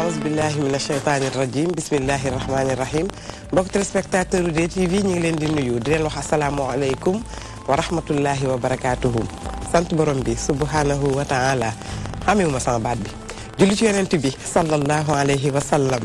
aouzu billahi mina shaytaani rajim bismillahi rahmaani rahim mbokk téléspectateur u DTV ñu ngi leen di nuyu di leen wax asalaamualeykum wa rahmatullahi wa barakaatuhu sant borom bi subhanahu wa taala xamewuma sama baat bi julli ci yonent bi sallallahu alayhi wa sallam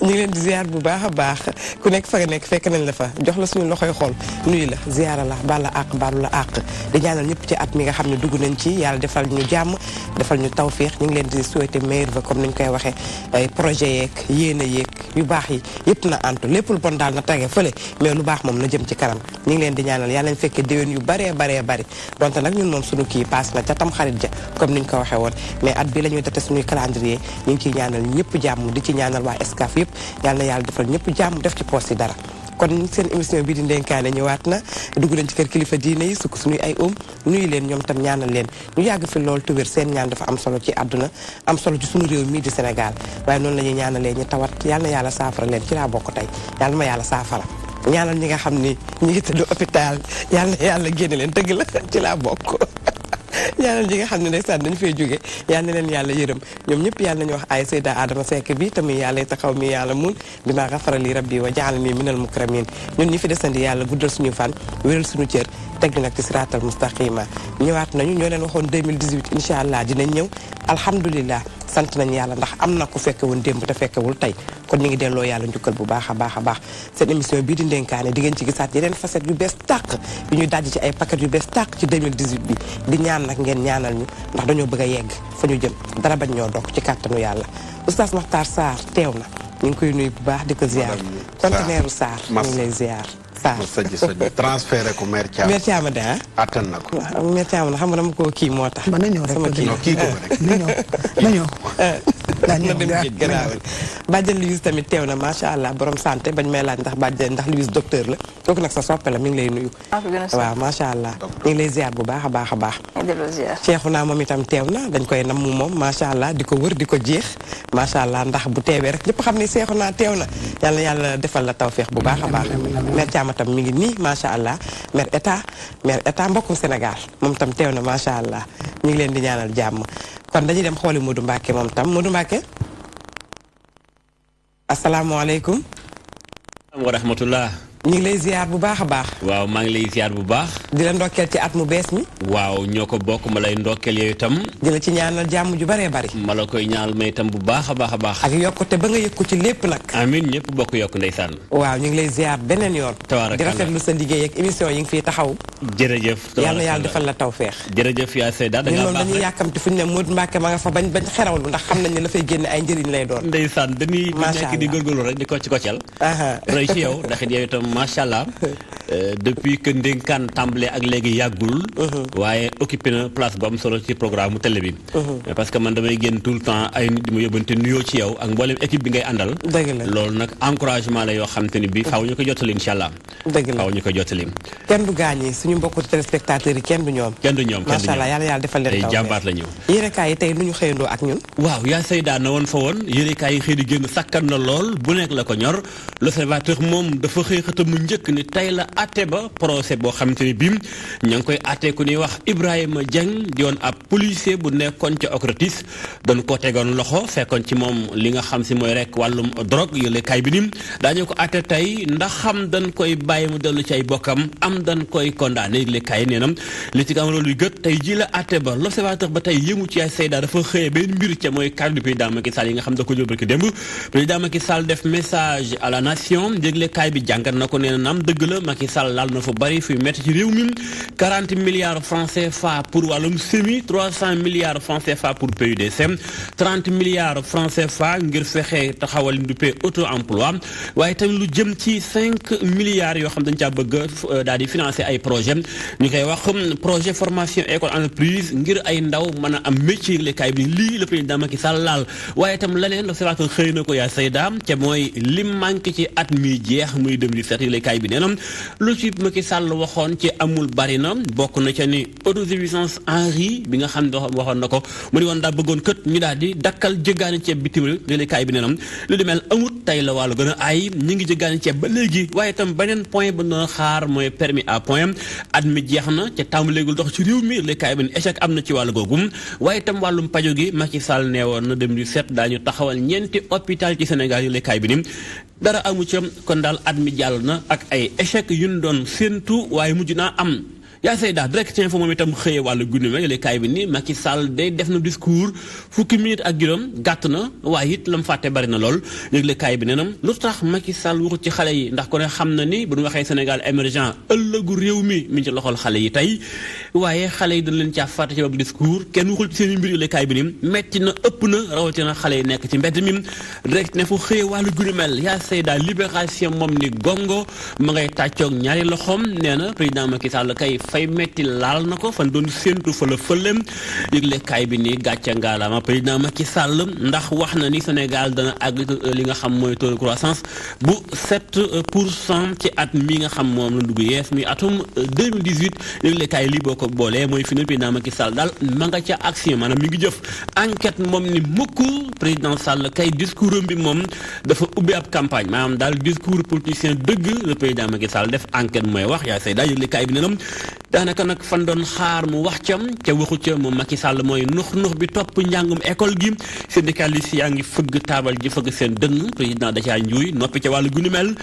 ñu ngi leen di ziar bu baax a baax ku nekk fa nga nekk fekk nañ la fa jox la suñu loxoy xol nuyu la ziara la balla àq baalu la àq di ñaanal ñëpp ci at mi nga xam ne dugg nañ ci yàlla defal ñu jàmm defal ñu tawféex ñu ngi leen di souhaiter meilleur vœu comme ni ñu koy waxee ay projet yeeg yéene yeeg yu baax yi yëpp na antu lépp lu bon daal na tege fële mais lu baax moom na jëm ci kanam ñu ngi leen di ñaanal yàlla nañ fekkee déwén yu baree bari donte nag ñun moom suñu kii paas na ca tam xarit ja comme ni ñu ko waxee woon mais at bi la ñuy date suñuy calendrier ñu ngi ciy ñaanal ñëpp jàmm di ci ñaanal waa Excaf yëpp yàlla na yàlla defal ñëpp jàmm def ci poos yi dara kon seen émission bii di ndenkaane ñëwaat na dugg nañ ci kër kilifa diine yi sukk suñuy ay nuyu leen ñoom tam ñaanal leen ñu yàgg fi lool te wér seen ñaan dafa am solo ci àdduna am solo ci suñu réew mii di Sénégal waaye noonu la ñuy ñaanalee ñu tawat yàlla na yàlla saafara leen ci laa bokk tey yàlla ma yàlla saafara ñaanal ñi nga xam ni ñi ngi tëdd hôpital yàlla na yàlla génne leen dëgg la ci laa bokk ñaanal ñi nga xam ne ndeysaan dañu fay jóge yal na leen yàlla yërëm ñoom ñëpp yàlla nañu wax ay Seyda Adama Seck bi tamit yàlla taxaw mi yàlla mun bi maa xafara li rabbi wa jaalani minal mukramin ñun ñi fi desandi yàlla guddal suñu fan wéral suñu cër teg ñu nag ci siraatal mustaqima ñëwaat nañu ñoo leen waxoon 2018 incha allah dinañ ñëw alhamdulilah sant nañ yàlla ndax am na ku fekke woon démb te fekkewul tey kon ñu ngi delloo yàlla njukkal bu baax a baax seen émission bii di ndenkaane di ngeen ci gisaat yeneen facette yu bees tàq yu ñuy dajj ci ay paquet yu bees tàq ci 2018 bi di ñaan nag ngeen ñaanal ñu ndax dañoo bëgg a yegg fa ñu jëm dara bañ ñoo dog ci kàttanu yàlla Oustaz Makhtar Sarr teew na ñu ngi koy nuyu bu baax di ko ziar conteneeru Sarr ñu ngi lay ziar Sadio transféré ko mère Thiam. mère Thiam de ah. attan na ko. waaw mère Thiam na xam nga dama koo kii moo tax. mën na ñëw rek sama kii kii ko rek. na ñëw. na dem géej gannaaw bàjjen Louise tamit teew na macha allah borom santé bañ may laaj ndax bàjjen ndax Louise docteur la kooku nag sa soppe la mi ngi lay nuyu. waaw macha allah ñu ngi lay ziar bu baax a baax a baax. Cheikhouna moom itam teew na dañ koy nam moom macha allah di ko wër di ko jeex macha allah ndax bu teewee rek ñëpp xam ne Cheikhouna teew na yàlla yàlla defal la tawféex bu baax a baax. mère Thiam tam mi ngi nii macha allah mère état mbokkum Sénégal moom tam teew na macha allah ñu ngi leen di ñaanal jàmm kon dañuy dem xooli Modou Mbacke moom tam Modou Mbacke asalaamaaleykum. wa rahmatullah. ñu ngi lay ziar bu baax a baax. waaw maa ngi lay ziar bu baax. di la ndokkeel ci at mu bees mi. waaw ñoo ko bokk ma lay ndokkeel yooyu itam. di la ci ñaanal jàmm ju baree bari. ma la koy ñaanal may itam bu baax a baax a baax. ak yokkute ba nga yëg ko ci lépp nag. amiin ñëpp bokk yokk ndeysaan. waaw ñu ngi lay ziar beneen yoon. tabaaraka di rafetlu sa liggéey ak émission yi nga fiy taxaw. jërëjëf. yàlla yàlla defal la tawféex. jërëjëf yaa Seyda da ngaa baax dañuy yàkkamti fu ñu ne Modou Mbacke ma nga fa bañ xerawlu ndax xam nañ ne la fay génne ay njëriñ lay doon. ndeysaan dañuy nekk di góorgóorlu rek di kocc koccal. roy ci yow ndax it yow itam macha allah. depuis que ndénkaan tàmbale ak léegi yàggul. waaye occupé na place bu am solo ci programme mu télé bi. parce que man damay génn tout le temps ay nit di ma yóbbante nuyoo ci yow ak mboolem équipe bi ngay àndal. dëgg la loolu nag encouragement la yoo xam te ni bii faaw ñu ko jottali incha allah. dëgg la faaw ñu ko jottali. kenn du gaañi suñu mbokku téléspectateurs yi kenn du ñoom. kenn du ñoom macha allah yàlla defal leen taw tey jàmbaar la ñu. yérekaay yi tey nu ñu xëyandoo ak ñun. waaw yaa Seyda na woon fa woon yérekaay yi xëy di génn sakkan na lool bu nekk la ko ñor l'Observateur moom dafa xëy xëta mu njëkk ni tey la atte ba procès boo xamante ni bii ña ngi koy àttee ku ñuy wax Ibrahima Dieng di woon ab policier bu nekkoon ca Ocratis doon ko tegoon loxo fekkoon ci moom li nga xam si mooy rek wàllum drogue yële kaay bi ni daañu ko àtte tey ndax xam dañ koy bàyyi mu dellu ci ay bokkam am dañ koy condamné yële kaay nee na li ci am loolu yu gët tey ji la àtte ba l'Observateur ba tey yëmu ci ay Seyda dafa xëyee benn mbir ca mooy cadre du président Macky Sall yi nga xam da ko jël ki démb président Macky Sall def message à la nation yëgle kaay bi jàngat na ko nee na naam dëgg la Macky Sall laal na fa bari fi metti ci réew mi 40 milliards francs CFA pour wàllum semi 300 milliards francs CFA pour PUDC 30 milliards francs CFA ngir fexe taxawal lu duppee auto emploi waaye tamit lu jëm ci 5 milliards yoo xam dañ caa bëgg daal di financer ay projet ñu koy wax projet formation école entreprise ngir ay ndaw mën a am métier lekaay bi lii le président Macky Sall laal waaye itam leneen l'Observateur xëy na ko yaa Seyda ca mooy lim manqué ci at mi jeex muy 2017 yëglekaay bi nee na lu ci Macky Sall waxoon ci amul bari na bokk na ca ni autosuffisance en riz bi nga xam ne waxoon na ko mu ni woon daa bëggoon kët ñu daal di dakkal jëggaani ceeb bitim réew yëglekaay bi nee na lu di mel amut tey la wàllu gën a aay ñi ngi jëggaani ceeb ba léegi waaye itam beneen point ba doon xaar mooy permis à point at mi jeex na ca tàmbaleegul dox ci réew mi yëglekaay bi ne échec am na ci wàllu googu waaye itam wàllum pajo gi Macky Sall nee woon na 2007 daañu taxawal ñeenti hôpital ci Sénégal yëglekaay bi ni dara amu ca kon daal at mi jàll na ak ay échec yu ñu doon séentu waaye mujj naa am yaa Seyda direct info moom itam xëyee wàllu guddi ma yëglekaay bi ni Macky Sall day def na discours fukki minute ak juróom gàtt na waaye it la mu fàtte bari na lool yëglekaay bi nee na lu tax Macky Sall waxut ci xale yi ndax ko ne xam na ni bu ñu waxee Sénégal émergent ëllëgu réew mi ngi ci loxol xale yi tey waaye xale yi dañ leen caa fàtte ci wàllu discours kenn waxul ci seen i mbir yëglekaay bi ni metti na ëpp na rawatina xale yi nekk ci mbedd mi direct info xëyee wàllu guddi mel yaa Seyda libération moom ni gongo ma ngay tàccoog ñaari loxoom nee na président Macky Sall kay fay metti laal na ko fan doon séentu fa la fëlem yëglekaay bi ni gàcce ngaalaama président Macky Sall ndax wax na ni Sénégal dana àgg li nga xam mooy taux de croissance bu 7% ci at mi nga xam moom la dugg yees mi atum 2018 yëglekaay li boo ko boolee mooy fi ne président Macky Sall daal ma nga ca action maanaam mi ngi jëf enquête moom ni mukk président Sall kay discours am bi moom dafa ubbi ab campagne maanaam daal discours politicien dëgg le président Macky Sall def enquête mooy wax yaa Seyda yëglekaay bi nenam daanaka nag fan doon xaar mu wax cam ca waxu ca moom Macky Sall mooy nux bi topp njàngum école gi syndicaliste yaa ngi fëgg taabal ji fëgg seen dënn président da caa njuuy noppi ca wàllu guni mel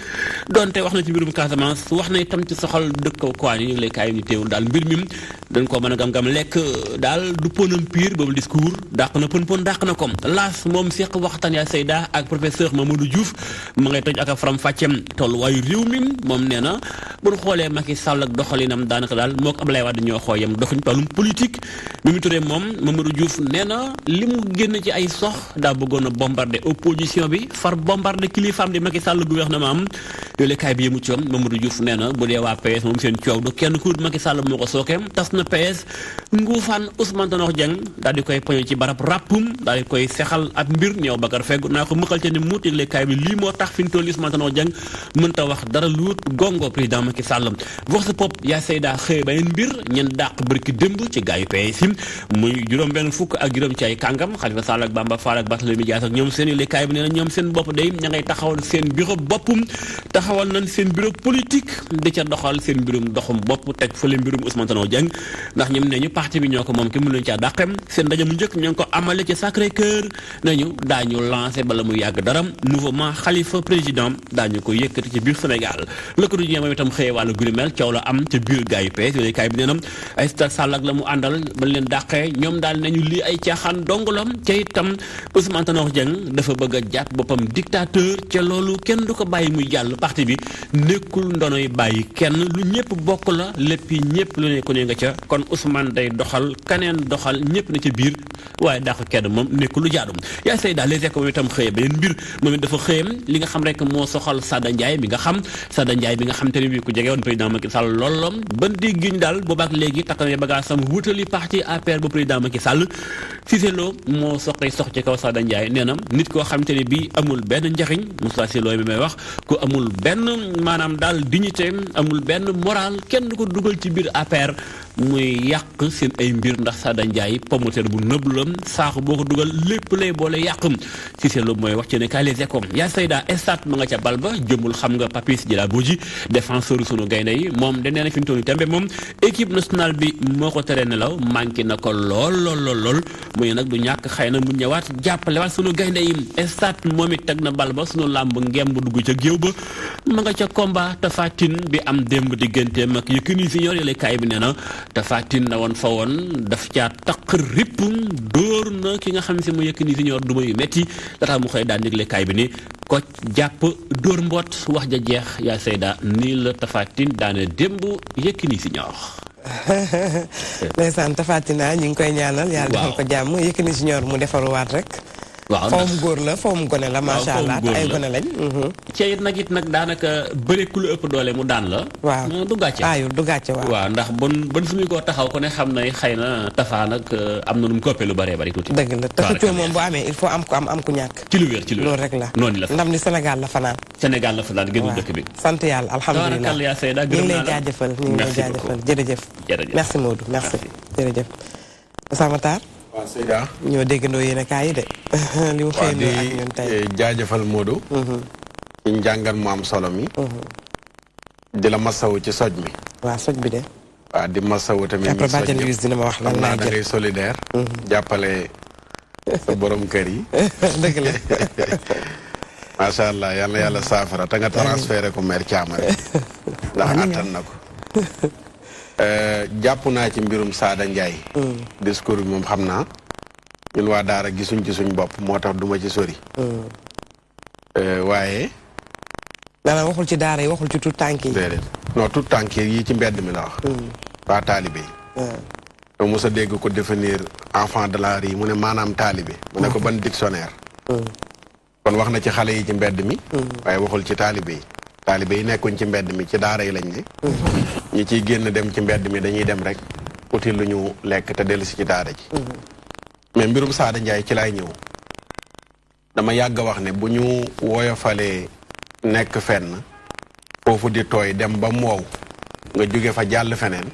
donte wax na ci mbirum Casamance wax na itam ci soxal dëkk kwaan yi yëglekaay ni teewul daal mbir mi dañ ko mën a gam-gam lekk daal du ponam pire boobu discours dàq na pon dàq na ko laas moom seq waxtaan yaa Seyda ak professeur Mamadou Diouf ma ngay toj ak a faram fàccem tolluwaayu réew mi moom nee na bu ñu xoolee Macky Sall ak doxalinam daanaka daal moo ko Abdoulaye Wade ñoo xooyam doxuñ wàllum politique Mimi Touré moom Mamadou Diouf nee na li mu génn ci ay sox daa bëggoon a bombarder opposition bi far bombarder kilifaam di Macky Sall gouvernement am yëglekaay bi yëmu ci am Mamadou Diouf nee na bu dee waa PS moom seen coow du kenn ku Macky Sall moo ko sookeem tas na PS nguufaan Ousmane Tanor Dieng daal di koy poñe ci barab rappum daal di koy sexal ab mbir ñëw Bakar feggu naa ko mëqal ca ni muut yëglekaay bi lii moo tax fi ñu toll Ousmane Tanor Dieng mënta wax dara luut gongo président Macky Sall wax sa pop yaa Seyda xëy beneen mbir ñen dàq bërki démb ci gaayu PS yi muy juróom-benn fukk ak juróom ci ay kàngam Khalifa Sall ak Bamba Fall ak Barthélémy Dias ak ñoom seen yëglekaay bi nee na ñoom seen bopp day ña ngay taxawal seen bureau boppum taxawal nañ seen bureau politique di ca doxal seen mbirum doxum bopp teg fële mbirum Ousmane Tanor Dieng ndax ñoom nee ñu parti bi ñoo ko moom ki mën leen caa dàqem seen ndaje mu njëkk ñoo ngi ko amale ci Sacré-Cœur nañu daañu lancé bala mu yàgg dara mouvement Khalifa président daañu ko yëkkati ci biir Sénégal Le Quotidien moom itam xëyee wàllu guri mel coow la am ca biir gaayu PS yëglekaay bi nee na Aïssata Sall ak la mu àndal ba leen dàqee ñoom daal nañu lii ay caaxaan dongalam ca itam Ousmane Tanor Dieng dafa bëgg a jàpp boppam dictateur ca loolu kenn du ko bàyyi muy jàll parti bi nekkul ndonoy bàyyi kenn lu ñëpp bokk la lépp yi ñëpp lu ne ko ne nga ca kon Ousmane day doxal kaneen doxal ñëpp na ci biir waaye dàq kenn moom nekkul lu jaadum yaa say daal les échos moom itam xëye beneen mbir moom it dafa xëyam li nga xam rek moo soxal Sada Ndiaye bi nga xam te ne bi ku jege woon président Macky Sall loolom ban déggiñ daal boobaak léegi takk na bagage sam wutali parti APR bu président Macky Sall Cissé Lo moo sox ci kaw Sada Ndiaye nee na nit koo xam te ne bii amul benn njariñ Moussa Cissé Lo bi may wax ku amul benn maanaam daal dignité amul benn moral kenn du ko dugal ci biir APR muy yàq seen ay mbir ndax Sada Ndiaye promoteur bu nëb la saaxu boo ko dugal lépp lay boole yàq Cissé Lo mooy wax ci ne kaay les échos yaa sayda estat ma nga ca bal ba jëmul xam nga Papis Djila Bodji défenseur sunu gaynde yi moom da nee na fi mu toll tembe moom équipe nationale bi moo ko tere nelaw manqué na ko lool muy nag du ñàkk xëy na mu ñëwaat jàppalewaat sunu gaynde yi estat moom it teg na bal ba sunu làmb ngemb dugg ca géew ba ma nga ca combat Tapha Tine bi am démb digganteem ak Yékini Junior yële kaay bi nee na Tapha Tine na woon fa woon daf caa taq ripp dóor na ki nga xam si mu Yékini Junior du ma yu metti lataa mu xëy daan yëgle kaay bi ni ko jàpp dóor mboot wax ja jeex yaa sayda nii la Tapha Tine daane démb Yékini Junior ndeysaan Tapha Tine ñu ngi koy ñaanal yàlla defal ko jàmm Yékini Junior mu defaruwaat rek waaw fawum góor la fawum gone la macha allah te ay gone lañ. ci it nag daanaka bëri ku lu ëpp doole mu daan la. waaw du gàcce. aayul du gàcce waaw. waaw ndax bon fi muy koo taxaw ko ne xam na xëy na Tapha nag am na nu mu koppee lu bëree bëri tuuti. dëgg la te xëccoo moom bu amee il faut am ko am ku ñàkk. ci lu wér loolu rek la noonu la ndam ni Sénégal la fanaan. Sénégal la fanaan génn dëkk bi. sant yàlla alhamdulilah ñu ngi lay jaajëfal jërëjëf. merci Modou merci jërëjëf. Sama Matar. waaw Seyda. ñoo déggandoo yéen a kaay yi de. li mu xëy na ak ñun tey jaajëfal Modou. ci njàngat mu am solo mi. di la masawu ci soj mi. waaw soj bi de. waaw di masawu tamit. après Badiane Louise dina ma wax lan laa jël da ngay solidaire. jàppale sa borom kër yi. dëgg la. macha allah yal na yàlla saafara te nga transféré ko maire Thiam rek. ndax attan na ko. jàpp naa ci mbirum Sada Ndiaye. discours bi moom xam naa. ñun waa Daara gisuñ ci suñ bopp moo tax duma ci sori. waaye. dana waxul ci Daara yi waxul ci tout tànk yi. déedéet non tout tànk yi ci mbedd mi la wax. waa taalibe yi. dama mos a dégg ko définir enfant de la rue mu ne maanaam taalibe. mu ne ko ban dictionnaire. kon wax na ci xale yi ci mbedd mi. waaye waxul ci taalibe yi. taalibe yi nekkuñ ci mbedd mi ci daara yi lañ ne. ñi ciy génn dem ci mbedd mi dañuy dem rek uti lu ñu lekk te dellu si ci daara ji. mais mbirum Sada Ndiaye ci laay ñëw. dama yàgg a wax ne bu ñu woyofalee nekk fenn foofu di tooy dem ba mu wow nga jóge fa jàll feneen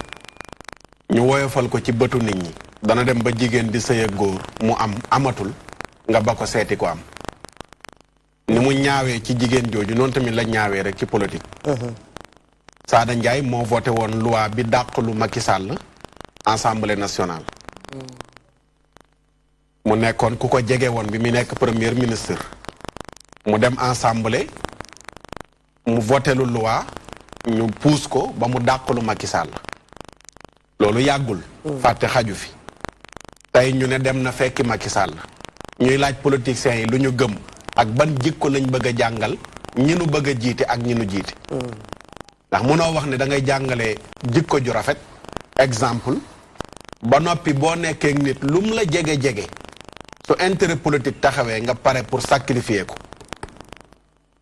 ñu woyofal ko ci bëtu nit ñi. dana dem ba jigéen di sëy ak góor mu am amatul nga ba ko seeti ko am. ni mu ñaawee ci jigéen jooju noonu tamit la ñaawee rek ci politique. Sada Ndiaye moo voté woon loi bi dàq lu Macky Sall Assemblée nationale. mu nekkoon ku ko jege woon bi mu nekk premier ministre. mu dem Assemblée mu voté lu loi ñu puus ko ba mu dàq lu Macky Sall. loolu yàggul. fàtte xaju fi. tey ñu ne dem na fekki Macky Sall. ñuy laaj politiciens yi lu ñu gëm. ak ban jikko lañ bëgg a jàngal ñi nu bëgg a jiite ak ñi nu jiite. ndax mënoo wax ne da ngay jàngale jikko ju rafet. exemple ba noppi boo nekkee nit lum la jege-jege su intérêt politique taxawee nga pare pour sacrifier ko.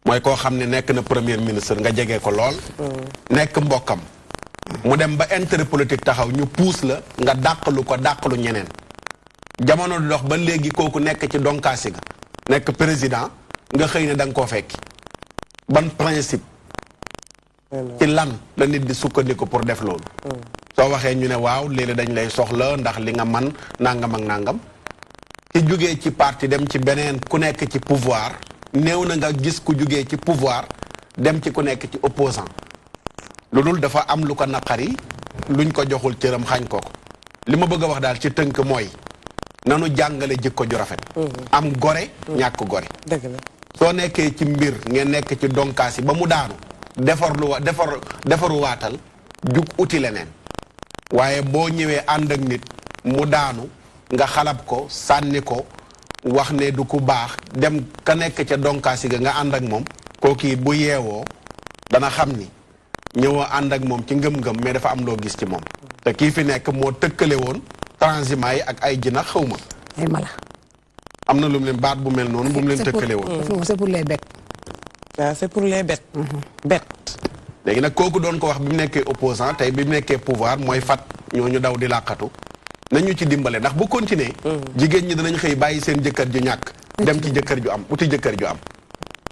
mooy koo xam ne nekk na premier ministre nga jege ko lool. nekk mbokkam. mu dem ba intérêt politique taxaw ñu puus la nga dàqalu ko dàqalu ñeneen. jamono di dox ba léegi kooku nekk ci donkaasi ga nekk président nga xëy ne da nga koo fekki ban principe ci lan la nit di sukkandiku pour def loolu. soo waxee ñu ne waaw léegi dañ lay soxla ndax li nga man nangam ak nangam ki jugee ci parti dem ci beneen ku nekk ci pouvoir néew na nga gis ku jugee ci pouvoir dem ci ku nekk ci opposant lu dul dafa am lu ko naqari luñ ko joxul cëram xañ ko ko li ma bëgg a wax daal ci tënk mooy nanu jàngale jikko ju rafet. am gore ñàkk gore. dëgg la soo nekkee ci mbir ngeen nekk ci donkaas yi ba mu daanu defaru waatal jug uti leneen waaye boo ñëwee ànd ak nit mu daanu nga xalab ko sànni ko wax ne du ku baax dem ka nekk ca donkaas yi nga ànd ak moom kooku bu yeewoo dana xam ni ñëwoo ànd ak moom ci ngëm-ngëm mais dafa am loo gis ci moom te kii fi nekk moo tëkkale woon transhumants yi ak ay jinax xaw ma ay mala am na lu mu leen baat bu mel noonu bu mu leen tëkkale woon c'est pour les bêtes. waaw c'est pour les bêtes. bêtes. léegi nag kooku doon ko wax bi mu nekkee opposant tey bi mu nekkee pouvoir mooy fat ñooñu daw di làqatu nañu ci dimbale ndax bu continuer jigéen ñi danañ xëy bàyyi seen jëkkër ju ñàkk dem ci jëkkër ju am uti jëkkër ju am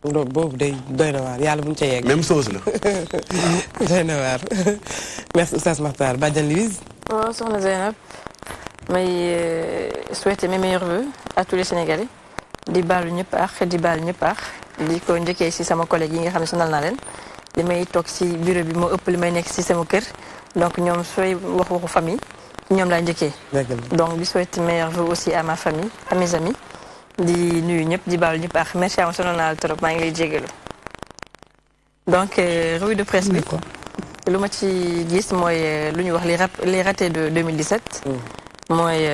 boobu day doy na waar yàlla buñ ca yegg. même chose la doy na waar merci Oustaz Makhtar Badiane Louise. waaw soxna Zeynab may souhaiter mes meilleurs vœux à tous les Sénégalais di baalu ñëpp ak di baal ñëpp ak di ko njëkkee si sama collègue yi nga xam ne sonal naa leen li may toog si bureau bi moo ëpp li may nekk si sama kër donc ñoom sooy wax waxu famille ñoom laa njëkkee donc di souhaiter meilleurs vœux aussi à ma famille à mes amis di nuyu ñëpp di baalu ñëpp ak merci à sonal naa la trop maa ngi lay jégalu donc revue de presse bi lu ma ci gis mooy lu ñuy wax les ratés de 2017 mooy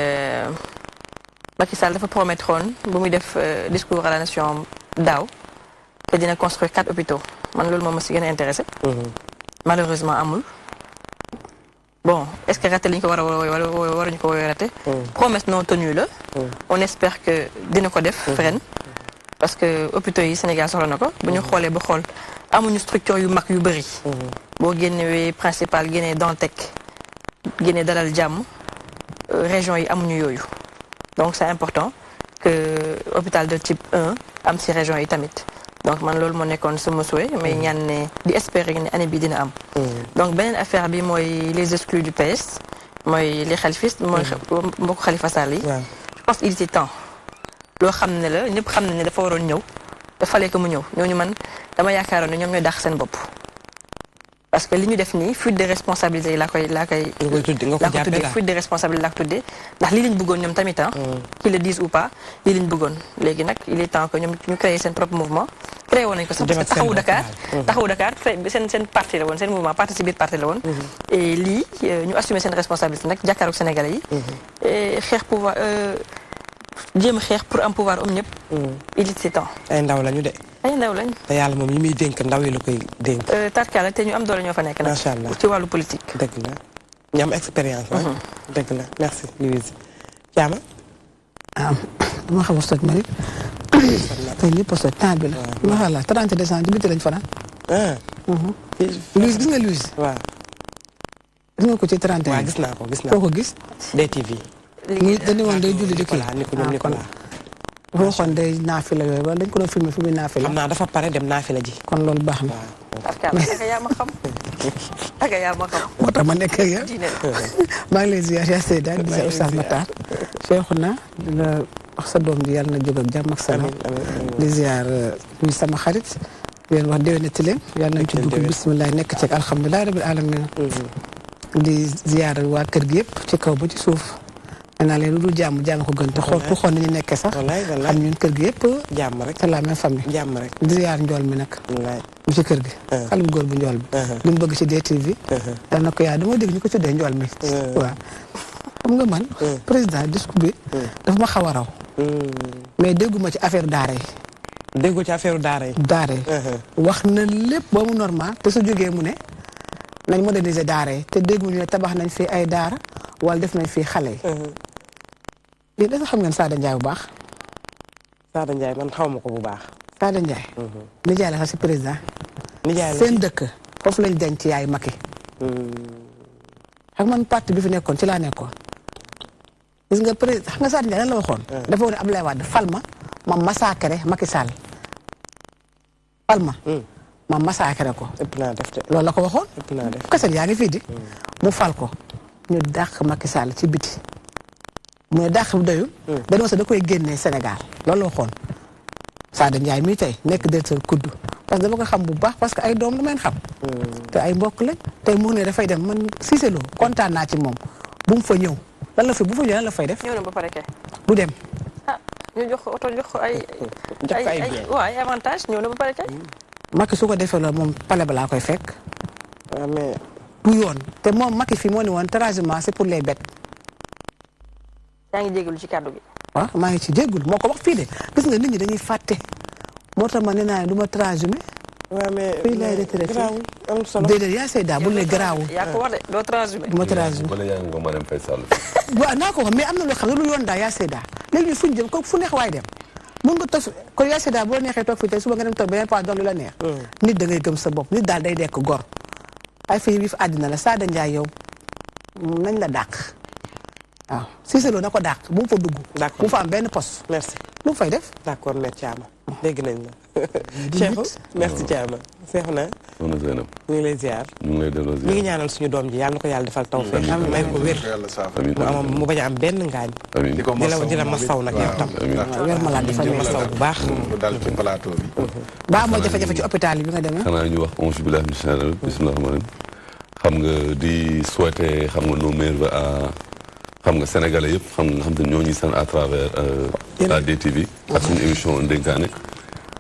Macky Sall dafa promettre woon bu muy def discours à la nation daaw que dina construire 4 hôpitaux man loolu moom ma si gën a intéressé malheureusement amul bon est-ce que raté li ñu ko war a waruñu ko woowee raté promesse non tenue la on espère que dina ko def ren parce que hôpitaux yi Sénégal soxla na ko bu ñu xoolee ba xool amuñu structure yu mag yu bëri boo génnewee principal génnee Dantec génnee Dalal Jàmm région yi amuñu yooyu donc c'est important que hôpital de type 1 am ci région yi tamit donc man loolu moo nekkoon sama souhait mais ñaan ne di espérer ne année bi dina am donc beneen affaire bi mooy les exclus du PS mooy les xalifistes mooy mbokku Khalifa Sall yi je pense il était temps loo xam ne la ñëpp xam ne dafa waroon ñëw dafa fallait que mu ñëw ñooñu man dama yaakaaroon ne ñoom ñooy dàq seen bopp parce que li ñu def nii fuite de responsabilité yi laa koy tuddee fuite de responsabilité laa ko tuddee ndax lii lañ bëggoon ñoom tamit qu'ils le disent ou pas lii lañ bëggoon léegi nag il est temps que ñoom ñu créer seen propre mouvement créé woon nañ ko sax parce que taxawu Dakar seen parti la woon seen mouvement parti ci biir parti la woon et lii ñu assumer seen responsabilité nag jàkkaaroog Sénégalais yi et xeex pouvoir jéem a xeex pour am pouvoir ñëpp il est temps ay ndaw lañu de ay ndaw lañ te yàlla moom yi muy dénk ndaw yi la koy dénk tarkala te ñu am doole ñoo fa nekk nag macha allah ci wàllu politique dëgg la ñu am expérience dëgg la merci Louise Thiama dama xam a soj ma rek tey ñëpp a soj temps bi la macha allah 30 décembre ci biti lañ fanaan Louise gis nga Louise waaw gis nga ko ci 31 waaw gis naa ko foo ko gis DTV muy dañu woon day julli di kii ni ko ñoom Nicolas dafa waxoon day naafila yooyu wala dañ ko doon filmé fi muy naafila xam naa dafa pare dem naafila ji kon loolu baax na ak yaa ma xam ak yaa ma xam moo tax ma nekk ak yow maa ngi lay ziar yaa Seyda di ziar Oustaz Matar Cheikhouna di la wax sa doom ji yàlla na jóg ak jàmm ak salaam di ziar ñu sama xarit leen wax déwénati leen yàlla nañ ci dugg bisimilah nekk ci alhamdulilah rabil alamin di ziar waa kër gi yëpp ci kaw ba ci suuf naa leen lu dul jàmm ko gën te xool ku xool ni ñu nekkee sax xam ñun kër gi yëpp jàmm rek c'est la même famille jàmm rek di ziar njool mi nag mu ci kër gi xale bu góor bu njool bi li mu bëgg ci DTV dal na ko yaa dama dégg ñu ko tuddee njool mi waaw xam nga man président discours bi dafa ma xaw a raw mais dégguma ci affaire daara yi déggu ci affaire daara yi wax na lépp ba mu normal te su jógee mu ne nañ moderniser daara yi te dégguñu ne tabax nañ fii ay daara wala def nañ fii xale yi yéen dafa xam ngeen Sada Ndiaye bu baax Sada Ndiaye man xaw ma ko bu baax Sada Ndiaye nijaay la sax si président nijaay la seen dëkk foofu lañ denc yaay Macky ak man parti bi fi nekkoon ci laa nekkoon gis nga président xam nga Sada Ndiaye lan la waxoon dafa woon Abdoulaye Wade fal ma massacré Macky Sall fal ma massacré ko ëpp naa def de loolu la ko waxoon ëpp naa def kaset yaa ngi fii di mu fal ko ñu dàq Macky Sall ci biti mu ne dàq bu doyul dañoo sax da koy génnee Sénégal loolu la waxoon Sada Ndiaye mii tey nekk directeur kudd parce que dama ko xam bu baax parce que ay doom dama leen xam te ay mbokk lañ tey mu ne dafay dem man Cissé Lo kontaan naa ci moom bu mu fa ñëw lan la fi bu fa ñëw lan la fay def ñëw na ba pare kay du dem ñu jox ko oto jox ko ay avantage ñëw na ba pare kay Macky su ko defee loolu moom pale ba laa koy fekk mais du yoon te moom Macky fii moo ne woon transhumance c'est pour les bêtes yaa ngi jégalu ci kàddu gi waaw maa ngi ci jéggul moo ko wax fii de gis nga nit ñi dañuy fàtte moo tax ma nee naa ne du ma transhumé waaw mais fii lay retraité garaawul amul solo déedéet yaa Seyda bu ne garaawul yaa ko wax de doo transhumé du ma transhumé wala yaa ngi ko mën a fay sàll waaw naa ko wax mais am na loo xam ne lu yoon daal yaa Seyda léegi ñu fuñ jëm ko fu neex waay dem mun nga toog kon yaa Seyda boo neexee toog fii tey suba nga dem toog beneen fois dox lu la neex nit da ngay gëm sa bopp nit daal day dekk gor ay fii bi fi àddina la Sada Ndiaye yow nañ la dàq waaw Cissé Lo na ko dàq bu mu fa dugg bu mu fa am benn poste merci lu mu fay def d'accord merci Thiama dégg nañ la Cheikhou merci Thiama Cheikhouna soxna Zeynab ñu ngi lay ziar ñu ngi lay delloo ñu ziar ngi ñaanal suñu doom ji yàlla na ko yàlla defal tawfeex may ko wér mu bañ a am benn ngaañ di la masaw nag yow tam wér ma laa defal masaw bu baax lu dal ci plateau bi ba amoo jafe-jafe ci hôpital yi bi nga demee xanaa ñu wax onze billahi min shaytaani rajiim bismillahi rahmaani rahiim xam nga di souhaiter xam nga nos meilleurs vœux à xam nga sénégalais yëpp xam nga xam te ñoo ñuy seen à travers la DTV ak suñu émission ndénkaane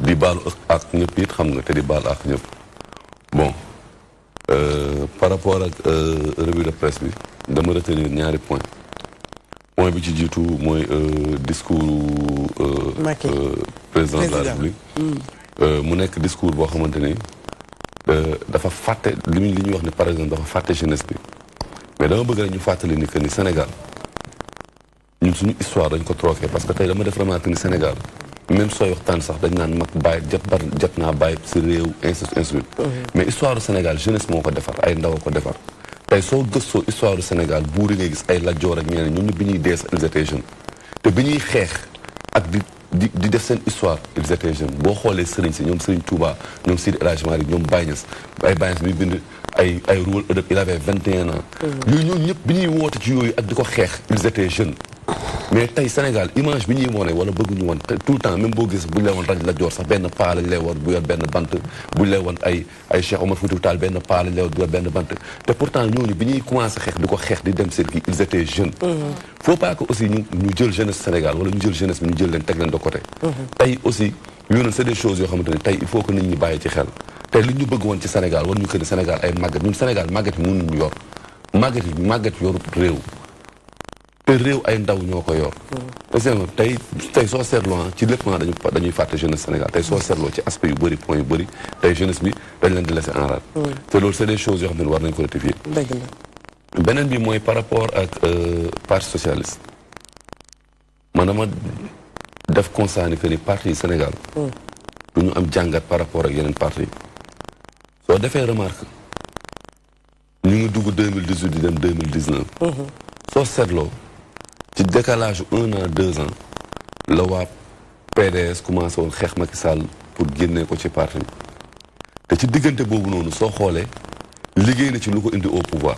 di baalu ak ñëpp it xam nga te di baal ak ñëpp bon par rapport ak revue de presse bi dama retenir ñaari point bi ci jiitu mooy discours président de la République mu nekk discours boo xamante ni dafa fàtte li ñuy wax ni par exemple dafa fàtte jeunesse bi mais dama bëgg rek ñu fàttali ni que ni Sénégal ñun suñu histoire dañ ko troqué parce que tey dama def remarque ni Sénégal même sooy waxtaan sax dañ naan mag bàyyi jot naa bàyyi si réew institut mais histoire du Sénégal jeunesse moo ko defar ay ndaw ko defar tey soo gëstoo histoire du Sénégal buur yi ngay gis ay Lat Joor ak ñeneen ñoom bi ñuy dee ils étaient jeunes te bi ñuy xeex ak di def seen histoire ils étaient jeunes boo xoolee Serigne si ñoom Serigne Touba ñoom Sidi El Hadji Malick ñoom Baye Niass ay Baye Niass bi bind ay Ruwal Ëdëb il avait 21 ans yooyu ñoom ñëpp bi ñuy woote ci yooyu ak di ko xeex ils étaient jeunes mais tey Sénégal image bi ñuy wone wala bëgguñu woon tout le temps même boo gis buñ lay woon raj la joor sax benn paa lañ lay war bu yor benn bant buñ lay woon ay Cheikh Omar Foutiyou Tall benn paa lañ lay war bu yor benn bant te pourtant ñooñu bi ñuy commencé xeex di ko xeex di dem seen kii ils étaient jeunes faut pas que aussi ñu jël jeunesse Sénégal wala ñu jël jeunesse bi ñu jël leen teg leen de côté tey aussi yoonoon c'est des choses yoo xamante ne tey il faut que nit ñi bàyyi ci xel tey li ñu bëgg woon ci Sénégal war ñu que ne Sénégal ay màggat ñun Sénégal màggat yi mënuñu yor màggat yorut réew te réew ay ndaw ñoo ko yor tey soo seetloo ci lépp dañuy fàtte jeunesse Sénégal tey soo seetloo ci aspect yu bëri point yu bëri tey jeunesse bi dañ leen di laisser en rade te loolu c'est des choses yoo xam ne war nañ ko rectifier beneen bi mooy par rapport ak parti socialiste man dama def constat ni que ni parti Sénégal du ñu am jàngat par rapport ak yeneen parti soo defee remarque ñu ngi dugg 2018 di dem 2019 soo seetloo ci décalage 1 an 2 ans la waa PDS commencé woon xeex Macky Sall pour génnee ko ci parti bi te ci diggante boobu noonu soo xoolee liggéey na ci lu ko indi au pouvoir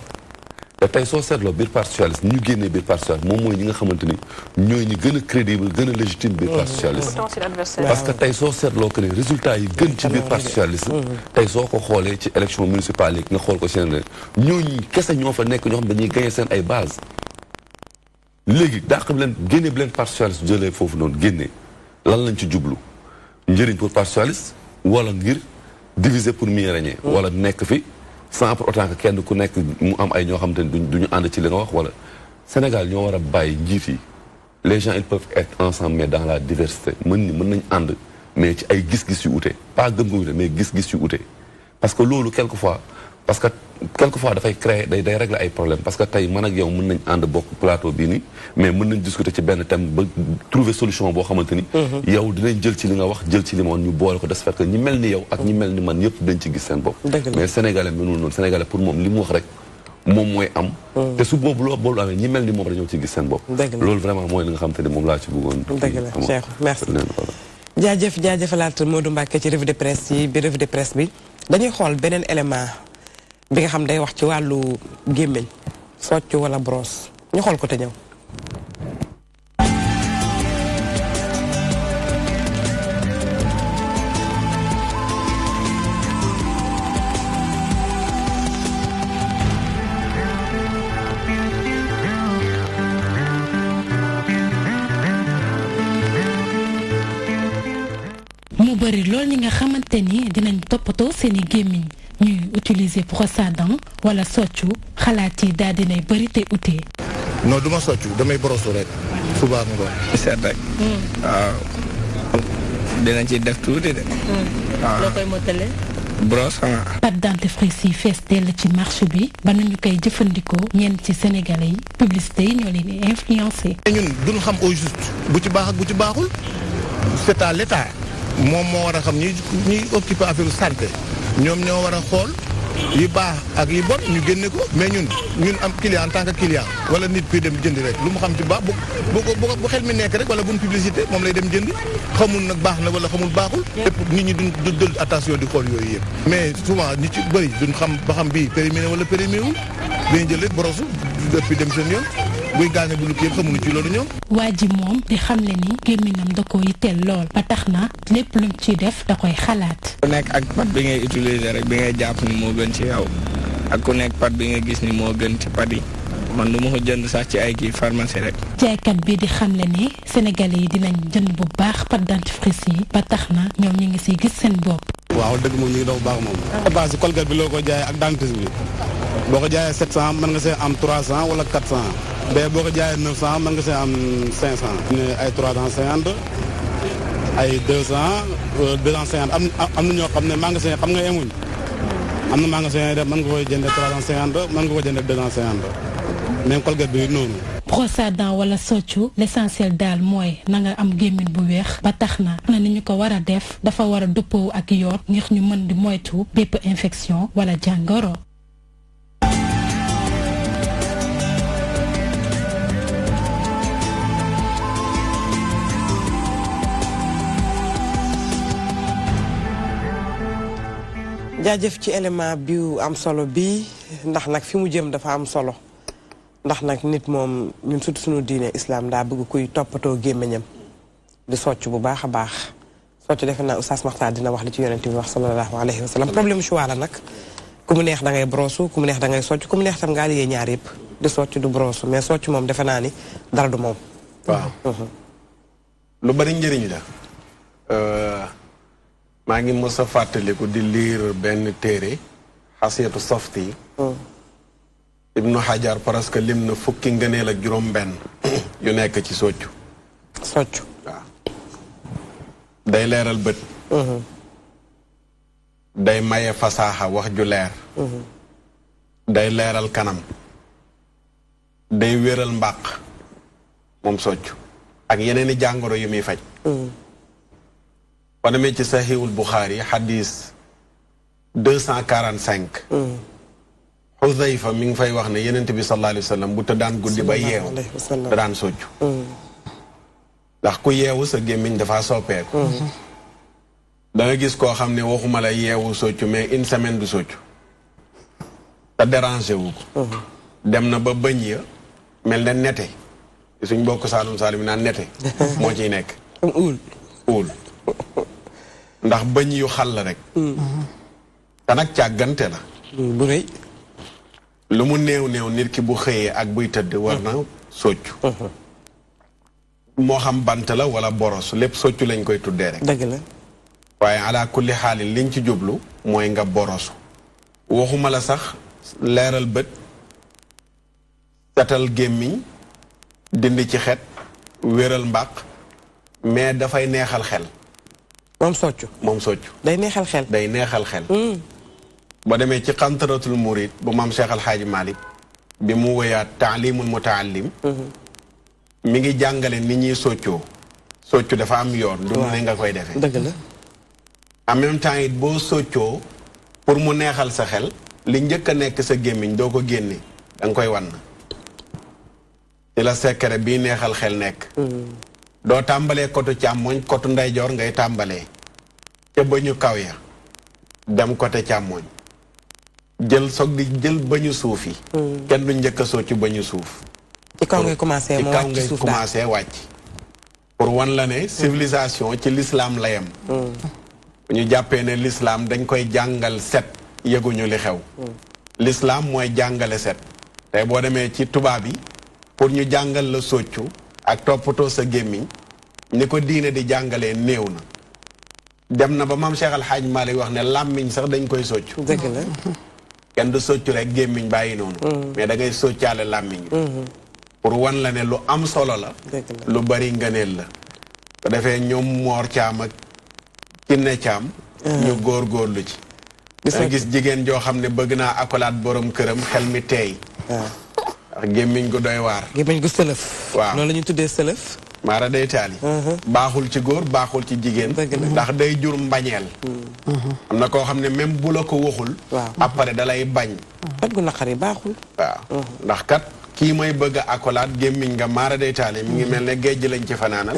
te tey soo seetloo biir parti socialiste ñu génnee biir parti socialiste moom mooy ñi nga xamante ni ñooy ñi gën a crédible gën a légitime biir parti socialiste parce que tey soo seetloo que ne résultat yi gën ci biir parti socialiste tey soo ko xoolee ci élection municipale yi nga xool ko seen ñooñu kese ñoo fa nekk ñoo xam dañuy gagné seen ay base léegi dàq bi leen génne bi leen parti socialiste jëlee foofu noonu génne lan lañ ci jublu njëriñ pour parti socialiste wala ngir diviser pour mieux régner wala nekk fi sans pour autant que kenn ku nekk mu am ay ñoo xam te ne duñu ànd ci li nga wax wala Sénégal ñoo war a bàyyi njiit yi les gens ils peuvent être ensemble mais dans la diversité mën nañ ànd mais ci ay gis-gis yu ute pas gëm-gëm ute mais gis-gis yu ute parce que loolu quelquefois dafay créer day régler ay problème parce que tey man ak yow mën nañ ànd bokk plateau bii nii mais mën nañ discuter ci benn thème ba trouver solution boo xamante ni yow dinañ jël ci li nga wax jël ci li ma woon ñu boole ko de ce fait que ñi mel ni yow ak ñi mel ni man yëpp dañ ci gis seen bopp mais sénégalais mënul noonu sénégalais pour moom li mu wax rek moom mooy am te su boobu loolu amee ñi mel ni moom dañoo ci gis seen bopp loolu vraiment mooy li nga xamante ni moom laa ci bëggoon dëgg la Cheikh merci jaajëfalaat Modou Mbacké ci revue de presse yi bi revue de presse bi dañuy xool beneen élément bi nga xam day wax ci wàllu gémmiñ socc wala brosse ñu xool ko te ñëw mu bari lool ñi nga xamante ni dinañ toppatoo seeni gémmiñ ñuy utiliser brosse à dents wala soccu xalaat yi daal dinay bëri te utee. non du ma soccu damay brosse rek suba ngoon. seet rek. waaw dinañ ci def tuuti de. waaw loo koy mottale. brosse xanaa. pâte dentifrice yi fees dell ci marché bi ba nu ñu koy jëfandikoo ñenn ci sénégalais yi publicité yi ñoo leen di influencé. ñun duñu xam au juste bu ci baax ak bu ci baaxul c'est à l'état moom moo war a xam ñuy occupé affaire santé ñoom ñoo war a xool yi baax ak yi bon ñu génne ko mais ñun am client en tant que client wala nit kuy dem jëndi rek lu mu xam ci baax bu xel mi nekk rek wala buñ publicité moom lay dem jëndi xamul nag baax na wala xamul baaxul lépp nit ñi duñ dël attention di xool yooyu yëpp mais souvent ñi ci bëri duñ xam ba xam bii périmé na wala périmé wul dañuy jël rek brosse depuis dem seen yoon buy gaañe bu lu kii yëpp xamuñu ci loolu ñoom. waa ji moom di xamle ni gémminam da ko yitteel lool ba tax na lépp lu mu ciy def da koy xalaat. ku nekk ak pat bi ngay utiliser rek bi ngay jàpp ni moo gën ci yow ak ku nekk pat bi nga gis ni moo gën ci pat yi man du ma ko jënd sax ci ay kii pharmacie rek. jaaykat bi di xamle ni sénégalais yi dinañ jënd bu baax pâte dentifrice yi ba tax na ñoom ñu ngi siy gis seen bopp. waaw dëgg moom ñu ngi daw baax moom. base Colgate bi loo ko jaayee ak dentifrice bi boo ko jaayee 700 mën nga see am 300 wala 400 mais boo ko jaayee 900 mën nga see am 500. ay 350 ay 200 250 am na ñoo xam ne magasin xam nga yemuñ am na magasin yi def mën nga koy jëndee 350 mën nga ko jëndee 250 même Colgate bi noonu. brosse à dents wala soccu l'essentiel daal mooy na nga am gémmiñ bu weex ba tax na ni ñu ko war a def dafa war a dëppoo ak yoon ngir ñu mën di moytu bépp infection wala jàngoro. jaajëf ci élément bi am solo bi ndax nag fi mu jëm dafa am solo ndax nag nit moom ñun surtout suñu diine islam daa bëgg kuy toppatoo gémmiñam di socc bu baax a baax socc defe naa Oustaz Makhtar dina wax li ci yonent bi wax sallallahu alayhi wa sallam problème choix la nag ku mu neex da ngay brosse ku mu neex da ngay socc ku mu neex tam ngaa liggéey ñaar yëpp di socc du brosse mais socc moom defe naa ni dara du moom. waaw lu bari njëriñ la. maa ngi mos a fàttaliku di lire benn téere xasiyatu safti ibnu Hajar parce que lim na fukki ngëneel ak juróom-benn yu nekk ci soccu. soccu waaw. day leeral bët. day maye fasaaxa wax ju leer. day leeral kanam. day wéral mbàq moom soccu ak yeneeni jàngoro yu muy faj. ba demee ci saxiihul Buxaari xadis 245. Xudayfa mi ngi fay wax ne Yonent bi sallallahu alayhi wa sallam bu tëddaan guddi ba yeewu da daan soccu. ndax ku yeewu sa gémmiñ dafa soppeeku. da nga gis koo xam ne waxuma la yeewu soccu mais une semaine du soccu. te dérangé wu ko. dem na ba bëñ ya mel ne nete suñ bokk Saalum Saalum naan nete. moo ciy nekk. uul. ndax bëñ yu xal rek. te nag càggante la. bu rëy. lu mu néew néew nit ki bu xëyee ak buy tëdd war na soccu. moo xam bant la wala boros lépp soccu lañ koy tuddee rek. dëgg la. waaye ala kulli xaalin liñ ci jublu mooy nga borosu. waxuma la sax leeral bët setal gémmiñ dindi ci xet wéral mbàq mais dafay neexal xel. moom soccu. moom soccu. day neexal xel. day neexal xel. ba demee ci xantaratul murid bu maam Cheikh Al Hadji Malick bi mu wéyaat taalimul mutaallim mi ngi jàngale ni ñuy soccoo. soccu dafa am yoon. du ne nga koy defee. dëgg la. en même temps it boo soccoo pour mu neexal sa xel li njëkk a nekk sa gémmiñ doo ko génne da nga koy wan. ci la secret bii neexal xel nekk. doo tàmbalee kotu càmmoñ kotu ndeyjoor ngay tàmbalee ca bëñu kaw ya dem côté càmmoñ jël soog di jël bëñu suuf yi. kenn du njëkk a soccu bëñu suuf. ci kaw ngay commencé mu wàcc ci suuf ci kaw ngay commencé wàcc. pour wan la ne civilisation ci l'islam la yem. bu ñu jàppee ne l'islam dañ koy jàngal set yëguñu li xew. l'islam mooy jàngale set. tey boo demee ci tubaab yi pour ñu jàngal la soccu ak toppatoo sa gémmiñ ni ko diine di jàngalee néew na. dem na ba maam Cheikh Al Hadj Malick wax ne làmmiñ sax dañ koy soccu. dëgg la. kenn du soccu rek gémmiñ bàyyi noonu. mais da ngay soccaale làmmiñ. pour wan la ne lu am solo la. lu bari ngëneel la. ko defee ñoom Moor Caam ak Kinne Caam. ñu góorgóorlu ci. da gis jigéen joo xam ne bëgg naa akolaat borom këram xel mi teey. ak gémmiñ gu doy waar. gémmiñ gu sëlëf. waaw loolu la ñuy tuddee sëlëf. maara day taali. baaxul ci góor baaxul ci jigéen. ndax day jur mbañeel. am na koo xam ne même bu la ko waxul. waaw après da lay bañ. kat gu naqari baaxul. waaw ndax kat kii may bëgg a akolaat gémmiñ nga maara day taali mi ngi mel ne géej lañ ci fanaanal.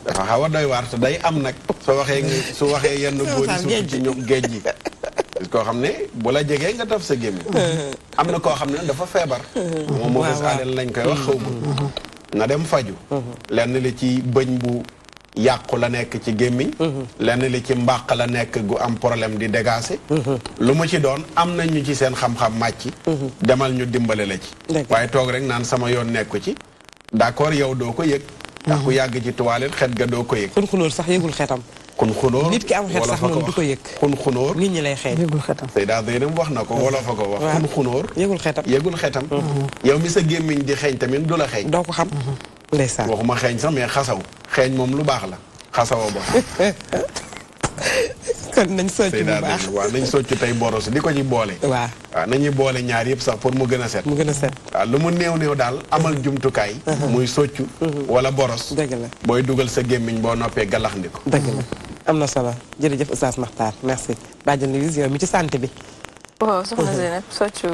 dafa xaw a doy waar te day am nag. soo waxee su waxee yenn góor yi suuf ci ñoom géej gi. koo xam ne bu la jegee nga taf sa gémmiñ. am na koo xam ne dafa feebar. moom moo bés aadel lañ koy wax xaw ma. na dem faju lenn li ci bëñ bu yàqu la nekk ci gémmiñ. lenn li ci mbàq la nekk gu am problème di dégager. lu mu ci doon am nañ ñu ci seen xam-xam màcc. demal ñu dimbale la ci. waaye toog rek naan sama yoon nekku ci. d'accord yow doo ko yëg. ndax ku yàgg ci toilette xet ga doo ko yëg. kun xunóor sax yëgul xetam. kun xunóor nit ki am xet sax moom du ko yëg. kun xunóor nit ñi lay xeeñ. yëgul xetam. Seyda Zeynab wax na ko wala fa ko wax. kun xunóor yëgul xetam. yëgul xetam. yow mi sa gémmiñ di xeeñ tamit du la xeeñ. doo ko xam. ndeysaan waxuma xeeñ sax mais xasaw xeeñ moom lu baax la xasawoo ba. kon nañ socc bu baax waaw nañ socc tey boros di ko ci boole. waaw waaw nañuy boole ñaar yëpp sax pour mu gën a set. mu gën a set. waaw lu mu néew daal amal jumtukaay. muy soccu. wala boros. dëgg la booy dugal sa gémmiñ boo noppee galaxndi ko. dëgg la am na solo jërëjëf Oustaz Makhtar merci Badiane Louise yow mi ci santé bi. waaw soxna Zeynep soccu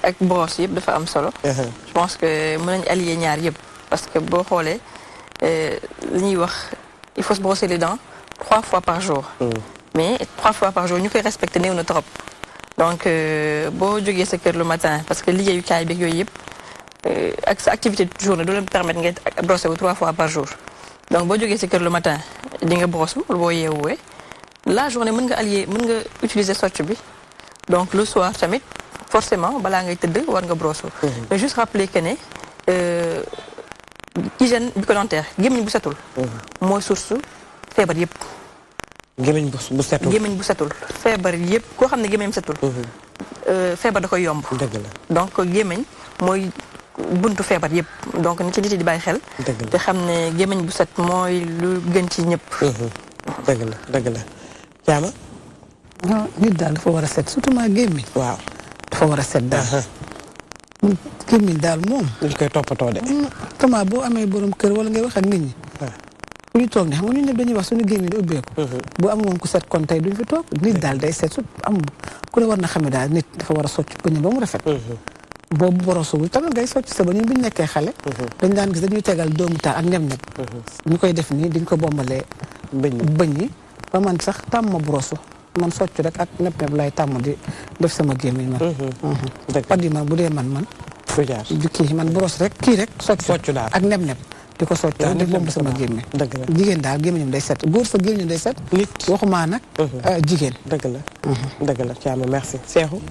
ak brosse yëpp dafa am solo. je pense que mën nañu allier ñaar yëpp parce que boo xoolee li ñuy wax il faut se brosser les dents 3 fois par jour. mais 3 fois par jour ñu koy respecté néew na trop. donc boo jógee sa kër le matin parce que liggéeyukaay bi yooyu yëpp ak sa activité de journée du la permettre ngay brosser wu 3 fois par jour. donc boo jógee sa kër le matin di nga brosse boo yeewuwee la journée mën nga allier mën nga utiliser socc bi. donc le soir tamit forcément balaa ngay tëdd war nga brosse. mais juste rappeler que ne hygiène bucco-dentaire gémmiñ bu setul. mooy source feebar yëpp. gémmiñ bu setul gémmiñ bu setul feebar yëpp koo xam ne gémmiñam setul. feebar da koy yomb. dëgg la donc gémmiñ mooy buntu feebar yëpp donc nit ci di bàyyi xel. te xam ne gémmiñ bu set mooy lu gën ci ñëpp. dëgg la dëgg la Thiama. non nit daal dafa war a set surtout maa gémmiñ. waaw dafa war a set daal. gémmiñ daal moom. dañ koy toppatoo de. tama boo amee borom kër wala ngay wax ak nit ñi. bu ñu toog ne xam nga ñun ñëpp dañuy wax suñu gémmiñ di ubbeeku. bu amoon ku set kon tey duñ fi toog nit daal day set surtout am ku ne war na xam ne daal nit dafa war a socc bëñ ba mu rafet. boobu borosowul tamit ngay socc sa ba ñun bu ñu nekkee xale. dañ daan gis dañuy tegal doomu taal ak ñam-ñam. ñu koy def nii diñ ko bombalee. bëñ yi ba man sax tàmm ma borosu. man socc rek ak nepp lay tàmm di def sama gémmiñ man. dëgg la man bu dee man. kii man boros rek kii rek. socc daal ak nepp di ko socc daal di bomb sama gémmiñ. dëgg la jigéen daal gémmiñam day set góor sa gémmiñam day set. nit waxumaa nag. jigéen. dëgg la. dëgg la Thiam merci Cheikhou.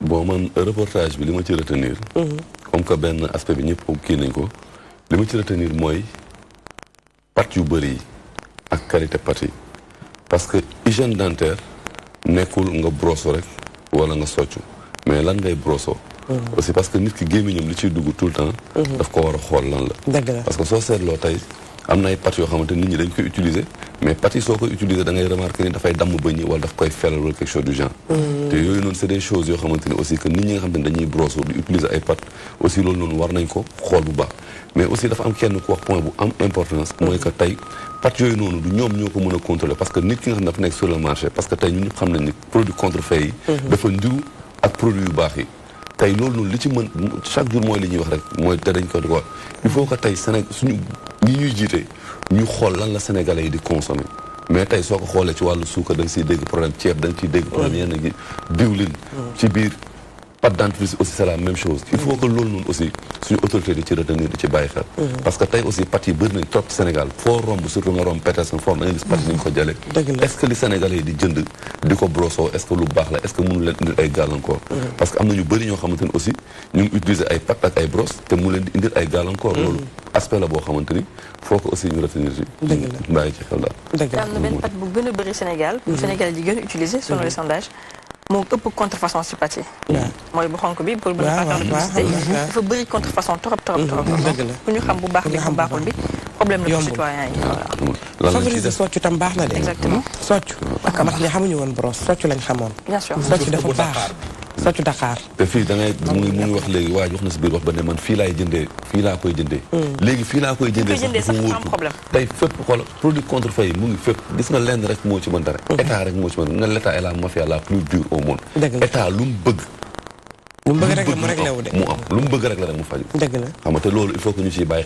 bon man reportage bi li ma ci retenir. comme que benn aspect bi ñëpp kii nañ ko li ma ci retenir mooy pâte yu bëri yi ak qualité pâte yi. parce que hygiène dentaire nekkul nga brosso rek wala nga soccu mais lan ngay brosso. aussi parce que nit ki gémmiñam li ciy dugg tout le temps. daf ko war a xool lan la. dëgg la parce que soo seetloo tey am na ay pâtes yoo xamante nit ñi dañ koy utiliser mais pâtes yi soo koy utiliser da ngay remarquer ni dafay damm bëñ yi wala daf koy felal wala quelque chose du genre. te yooyu noonu c'est des choses yoo xamante ni aussi que nit ñi nga xamante ni dañuy brosso di utiliser ay pâtes aussi loolu noonu war nañ ko xool bu baax mais aussi dafa am kenn ku wax point bu am importance. mooy que tey pâtes yooyu noonu du ñoom ñoo ko mën a contrôler parce que nit ki nga xam ne dafa nekk sur le marché parce que tey ñun ñëpp xam nañ ni produit contrefait yi. dafa ndiru ak produit yu baax yi. tey loolu noonu li ci mën chaque jour mooy li ñuy wax rek mooy te dañ ko di ko wax il faut que tey Sénégal suñu ñi ñuy jiite ñu xool lan la Sénégalais yi di consommer mais tey soo ko xoolee ci wàllu suukar da nga siy dégg problème ceeb da nga ciy dégg problème yenn gi diwlin ci biir pâte dentifrice aussi c'est la même chose il faut que loolu noonu aussi suñu autorité di ci retenir di ci bàyyi xel parce que tey aussi pâtes yi bëri nañ trop ci Sénégal foo romb surtout nga romb Petersen foofu da nga gis pâtes yi ni ñu ko jëlee est-ce que li Sénégalais yi di jënd di ko brosso est-ce que lu baax la est-ce que mënu leen indil ay gàllankoor parce que am na ñu bëri ñoo xamante ni aussi ñu ngi utiliser ay pâtes ak ay brosse te mu leen di indil ay gàllankoor loolu aspect la boo xamante ni faut que aussi ñu retenir ci bàyyi ci xel daal am na benn pâte bu gën a bëri Sénégal bu Sénégal yi gën a utiliser selon les sondages moo ëpp contrefaçon ci pâte yi mooy bu xonk bi pour mën a faire publicité dafa bëri contrefaçon trop pour ñu xam bu baax bi bu baaxul bi problème la pour citoyen yi favoriser soccu tam baax na de exactement soccu mag ñi xamuñu woon brosse soccu lañ xamoon bien sûr soccu dafa baax soccu Dakar te fii da ngay mu ngi wax léegi waa ji wax na si biir wax ba ne man fii laay jëndee fii laa koy jëndee léegi fii laa koy jëndee sax dafa wóoru tey fépp xool produit contrefait yi mu ngi fépp gis nga lenn rek moo ci mën dara état rek moo ci mën nga l'état est la mafia la plus dure au monde état lu mu bëgg rek mu réglé wu de mu am lu mu bëgg rek la rek mu faju dëgg la xam nga te loolu il faut que ñu ciy bàyyi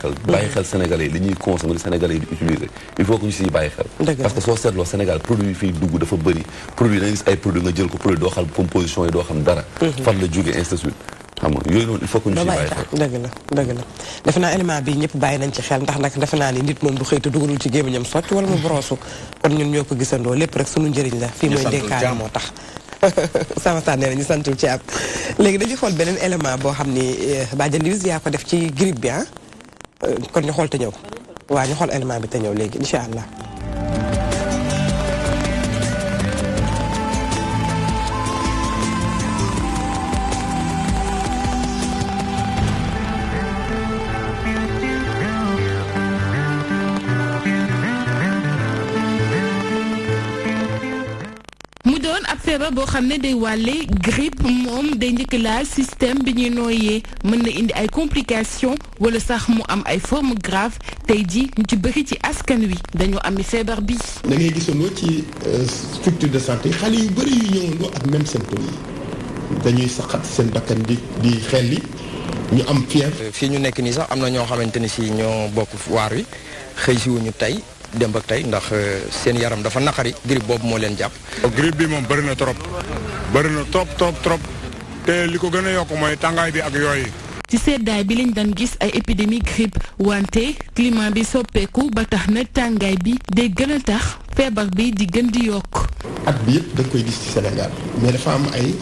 xel sénégalais yi li ñuy consommer li sénégalais yi di utiliser il faut que ñu ciy bàyyi xel parce que soo seetloo Sénégal produit yi fii dugg dafa bëri produit da nga gis ay produit nga jël ko produit doo xam composition yi doo xam dara fan la jógee ainsi de suite xam nga yooyu noonu il faut que ñu ciy bàyyi xel dëgg la defe naa élément bi ñëpp bàyyi nañ ci xel ndax nag defe naa ni nit moom du xëy te dugalul ci gémmiñam socc wala mu brosu kon ñun ñoo ko gisandoo lépp rek sunu njëriñ la fii mooy dénkaane moo tax sama saa nee na ñu santul ci am léegi dañuy xool beneen élément boo xam ni Badiane Louise yaa ko def ci grippe bi kon ñu xool te ñëw waaw ñu xool élément bi te ñëw léegi incha allah. mu doon ab feebar boo xam ne day wàlle grippe moom day njëkk laal système bi ñuy nooyee mën na indi ay complications wala sax mu am ay forme grave tey ji ñu ci bëri ci askan wi dañoo ami feebar bi. da ngay gisandoo ci structure de santé xale yu bëri yu ñëwandoo ak même symptômes yi dañuy saxat seen bakkan di xelli ñu am fièvre. fii ñu nekk nii sax am na ñoo xamante ni si ñoo bokk waar wi xëy si wuñu tey démb ak tey ndax seen yaram dafa naqari grippe boobu moo leen jàpp. grippe bi moom bëri na trop trop te li ko gën a yokk mooy tàngaay bi ak yooyu. ci seddaay bi lañ daan gis ay épidémie grippe wante climat bi soppeeku ba tax na tàngaay bi day gën a tax feebar bi di gën di yokk. at bi yëpp da nga koy gis ci Sénégal mais dafa am ay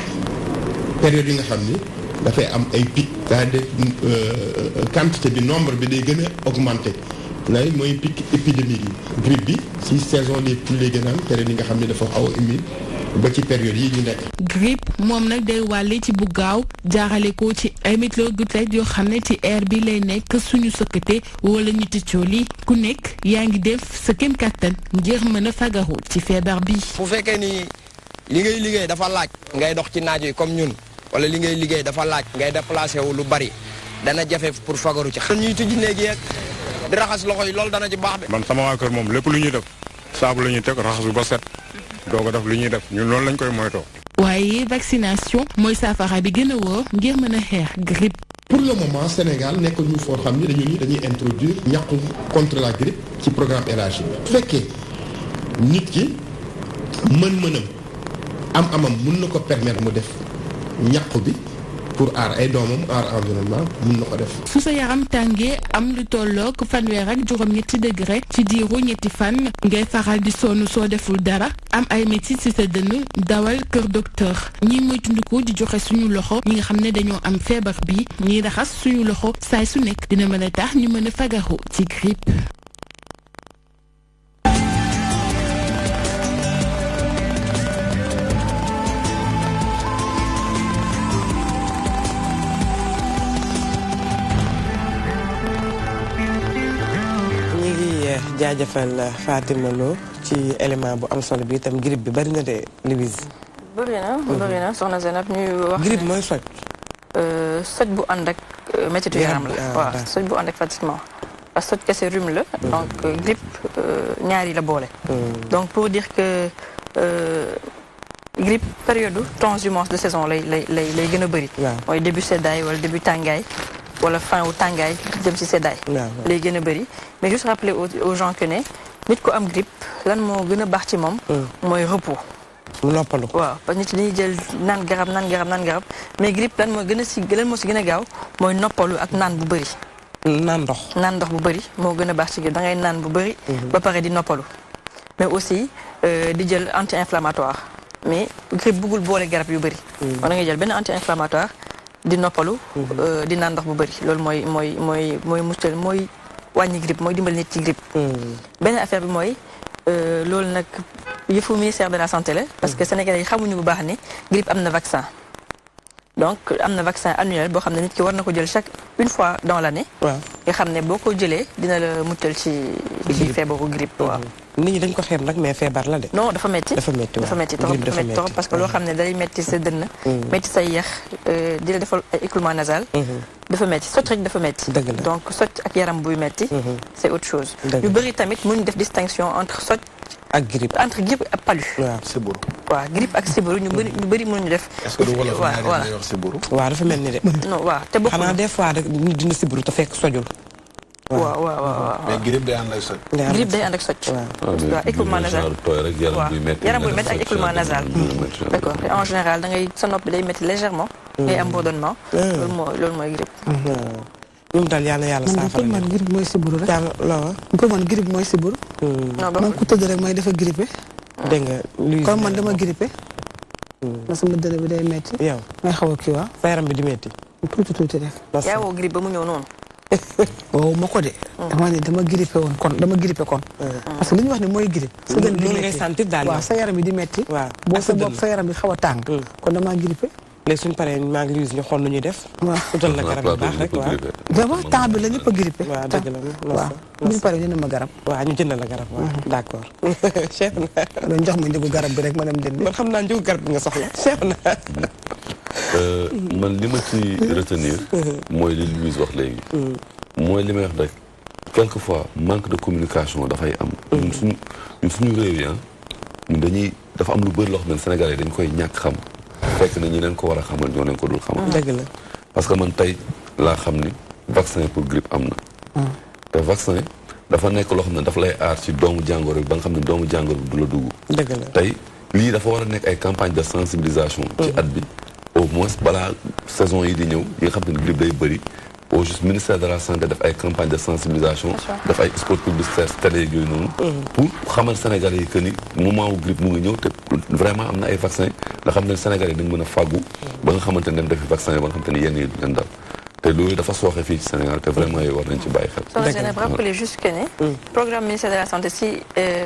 période yi nga xam ni dafay am ay pic c'est-à-dire quantité bi nombre bi day gën a augmenté lay mooy pic épidémique yi grippe bi ci saison des pluies lay gën a am période yi nga xam ne dafa xaw a humide ba ci période yi ñu nekk. grippe moom nag day wàlle ci bu gaaw jaarale ko ci ay micro-gouttelettes yoo xam ne ci air bi lay nekk suñu sëkkate wala ñu ticcoo li ku nekk yaa ngi def sa kem kàttan ngir mën a fagaru ci feebar bi. bu fekkee ni li ngay liggéey dafa laaj ngay dox ci naaj yi comme ñun wala li ngay liggéey dafa laaj ngay déplacé wu lu bari dana jafe pour fagaru ci. ñuy tijji néeg yeeg di raxas loxo yi loolu dana ci baax de. man sama waa kër moom lépp lu ñuy def saabu la ñuy teg raxasu ba set doog a def lu ñuy def ñun loolu lañ koy moytoo. waaye vaccination mooy saafara bi gën a wóor ngir mën a xeex grippe. pour le moment Sénégal nekk ñu foo xam ni dañuy introduire ñàkku contre la grippe ci programme élargi bi. bu fekkee nit ki mën-mënam am-amam mun na ko permettre mu def ñàkku bi pour aar ay doomam aar environnement mun na ko def. su sa yaram tàngee am lu tollook 37 degré ci diiru ñetti fan ngay faral di sonn soo deful dara am ay métit ci sa dënn dawal kër docteur ñi moytandiku di joxe suñu loxo ñi nga xam ne dañoo am feebar bi ñiy raxas suñu loxo saay su nekk dina mën a tax ñu mën a fagaru ci grippe. jaajëfal Fatima Lo ci élément bu am solo bi itam grippe bi bari na de Louise. bëri na soxna Zeynab ñuy wax. grippe mooy soj. soj bu ànd ak métitu yaram la. waaw soj bu ànd ak fatiguement. parce que soj kese rhume la. donc grippe ñaari la boole. donc pour dire que grippe période transhumance de saison lay gën a bëri. mooy début seddaay wala début tàngaay. wala fin wu tàngaay jëm ci seddaay. lay gën a bëri mais juste rappeler aux gens que ne nit ko am grippe lan moo gën a baax ci moom. mooy repos. mu noppalu. waaw parce que nit ñi dañuy jël naan garab mais grippe lan moo si gën a gaaw mooy noppalu ak naan bu bëri. naan ndox bu bëri moo gën a baax ci grippe da ngay naan bu bëri. ba pare di noppalu. mais aussi di jël anti-inflammatoire mais grippe bëggul boole garab yu bëri. da ngay jël benn anti-inflammatoire. di noppalu di naan ndox bu bëri loolu mooy mustal mooy wàññi grippe mooy dimbali nit ci grippe. benn affaire bi mooy loolu nag yëfu ministère de la santé la parce que Sénégalais yi xamuñu bu baax ni grippe am na vaccin donc am na vaccin annuel boo xam ne nit ki war na ko jël une fois dans l'année. waaw nga xam ne boo ko jëlee dina la muccal ci feebaru grippe waaw. nit ñi dañ ko xeeb nag mais feebar la de. non dafa metti trop parce que loo xam ne day metti sa dënn. metti sa yax di la defal ay écoulement nasal. dafa metti socc rek dafa metti. donc socc ak yaram buy metti. c'est autre chose. yu bëri tamit mënuñ def distinction entre socc. ak grippe ak palu. waaw sibiru. waaw grippe ak sibiru ñu bëri mënuñu def. est-ce que du wolof ñaari wax sibiru. waaw dafa mel ni de. non waaw te bokkul xanaa des fois rek nit dina sibiru te fekk sojul. waaw mais grippe day ànd ak socc. grippe day ànd ak socc. waaw écoulement nasal yaram buy métti ak écoulement nasal. d'accord en général da ngay sa nopp bi day métti légèrement. ngay am bourdonnement. loolu mooy grippe. ñun daal yàlla saafara man grippe mooy siburu rek. pour man grippe mooy siburu. man ku tëdd rek mooy dafa grippé. dégg nga luy comme man dama grippé. na sama dënn bi day métti. yow may xaw a kii waa. sa yaram bi di métti. tuuti rek. yaa woo grippe ba mu ñëw noonu. waaw ma ko de. dama grippé woon kon parce que li ñu wax ne mooy grippe. sa dënn bi ngay sentir daal waaw sa yaram bi di métti. waaw boo sa bopp sa yaram bi xaw a tàng. kon damaa grippé. léegi suñu paree maa ngi Louise ñu xool nu ñuy def. waaw utal la garab yu baax rek waaw. d'abord temps bi la ñëpp a grippé. waaw dëgg la waaw bu ñu paree jënd ma garab. waaw ñu jënd la garab waaw d'accord. Cheikh na. loolu jox ma njëgu garab bi rek ma dem jënd. man xam naa njëgu garab bi nga soxla Cheikh na. man li ma ci retenir. mooy li Louise wax léegi. mooy li may wax rek quelquefois manque de communication dafay am. ñun suñu réew yi ñun dañuy dafa am lu bëri loo xam ne Sénégalais yi dañ koy ñàkk xam. fekk na ñi leen ko war a xamal ñoo leen ko dul xamal. dëgg la parce que man tey laa xam ni vaccin pour grippe am na. te vaccin dafa nekk loo xam ne dafa lay aar ci doomu jàngoro bi ba nga xam ne doomu jàngoro bi du la dugg. dëgg la tey lii dafa war a nekk ay campagne de sensibilisation. ci at bi au moins balaa saison yi di ñëw yi nga xam ne grippe day bëri. au juste ministère de la santé def ay campagne de sensibilisation. def ay sport publicitaire télé yooyu noonu. pour xamal Sénégalais yi que ni moment wu grippe mu ngi ñëw te vraiment am na ay vaccin nga xam ne Sénégalais yi dañ mën a fàggu. ba nga xamante ne dem defi vaccin ba nga xamante ne yenn yi du leen dal. te loolu dafa sooxe fii ci Sénégal te vraiment yooyu war nañ ci bàyyi xel. dëgg la rappeler juste que ne. programme ministère de la santé si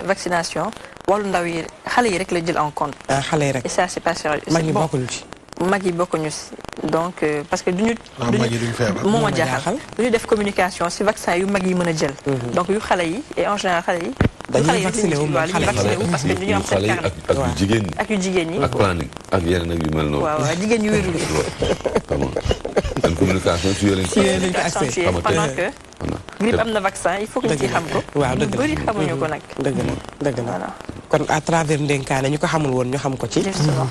vaccination wàllu ndaw yi xale yi rek la jël en compte. xale yi rek et ça c'est pas sérieux. mag ñi bokkuñu ci. mag yi bokkuñu si donc parce que duñu. mag yi duñu feebar moo ma jaaxal duñu def communication si vaccin yu mag yi mën a jël. donc yu xale yi et en général xale yi. dañuy vacciné wu parce que duñu am seen xale yi ak yu jigéen ñi. ak yu jigéen ñi. ak planning ak yeneen ak yu mel noonu. waaw jigéen ñu wérul. seen communication ci yooyu lañ ko accentué pendant que grippe am na vaccin il faut que ñu ci xam ko. waaw dëgg la bëri xamuñu ko nag. dëgg la dëgg la kon à travers ndénkaane ñu ko xamul woon ñu xam ko ci.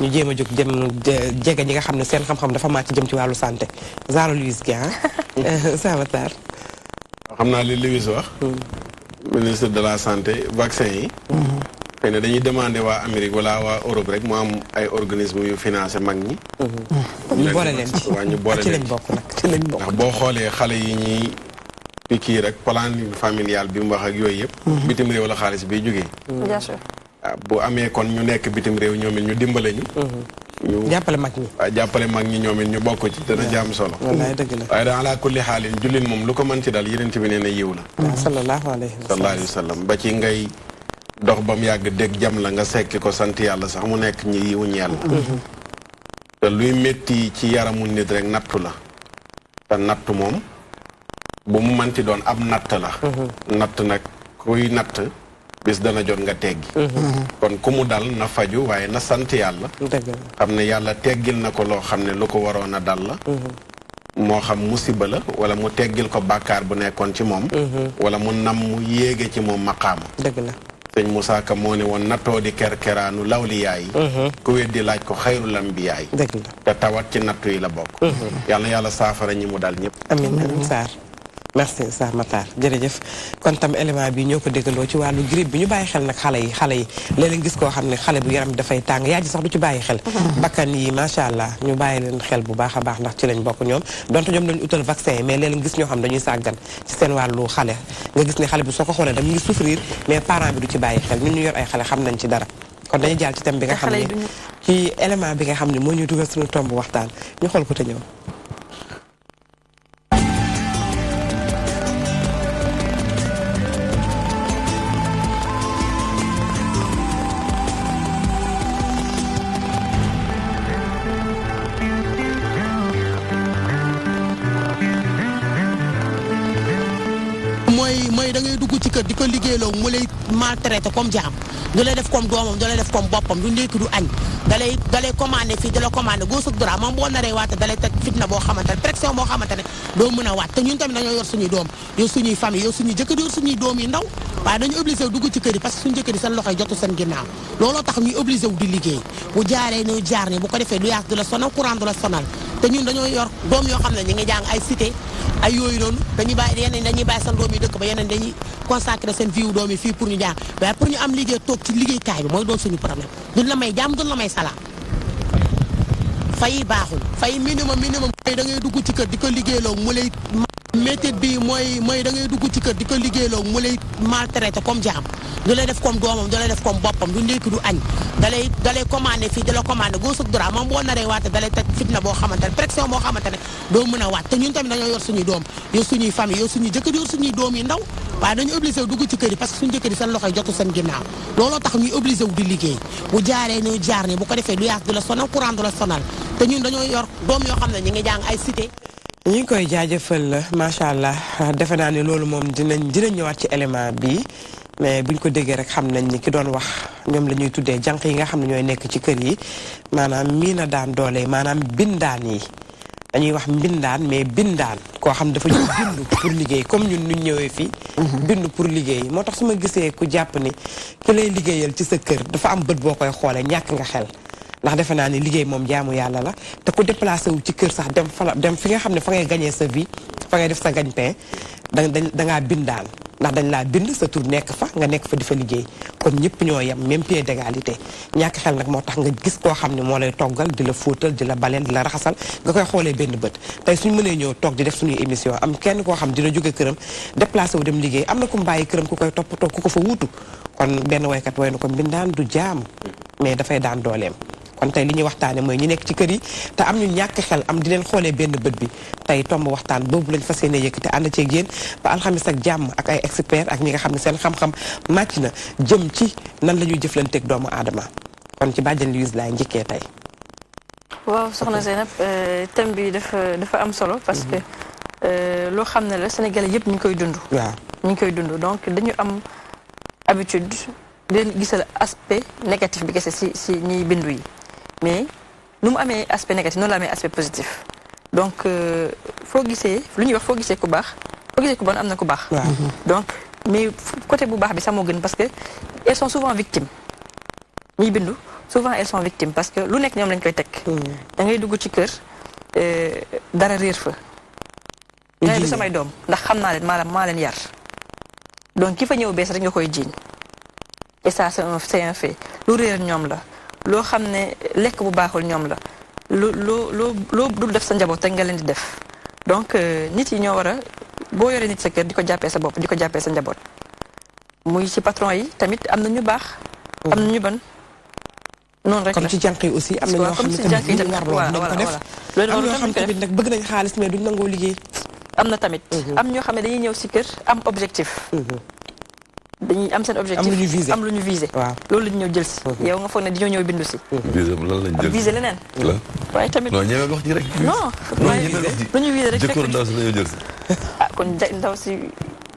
ñu jéem a jóg jëm jege ñi nga xam ne seen xam-xam dafa màcc jëm ci wàllu santé. Zahra Louise Guèye Samatar. xam naa li Louise wax. ministre de la santé vaccin yi. xëy na dañuy demander waa Amérique wala waa Europe rek mu am ay organisme yu financé mag ñi. ñu boole leen ci waaw ñu boole ci leen lañ bokk nag ci lañ bokk. ndax boo xoolee xale yi ñuy pikiir rek planning familial bi mu wax ak yooyu yëpp. bitim réew la xaalis biy jógee. bien sûr. waaw bu amee kon ñu nekk bitim réew ñoom it ñu dimbale ñu. ñu jàppale mag ñi. waaw jàppale mag ñi ñoom it ñu bokk ci dana jàmm solo. wallaay dëgg la waaye daal ala kulli xaalin jullit moom lu ko mën ci dal yeneen bi nee na yiw la. sallallahu alayhi wa sallam ba ci ngay dox ba mu yàgg dégg jam la nga sekki ko sant yàlla sax mu nekk ñi yiwuñ yàlla. te luy métti ci yaramu nit rek nattu la. te nattu moom bu mu mënti doon ab natt la. natt nag kuy natt bis dana jot nga teggi. kon ku mu dal na faju waaye na sant yàlla. xam ne yàlla teggil na ko loo xam ne lu ko waroon a dal la. moo xam musiba la wala mu teggil ko bàkkaar bu nekkoon ci moom. wala mu nam mu yéege ci moom maqaama. dëgg la sëñ Moussa Ka moo ne woon nattoo di kerkeraanu lawliyaa yi. ku weddi laaj ko xayrul ambiyaa yi. dëgg la te tawat ci nattu yi la bokk. yàlla na yàlla saafara ñi mu dal ñëpp. amiin amiin Sarr merci Sarr Matar jërëjëf kon tam élément bi ñoo ko déggandoo ci wàllu grippe bi ñu bàyyi xel nag xale yi léeg-léeg gis koo xam ne xale bu yaram dafay tàng yaa ji sax du ci bàyyi xel bakkan yi macha allah ñu bàyyi leen xel bu baax a baax ndax ci lañ bokk ñoom donte ñoom dañu utal vaccin yi mais léeg-léeg gis ñoo xam dañuy sàggan ci seen wàllu xale nga gis ne xale bi soo ko xoolee dam ngi souffrir mais parent bi du ci bàyyi xel ñun ñu yor ay xale xam nañ ci dara kon dañuy jàll ci thème bi nga xam ne ci élément bi nga xam ne moo ñuy dugal suñu tomb waxtaan ñu xool ko te ñëw. mooy da ngay dugg ci kër di ko liggéeyloo mu lay maltraité comme jaam du lay def comme doomam du lay def comme boppam du ndékki du añ da lay commandé fii da la commandé gauche ak droite moom boo naree waate da lay teg fitna boo xamante ne pression boo xamante ne doo mën a waat te ñun tamit dañoo yor suñuy doom yor suñuy famille yor suñuy jëkkër yor suñuy doom yi ndaw waaye dañu obligé wu dugg ci kër yi parce que suñu jëkkër yi seen loxoy jotu seen ginnaaw looloo tax ñuy obligé wu di liggéey bu jaaree ñu jaar ni bu ko defee du yaas du la sonal courant du la sonal te ñun dañoo yor doom yoo xam ne ñi ngi jàng ay cité ay yooyu noonu dañuy bàyyi yeneen dañuy bàyyi seen doom yi dëkk ba yeneen dañuy consacré seen vie wu doom yi fii pour ñu jàng waaye pour ñu am liggéey toog ci liggéeykaay bi mooy doon suñu problème duñ la may jàmm duñ la may salaam fay baaxul fay minimum mooy da ngay dugg ci kër di ko liggéeyloo mu lay métit bi mooy da ngay dugg ci kër di ko liggéeyloo mu lay maltraité comme jaam du lay def comme doomam du lay def comme boppam du ndékki du añ da lay commandé fii da la commandé gauche ak droite moom boo naree waate da lay teg fitna boo xamante ne pression boo xamante ne doo mën a waat te ñun tamit dañoo yor suñuy doom yor suñuy famille yor suñuy jëkkër yor suñuy doom yi ndaw waaye dañu obligé wu dugg ci kër yi parce que suñu jëkkër yi seen loxoy jotu seen ginnaaw looloo tax ñuy obligé wu di liggéey bu jaaree ñu jaar ni bu ko defee du yaas du la sonal courant du la sonal te ñun dañoo yor doom yoo xam ne ñi ngi jàng ay cité. ñu ngi koy jaajëfal macha allah defe naa ne loolu moom dinañ ñëwaat ci élément bi mais buñ ko déggee rek xam nañ ni ki doon wax ñoom la ñuy tuddee jànq yi nga xam ne ñooy nekk ci kër yi maanaam mii na daan doole maanaam bindaan yi dañuy wax mbindaan mais bindaan koo xam dafa ñu bindu pour liggéey comme ñun ñu ñëwee fii bindu pour liggéey moo tax su ma gisee ku jàpp ni ki lay liggéeyal ci sa kër dafa am bët boo koy xoolee ñàkk nga xel ndax defe naa ni liggéey moom jaamu yàlla la te ku déplacé wu ci kër sax dem fi nga xam ne fa ngay gañee sa vie fa ngay def sa gagne-pain dangaa bindaan ndax dañ laa bind sa tur nekk fa nga nekk fa di fa liggéey kon ñëpp ñoo yem même pied d'égalité ñàkk xel nag moo tax nga gis koo xam ne moo lay toggal di la fóotal di la baleel di la raxasal nga koy xoolee benn bët tey suñ mënee ñëw toog di def suñuy émission am kenn koo xam dina jóge këram déplacé wu dem liggéey am na ku mbàyyi këram ku koy toppatoo ku ko fa wuutu kon benn waykat way na ko mbindaan du jaam mais dafay daan dooleem kon tey li ñuy waxtaane mooy ñi nekk ci kër yi te am ñu ñàkk xel am di leen xoolee benn bët bi tey tomb waxtaan boobu lañ fas yéene yëkkati ànd ceeg yéen ba alxamis ak jàmm ak ay expert ak ñi nga xam ne seen xam-xam màcc na jëm ci nan la ñuy jëflanteeg doomu aadama kon ci bàjjan Louise laay njëkkee tey. waaw soxna Zeynab thème bi dafa am solo parce que loo xam ne la Sénégalais yëpp ñu ngi koy dund. waaw ñu ngi koy dund donc dañu am habitude di leen gisal aspect négatif bi kese si ñiy bindu yi. mais nu mu amee aspect négatif noonu la amee aspect positif donc foo gisee lu ñuy wax foo gisee ku baax foo gisee ku bon am na ku baax. donc mais côté bu baax bi sax moo gën parce que elles sont souvent victimes ñiy bindu souvent elles sont victimes parce que lu nekk ñoom lañ koy teg. da ngay dugg ci kër dara réer fa. ñooy du samay doom ndax xam naa leen maa leen yar donc ki fa ñëw bees rek nga koy jiiñ et ça c'est un fait lu réer ñoom la. loo xam ne lekk bu baaxul ñoom la loo dul def sa njaboot rek nga leen di def donc nit yi ñoo war a boo yoree nit sa kër di ko jàppee sa bopp di ko jàppee sa njaboot muy ci patron yi tamit am na ñu baax. am na ñu ban noonu rek la comme ci jànq yi aussi am na ñoo xam ne tamit ñu war loolu nañ ko def am ñoo xam tamit nag bëgg nañ xaalis mais duñ nangoo liggéey. am na tamit. am ñoo xam ne dañuy ñëw si kër am objectif. dañuy am seen objectif am lu ñu visé waaw loolu la ñu ñëw jël si. yow nga foog ne dañoo ñëw bindu si. visé lan lañ jël visé leneen. waaye tamit non ñeme wax ji rek. non waaye lu ñu visé rek. jëkkër ndaw si la ñoo jël si. kon ndaw si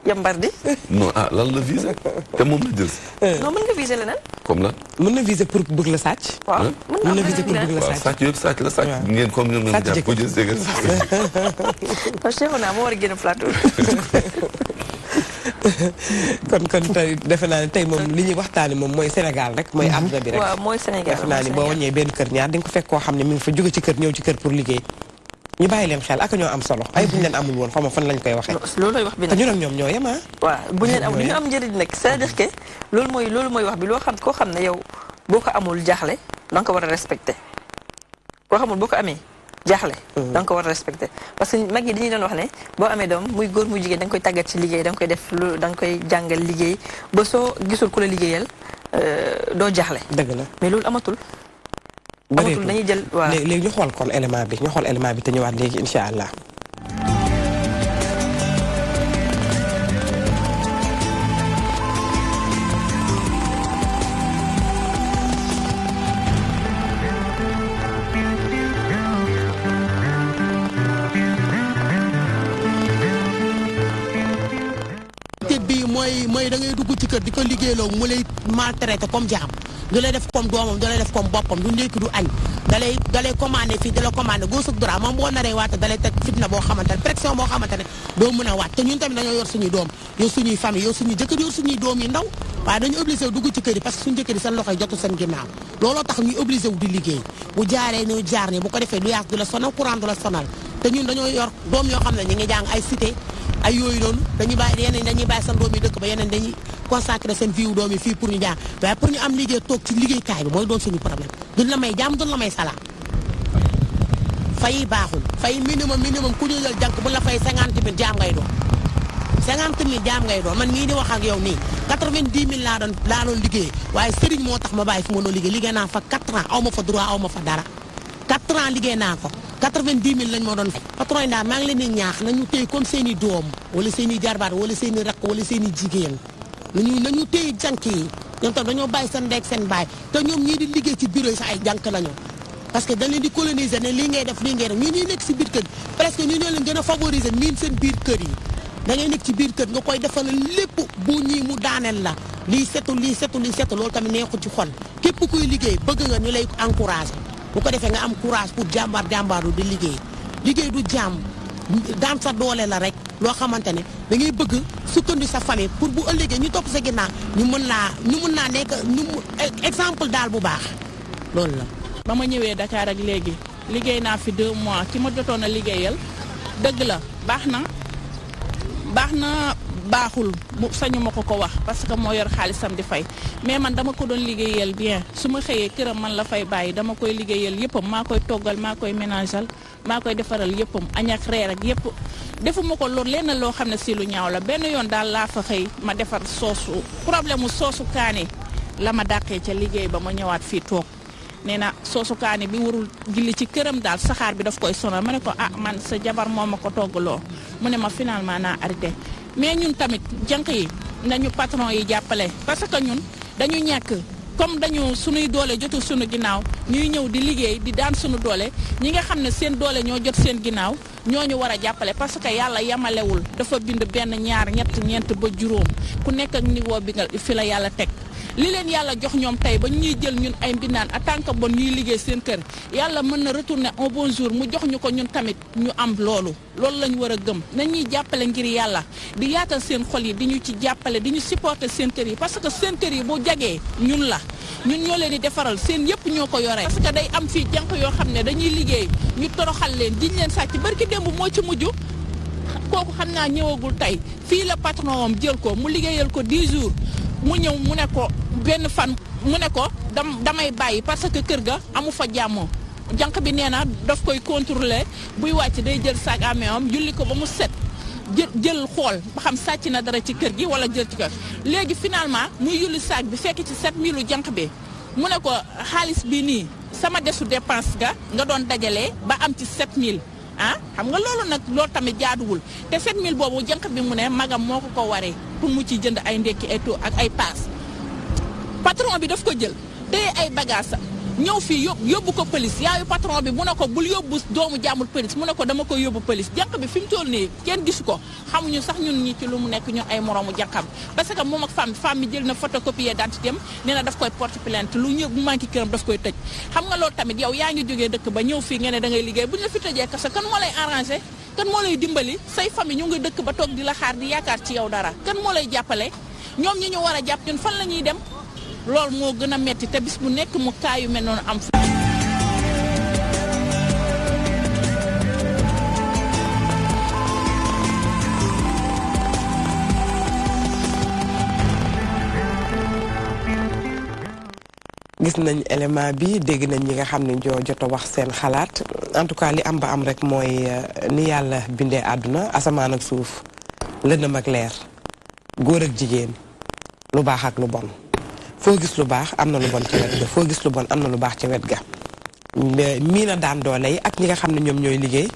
yambar di. non lan la visé te moom la jël si. non mën nga visé leneen. comme lan. mën na visé pour bëgg la sàcc. waaw mën na visé pour bëgg la sàcc. sàcc yëpp sàcc la sàcc. ngeen comme ñoom ngeen jàpp ko jël jëkkër. non Cheikh naa moo war a génn plateau. kon tey defe naa ne tey moom li ñuy waxtaani moom mooy Sénégal rek mooy àdduna bi rek. waaw mooy Sénégal defe naa ni boo wàññee benn kër ñaar di nga ko fekk koo xam ne mi ngi fa jóge ci kër ñëw ci kër pour liggéey ñu bàyyi leen xel ak ñoo am solo ay buñu leen amul woon xaw ma fan lañ koy waxee. loolu lay wax bi te ñun ak ñoom ñoo yem ah. waaw buñu leen amul ñu am njëriñ nag c'est-à-dire que loolu mooy wax bi loo xam koo xam ne yow boo ko amul jaaxle da nga ko war a respecté koo xamul boo ko amee jaaxle da nga ko war a respecté parce que mag yi dañuy doon wax ne boo amee doom muy góor muy jigéen da nga koy tàggat ci liggéey da nga koy def lu da nga koy jàngal liggéey ba soo gisul ku la liggéeyal doo jaaxle. dëgg la mais loolu amatul. amatul dañuy jël waaw léegi ñu xool kon élément bi ñu xool élément bi te ñëwaat léegi incha allah. mooy da ngay dugg ci kër di ko liggéeyloo mu lay maltraité comme jaam du lay def comme doomam du lay def comme boppam du ndékki du añ dalay commandé fii da la commandé gauche ak droite moom boo naree waate dalay teg fitna boo xamante ne pression boo xamante ne doo mën a waat te ñun tamit dañoo yor suñuy doom yor suñuy famille yor suñuy jëkkër yor suñuy doom yi ndaw waaye dañu obligé dugg ci kër yi parce que suñu jëkkër yi seen loxoy jotu seen ginnaaw looloo tax ñuy obligé wu di liggéey bu jaaree ni jaar ni bu ko defee lu yaas du la sonal courant du la sonal te ñun dañoo yor doom yoo xam ne ñu ngi jàng ay cité ay yooyu noonu dañuy bàyyi yeneen dañuy bàyyi seen doom yi dëkk ba yeneen dañuy consacré seen vie doom yi fii pour ñu jàng waaye pour ñu am liggéey toog ci liggéeykaay bi mooy doon suñu problème duñ la may jàmm duñ la may salaam fay baaxul fay minimum ku ñu jël jànk bu la fay 50 000 jaam ngay doon 50 000 jaam ngay doon man mii di wax ak yow nii 90 000 laa doon liggéey waaye sëriñ moo tax ma bàyyi fu ma doon liggéey naa fa 4 ans aw ma fa droit aw ma fa dara 4 ans liggéey naa ko 90 000 lañ ma doon fay patron yi daal maa ngi leen di ñaax nañu téye comme seen i doom wala seen i jarbaat wala seen i rakk wala seen i jigéen nañu téye jànk yi ñoom tam dañoo bàyyi seen ndey ak seen baay te ñoom ñii di liggéey ci bureau yi sax ay jànk lañu parce que dañ leen di coloniser ne lii ngay def ñu ñuy nekk si biir kër presque ñu ñoo leen gën a favoriser miin seen biir kër yi da ngay nekk ci biir kër nga koy defal lépp bu ñii mu daaneel la lii setul loolu tamit neexu ci xol képp kuy liggéey bëgg nga ñu lay encourager bu ko defee nga am courage pour jàmbaaru di liggéey du jàmm daan sa doole la rek loo xamante ne da ngay bëgg sukkandi sa famille pour bu ëllëgee ñu topp sa ginnaaw ñu mën naa nekk exemple daal bu baax loolu la. ba ma ñëwee Dakar ak léegi liggéey naa fi 2 mois ki ma jotoon a liggéeyal dëgg la baax na baaxul sañu ma ko wax parce que moo yor xaalisam di fay mais man dama ko doon liggéeyal bien su ma xëyee këram man la fay bàyyi dama koy liggéeyal yëppam maa koy toggal maa koy ménageal maa koy defaral yëppam añ ak reer ak yëpp defuma ko loolu lenn loo xam ne si lu ñaaw la benn yoon daal laa fa xëy ma defar problème mu soosu kaani la ma dàqee ca liggéey ba ma ñëwaat fii toog nee na soosu kaani bi warul julli ci këram daal saxaar bi daf koy sonal ma ne ko man sa jabar moo ma ko toggaloo mu ne ma finalement naa arrêté mais ñun tamit jànq yi nañu patron yi jàppale parce que ñun dañu ñàkk comme dañu sunuy doole jotul sunu ginnaaw ñuy ñëw di liggéey di daan sunu doole ñi nga xam ne seen doole ñoo jot seen ginnaaw ñooñu war a jàppale parce que yàlla yamalewul dafa bind benn ñaar ñeent ba juróom ku nekk ak niveau bi nga fi la yàlla teg li leen yàlla jox ñoom tey ba ñuy jël ñun ay mbindaan en tant que bon ñuy liggéey seen kër yàlla mën na retourner un bon jour mu jox ñu ko ñun tamit ñu am loolu lañu war a gëm nañuy jàppale ngir yàlla di yaatal seen xol yi di ñu ci jàppale di ñu supporter seen kër yi parce que seen kër yi bu jagee ñun ñoo leen di defaral seen yëpp ñoo ko yore parce que day am fii jànq yoo xam ne dañuy liggéey ñu toroxal leen diñ leen sàcc barki démb moo ci mujj kooku xam naa ñëwagul tey fii la patron am jël ko mu liggéeyal ko 10 jours mu ñëw mu ne ko benn fan mu ne ko damay bàyyi parce que kër ga amu fa jàmm jànq bi nee na daf koy contrôler buy wàcc day jël sac à main am julli ko ba mu set jël xool ba xam sàcc na dara ci kër gi wala jël ci kër léegi finalement muy yulli sac bi fekk ci 7000 jànq bi mu ne ko xaalis bi nii sama desu dépense nga doon dajale ba am ci 7000 xam nga loolu tamit jaaduwul te 7000 boobu jànq bi mu ne magam moo ko waree pour mu ci jënd ay ndekki ay tout ak ay paas patron bi daf ko jël téye ay bagages ñëw fii yóbbu ko police yaayu patron bi mu ne ko bul yóbbu doomu jaamul police mu ne ko dama ko yóbbu police jànq bi fi mu toll nii kenn gisu ko xamuñu sax ñun ñi ci lu mu nekk ñu ay moroomu jànqam parce que moom ak femme bi jël na photocopie d'identité am nee na daf koy porte plainte lu ñëw bu manqué këram daf koy tëj xam nga loolu tamit yow yaa ngi jógee dëkk ba ñëw fii nga ne da ngay liggéey bu ñu la fi tëjee kasa kan moo lay arrangé kan moo lay dimbali say famille ñu ngi dëkk ba toog di la xaar di yaakaar ci yow dara kan moo lay jàppale ñoom ñi ñu war a jàpp ñun fan la ñuy dem loolu moo gën a metti te bis bu nekk mu kaa yu mel noonu am fi gis nañ élément bi dégg nañ ñi nga xam ne ñoo jot a wax seen xalaat en tout cas li am ba am rek mooy ni yàlla bindee àdduna asamaan ak suuf lëndëm ak leer góor ak jigéen lu baax ak lu bon foo gis lu baax am na lu bon ci wet ga foo gis lu bon am na lu baax ci wet ga mii na daan doole yi ak ñi nga xam ne ñoom ñooy liggéey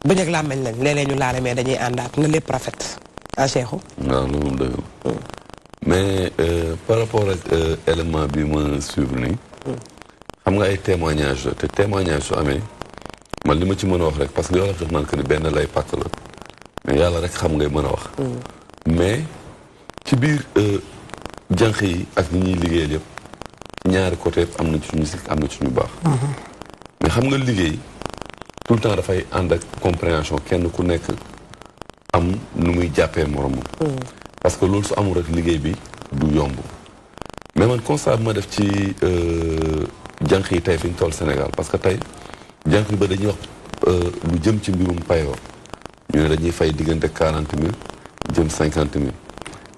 bañ ak làmmeñ lañ léeg-léeg ñu laale mais dañuy àndaat nga lépp rafet ah Cheikhou waaw loolu moom dëgg mais par rapport ak élément bi ma suivre nii xam nga ay témoignage la te témoignage su amee man li ma ci mën a wax rek parce que li wolof def naan que ni benn lay pàtt la mais yàlla rek xam ngay mën a wax mais ci biir jànq yi ak ñi ñuy liggéeyal yëpp ñaari côté yëpp am na ci ñu sikk am na ci ñu baax mais xam nga liggéey tout le temps dafay ànd ak compréhension kenn ku nekk am nu muy jàppee moromam parce que loolu su amul rek liggéey bi du yomb mais man constat bi ma def ci jànq yi tey fi ñu toll Sénégal parce que tey jànq yi ba dañuy wax lu jëm ci mbirum payoor ñu ne dañuy fay diggante 40 000 jëm 50 000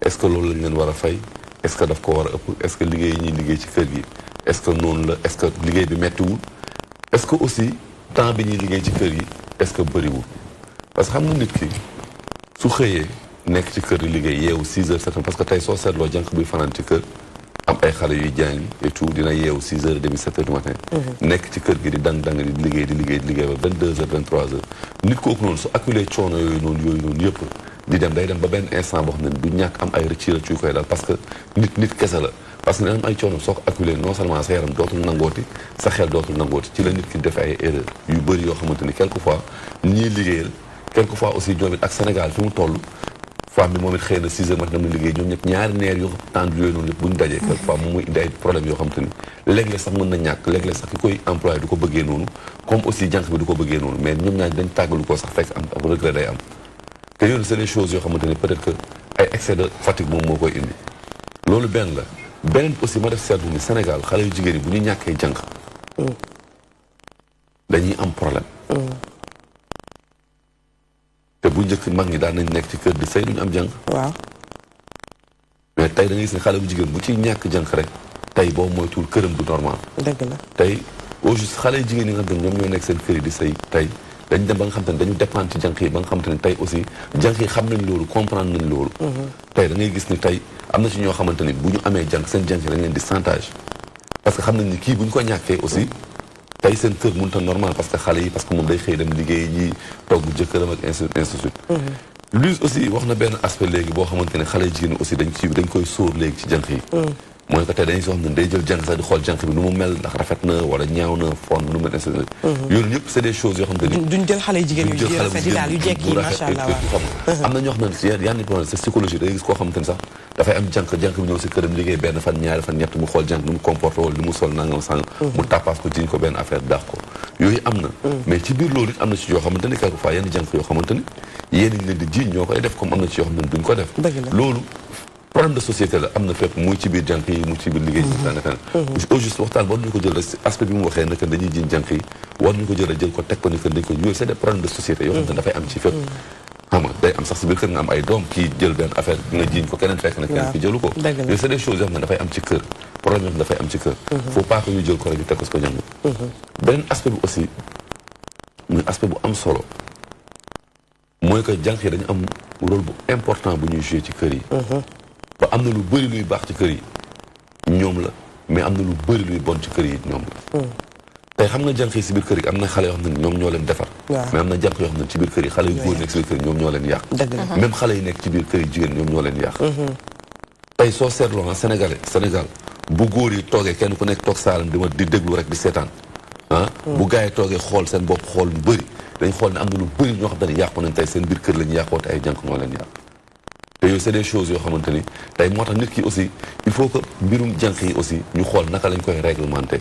est-ce que loolu lañ leen war a fay est-ce que daf ko war a ëpp est-ce que liggéey yi ñuy liggéey ci kër gi est-ce que noonu la est-ce que liggéey bi mettiwul est-ce que aussi temps bi ñuy liggéey ci kër gi est-ce que bëriwul parce que xam nga nit ki su xëyee nekk ci kër di liggéey yeewu 6 heures 7 heures parce que tey soo seetloo jànq buy fanaan ci kër am ay xale yuy jàngi et tout dina yeewu 6 heures et demi 7 heures du matin nekk ci kër gi di dang-dang di liggéey ba 22 heures 23 heures nit kooku noonu su accumulé coono yooyu noonu yëpp di dem day dem ba benn instant boo xam ne du ñàkk am ay rëcc yu koy dal parce que nit kese la parce que dina am ay coono soo ko accumulé non seulement sa yaram dootul nangooti sa xel dootul nangooti ci la nit ki def ay erreur yu bëri yoo xamante ni quelquefois ñii liggéeyal quelquefois aussi ñoom it ak Sénégal fi mu toll femme bi moom it xëy na 6 heures matin na liggéey ñoom ñëpp ñaari neer yoo tànn yooyu noonu yëpp bu ñu dajee quelquefois moom muy indi ay problème yoo xamante ni léeg-léeg sax mën na ñàkk léeg-léeg sax ki koy employé du ko bëggee noonu comme aussi jànq bi du ko bëggee noonu mais ñoom ñaar dañ tàggalu ko sax fekk am regret day am te yooyu c'est des choses yoo xamante ni peut-être que ay excès de fatigue moom moo koy indi loolu benn la beneen aussi ma def seetlu ni Sénégal xale yu jigéen yi bu ñu ñàkkee jànq dañuy am problème te bu njëkk mag ñi daan nañ nekk ci kër di sëy duñu am jànq waaw mais tey da ngay gis ne xale bu jigéen bu ci ñàkk jànq rek tey boo moytuwul këram du normal dëgg la tey au juste xale yu jigéen yi nga xam ne ñoom ñoo nekk seen kër yi di sëy tey dañ dem ba nga xam te ne dañu dépendre ci jànq yi ba nga xam te ne tey aussi jànq yi xam nañ loolu comprendre nañ loolu tey da ngay gis ni tey am na ci ñoo xamante ni bu ñu amee jànq seen jànq yi dañ leen di chantage parce que xam nañ ni kii bu ñu ko ñàkkee aussi tey seen kër mënut a normal parce que xale yi parce que moom day xëy dem liggéey ji togg jëkkëram ak ainsi de suite Luz aussi wax na benn aspect léegi boo xamante ne xale jigéen aussi dañ koy sóor léegi ci jànq yi mooy que tey dañuy soo xam ne day jël jànq sax di xool jànq bi nu mu mel ndax rafet na wala ñaaw na fon nu mu mel ainsi de suite yooyu yëpp c'est des choses yoo xamante ni duñ jël xale jigéen yu rafet yi daal yu jekk yi macha allah am na ñoo xam ne yan ni problème c'est psychologie da ngay gis koo xamante ni sax dafay am jànq bi ñëw si këram liggéey benn fan ñaari fan ñett mu xool jànq nu mu comporté wala lu mu sol nangam sàng mu tàppaas ko jiñ ko benn affaire daax ko yooyu am na mais ci biir loolu it am na ci yoo xamante ni quelquefois yenn jànq yoo xamante ni yéen ñi leen di jiñ ñoo koy def comme am na ci yoo xam ne duñ ko def loolu problème de société la am na fépp muy ci biir jànq yi muy ci biir liggéey yi au juste waxtaan war ñu ko jël rek aspect bi mu waxee ne que dañuy jiñ jànq yi war ñu ko jël rek jël ko teg ko ni que dañ ko yooyu c'est des problèmes de société yoo xam ne dafay am ci fépp xam nga day am sax si biir kër nga am ay doom kii jël benn affaire nga jiñ ko keneen fekk na keneen ki jëlu ko yooyu c'est des choses yoo xam ne dafay am ci kër problème yoo xam ne dafay am ci kër faut pas que ñu jël ko rek ñu teg ko si ko jàng beneen aspect bi aussi muy aspect bu am solo mooy que jànq yi dañu am rôle bu important bu ñuy jouer ci kër yi ba am na lu bëri luy baax ci kër yi ñoom la mais am na lu bëri luy bon ci kër yi ñoom la tey xam nga jànq yi si biir kër yi am na xale yoo xam ne ñoom ñoo leen defar mais am na jànq yoo xam ne ci biir kër yi xale yu góor nekk si biir kër yi ñoom ñoo leen yàq même xale yi nekk ci biir kër yi jigéen ñoom ñoo leen yàq tey soo seetloo Sénégal bu góor yi toogee kenn ku nekk toog saalam di déglu rek di seetaan bu gars yi toogee xool seen bopp xool lu bëri dañ xool ne am na lu bëri ñoo xam ne yàqu nañ tey seen biir kër lañu yàqoo te ay jànq ñoo leen yàq te yooyu c'est des choses yoo xamante ni tey moo tax nit ki aussi il faut que mbirum jànq yi aussi ñu xool naka lañ koy réglementer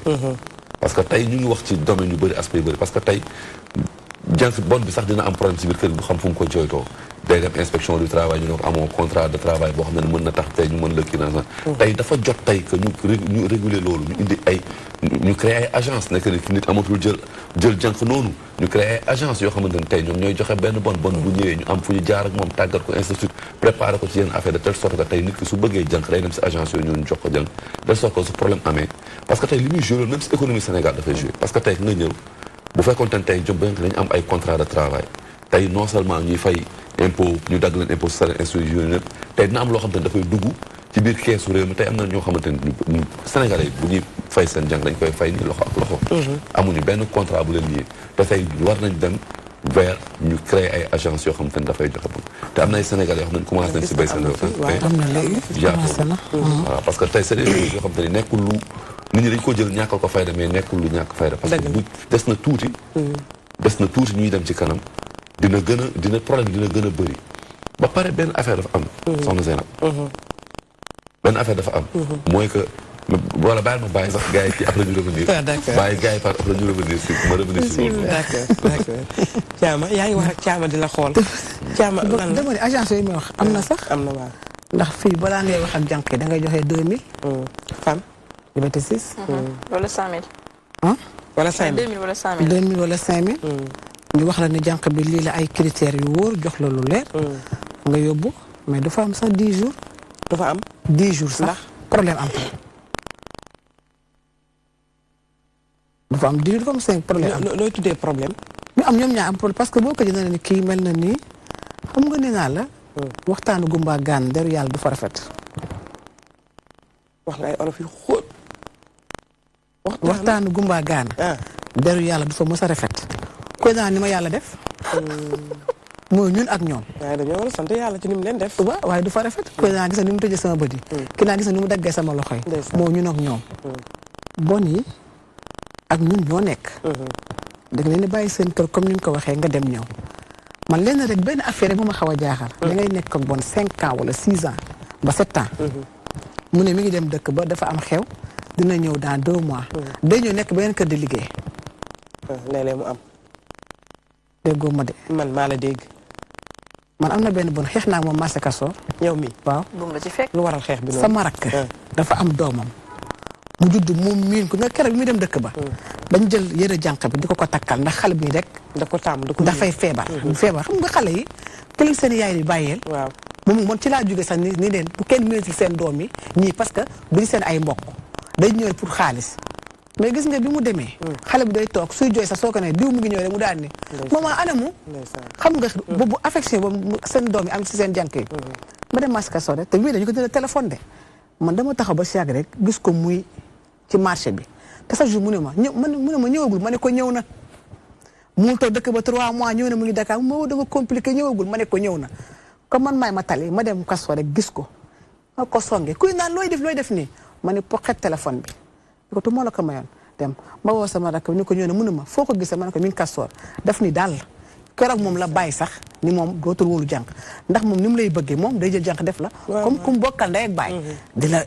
parce que tey ñu ngi wax ci domaine yu bëri aspect yu bëri parce que tey jànq bon bi sax dina am problème si biir kër gi du xam fu mu ko jooytoo day dem inspection du travail ñu ne ko amoo contrat de travail boo xam ne mën na tax tey ñu mën la kii na tey dafa jot tey que ñu réguler loolu ñu indi ñu créer ay agence nekk ni nit amatul jël jànq noonu ñu créer ay agence yoo xamante ne tey ñoom ñooy joxe benn bon bu ñëwee ñu am fu ñu jaar ak moom tàggat ko institut préparer ko ci yenn affaire de telle sorte que tey nit ki su bëggee jànq day dem si agence yooyu ñu jox ko jànq de sorte que su problème amee parce que tey li muy joué même si économie Sénégal dafay joué parce que tey nga ñëw bu fekkoon te tey jom dañu am ay contrat de travail tey non seulement ñuy fay impôt ñu dagg leen impôt salaire institut yooyu nëpp tey dina am loo xamante ne dafay dugg ci biir keesu réew mi tey am na ñoo xamante ne Sénégalais bu ñuy fay seen jàng dañ koy fay ni loxo ak loxo amuñu benn contrat bu leen lié te tey war nañ dem vers ñu créer ay agence yoo xamante ne dafay joxe bon te am na ay Sénégalais yoo xam ne commencé nañ si béy seen waaw parce que tey c'est des choses yoo xamante ne nekkul lu nit ñi dañ ko jël ñàkkal ko fayda mais nekkul lu ñàkk fayda parce que bu des na tuuti ñuy dem ci kanam dina problème dina gën a bëri ba pare benn affaire dafa am soxna Zeynab benn affaire dafa am mooy que wala bàyyil ma bàyyi sax gars yi ci après ñu revenir bàyyi gars yi par après ñu revenir si ma revenir si loolu d'accord Thiama yaa ngi wax ak Thiama di la xool Thiama dama ne agence yooyu may wax am na sax am na waaw ndax fii balaa ngay wax ak jànq yi da ngay joxe 2000 fan Liberté 6 wala 100000 wala 5000 2000 wala 5000 2000 wala 5000 ñu wax la ne jànq bi lii la ay critères yu wóor jox la lu leer nga yóbbu mais dafa am sax 10 jours dafa am 10 jours sax problème am dafa am 10 jours dafa am 5 problème am looy tuddee problème ñu am ñoom ñaa am problème parce que boo ko jëlee ne kii mel na nii xam nga nee naa la waxtaanu gumba gaan deru yàlla du fa rafet wax nga ay olof yu xóot waxtaanu gumba gaan deru yàlla du fa mës a rafet koy naa ni ma yàlla def mooy ñun ak ñoom. waaye dañoo war a sant yàlla ci ni mu leen def. waaye du fa rafet. ko naa gis ni mu tëjee sama bët yi. ki naa gis ni mu daggee sama loxo yi. moo ñun ak ñoom. bon yi ak ñun ñoo nekk. da nga leen di bàyyi seen kër comme ni ñu ko waxee nga dem ñëw. man leen rek benn affaire rek bu ma xaw a jaaxal. da ngay nekk ak bon 5 ans wala 6 ans ba 7 ans. mu ne mi ngi dem dëkk ba dafa am xew dina ñëw dans 2 mois. day ñëw nekk beneen kër di liggéey. léeg-léeg mu am. déggoo ma de. man maa la dégg. man am na benn bon xeex naa moom marché Kasso. yow mi waaw. bu mu la ci fekk. lu waral xeex bi noonu. sama rakk dafa am doomam. mu judd mu miin ko nga keroog bi muy dem dëkk ba. bañ jël yëre jànq bi di ko takkal ndax xale bi rek. da ko tàmm dafay feebar. feebar xam nga xale yi. te leen seen yaay yi bàyyeel. waaw moom ci laa jóge sax ni leen bu kenn miinati seen doom yi ñii parce que duñ seen ay mbokk day ñëw pour xaalis. mais gis nga bi mu demee. xale bi day toog suy jooy sax soo ko ne diw mu ngi ñëw rek mu daal ni. maman anamu. xam nga boobu affection boobu seen doom yi am ci seen jànk yi. ma dem masque soo de te bii dañu ko jëlee téléphone de man dama taxaw ba si yàgg rek gis ko muy ci marché bi te chaque jour mu ne ma ñëwagul ma ne ko ñëw na. mu toog dëkk ba 3 mois ñëw na mu ngi Dakar moo da nga compliqué ñëwagul ma ne ko ñëw na. comme man maay ma tali ma dem Kaso rek gis ko ma ko songe kuy naan looy def nii ma ne poxet téléphone bi. ko tu moo la ko mayoon dem ma woo sama rakk bi ni ko ñëw ne mënu ma foo ko gisee ma ne ko mi ngi Kastoor def ni daal keroog moom la bàyyi sax ni moom dootul wóolu jànq ndax moom ni mu lay bëggee moom day jël jànq def la comme ku mu bokkal ndey ak baay di la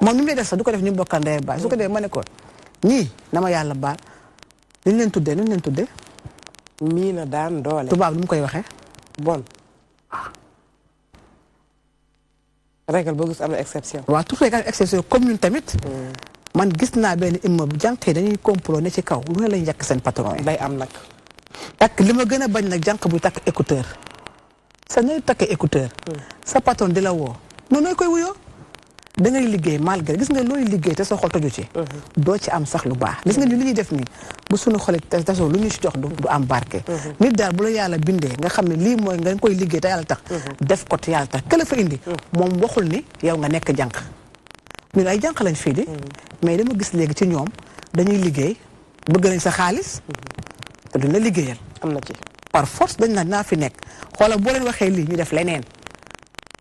moom ni mu lay def sax du ko def ni mu bokkal ndey ak baay su ko defee ma ne ko ñii na ma yàlla baal li ñu leen tuddee mii na daan doole tubaab lu mu koy waxee bon régal boo gis am na exception waaw tout régal exception comme ñun tamit man gis naa benn immeuble jànq yi dañuy complot ne ci kaw lu ne lañ yàq seen patron yi day am nag takk li ma gën a bañ nag jànq buy takk écouteur sa nooy takkee écouteur sa patron di la woo noonu nooy koy wuyoo da ngay liggéey malgré gis nga looy liggéey te sa xol toju ci doo ci am sax lu baax gis nga ñu li ñuy def nii bu suñu xole tasoo lu ñu si jox du am barke nit daal bu la yàlla bindee nga xam ne lii mooy nga koy liggéey te yàlla tax def ko te yàlla tax këla fa indi moom waxul ni yow nga nekk jànq ñun ay jànq lañ fii di mais dama gis léegi ci ñoom dañuy liggéey bëgg nañ sa xaalis te duñ la liggéeyal am na ci par force dañ na naa fi nekk xoolal boo leen waxee lii ñu def leneen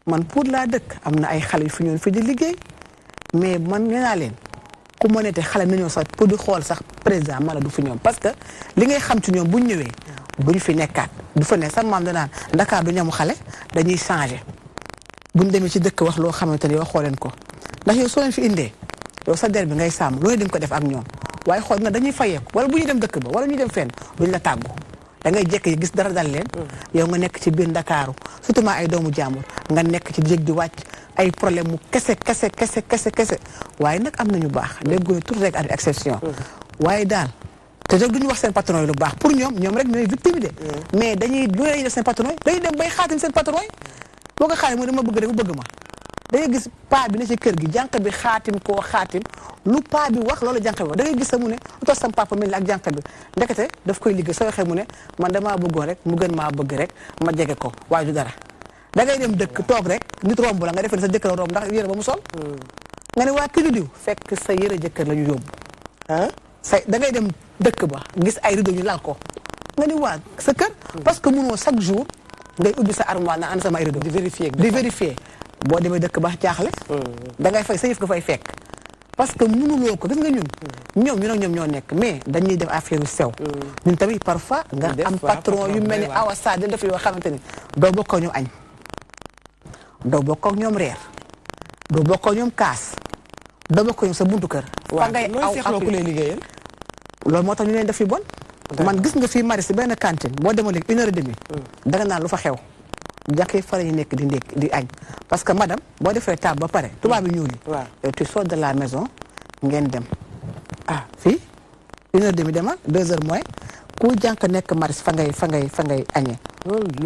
man pour laa dëkk am na ay xale yu fi ñoon fi di liggéey mais man nee naa leen ku ma nete xale nañoo sax pour di xool sax président mala du fi ñoom parce que li ngay xam ci ñoom buñ ñëwee duñ fi nekkaat du fa ne sax maam danaan Dakar du ñamu xale dañuy changé buñ demee ci dëkk wax loo xamante ni waxoo leen ko ndax yow soo leen fi indee yow sa der bi ngay sàmm loolu dañ ko def ak ñoom waaye xool nga dañuy fayeeku wala bu ñuy dem dëkk ba wala ñuy dem fenn duñ la tàggu da ngay jekk yi gis dara dal leen yow nga nekk ci biir Ndakaaru surtout maa ay doomu jàmbur nga nekk ci jég di wàcc ay problème mu kese waaye nag am nañu baax déggu ne tout rek ak exception waaye daal te rek duñu wax seen patron yi lu baax pour ñoom rek ñooy victime de mais dañuy lu lay def seen patron yi dañuy dem bay xaatim seen patron yi boo ko xaatim mooy dama bëgg rek bu bëgg ma da ngay gis paa bi ne ci kër gi jànq bi xaatim koo xaatim lu paa bi wax loolu jànq bi wax da ngay gis sa mu ne lu tax sam papa mel ni ak jànq bi ndekete daf koy liggéey soo waxee mu ne man damaa bëggoon rek mu gën maa bëgg rek ma jege ko waaye du dara da ngay dem dëkk toog rek nit romb la nga defee sa jëkkër romb ndax yére ba mu sol nga ne waa kii du diw fekk sa yére jëkkër la ñu yóbbu sa da ngay dem dëkk ba gis ay rideau ñu lal ko nga ni waa sa kër parce que mënoo chaque jour ngay ubbi sa armoire na an sama ay rideau di vérifier boo demee dëkk ba jaaxle da ngay fay sa yëf nga fay fekk parce que mënuloo ko gis nga ñoom ñoo nekk mais dañuy def affaire yu sew ñun tamit parfois nga am patron yu mel ni Awa Sarr def yoo xamante ni doo bokk ak ñoom añ doo bokk ak ñoom reer doo bokk ak ñoom kaas doo bokk ak ñoom sa buntu kër fa ngay aw ak ku lay liggéeyal loolu moo tax ñu leen def fi bon man gis nga fii mari si benn cantine boo demoo léegi 1h30 danga naan lu fa xew jàkkee fa la ñu nekk di añ parce que madame boo defee table ba pare tubaab bi ñuul yi yow tu sors de la maison ngeen dem fii 1h30 demal 2h moins ku jànk nekk maris fa ngay añee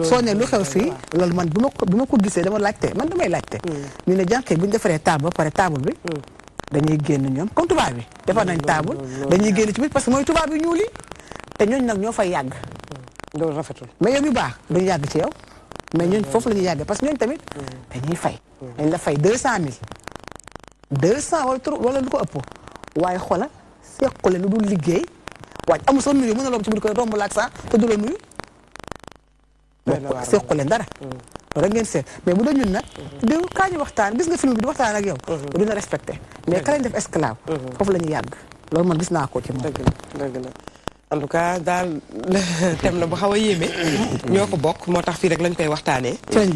soo ne lu xew fii loolu man bi ma ko gisee dama laajte man damay laajte ñu ne jànkee bu ñu defaree table ba pare table bi dañuy génn ñoom comme tubaab bi defar nañ table dañuy génn ci biir parce que mooy tubaab bi ñuul yi te ñooñu nag ñoo fay yàgg loolu rafetul mais yow mi baax duñu yàgg ci yow mais ñun foofu la ñuy yàgg parce que ñooñu tamit dañuy fay dañ la fay 200000 wala lu ko ëpp waaye xoola seqale lu dul liggéey waaye amul sax nuyu mën na lom ci biir ko romb laak sax te du la nuyu bokk sequ leen dara loolu rek ngeen seet mais bu doon ñun nag diw kaa ñu waxtaan gis nga film bi di waxtaan ak yow bu dina respecté mais ka lañ def esclave foofu la ñu yàgg loolu man gis naa ko ci moom dëgg la en tout cas daal thème la bu xaw a yéeme ñoo ko bokk moo tax fii rek lañ koy waxtaanee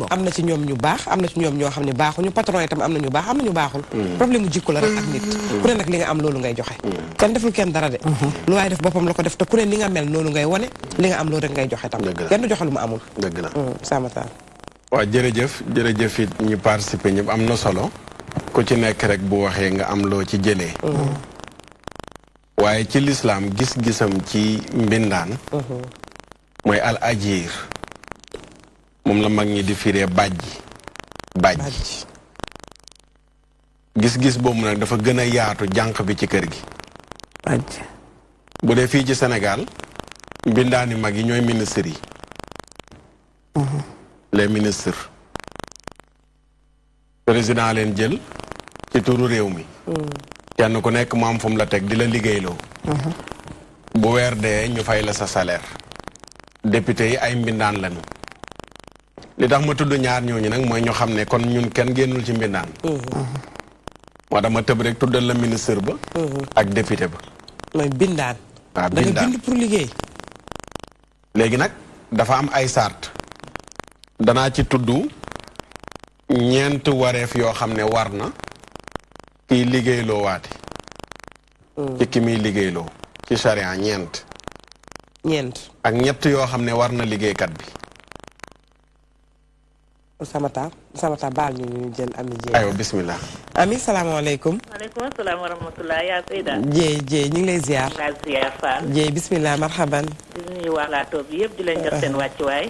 am na ci ñoom ñu baax am na ci ñoom ñoo xam ne baaxuñu patron itam am na ñu baax am na ñu baaxul problème mu jikko la rek ak nit ku ne nag li nga am loolu ngay joxe kenn deful kenn dara de lu waaye def boppam la ko def te ku ne li nga mel noonu ngay wone li nga am loolu rek ngay joxe tam kenn du joxe lu mu amul dëgg la Samatar waaw jërëjëf it ñu participer ñëpp am na solo ku ci nekk rek bu waxee nga am loo ci jëlee waaye ci lislaam gis-gisam ci mbindaan mooy al ajir moom la mag ñi di firee bàjj gis-gis boobu nag dafa gën a yaatu jànq bi ci kër gi bàjj bu dee fii ci Sénégal mbindaani mag yi ñooy ministres yi les ministres président leen jël ci turu réew mi kenn ku nekk mu am fu mu la teg di la liggéeyloo bu weer dee ñu fay la sa salaire député yi ay mbindaan lañu li tax ma tudd ñaar ñooñu nag mooy ñu xam ne kon ñun kenn génnul ci mbindaan moo tax ma tëb rek tuddal la ministre ba ak député ba mooy bindaan waaw da nga bind pour liggéey léegi nag dafa am ay sart danaa ci tudd ñeent wareef yoo xam ne war na kiy liggéeyloo waate ci ki muy liggéeyloo ci charia ñeent ak ñett yoo xam ne war na liggéeykat bi Samatar baal ñu jël Ami Dieye aywa bismillah Ami salaamaaleykum maaleykum salaam wa rahmatulah yaa Seyda Dieye ñu ngi lay ziar Fall Dieye bismillah marhaban di nuyu waa Plateau bi yëpp di leen jox seen wàccuwaay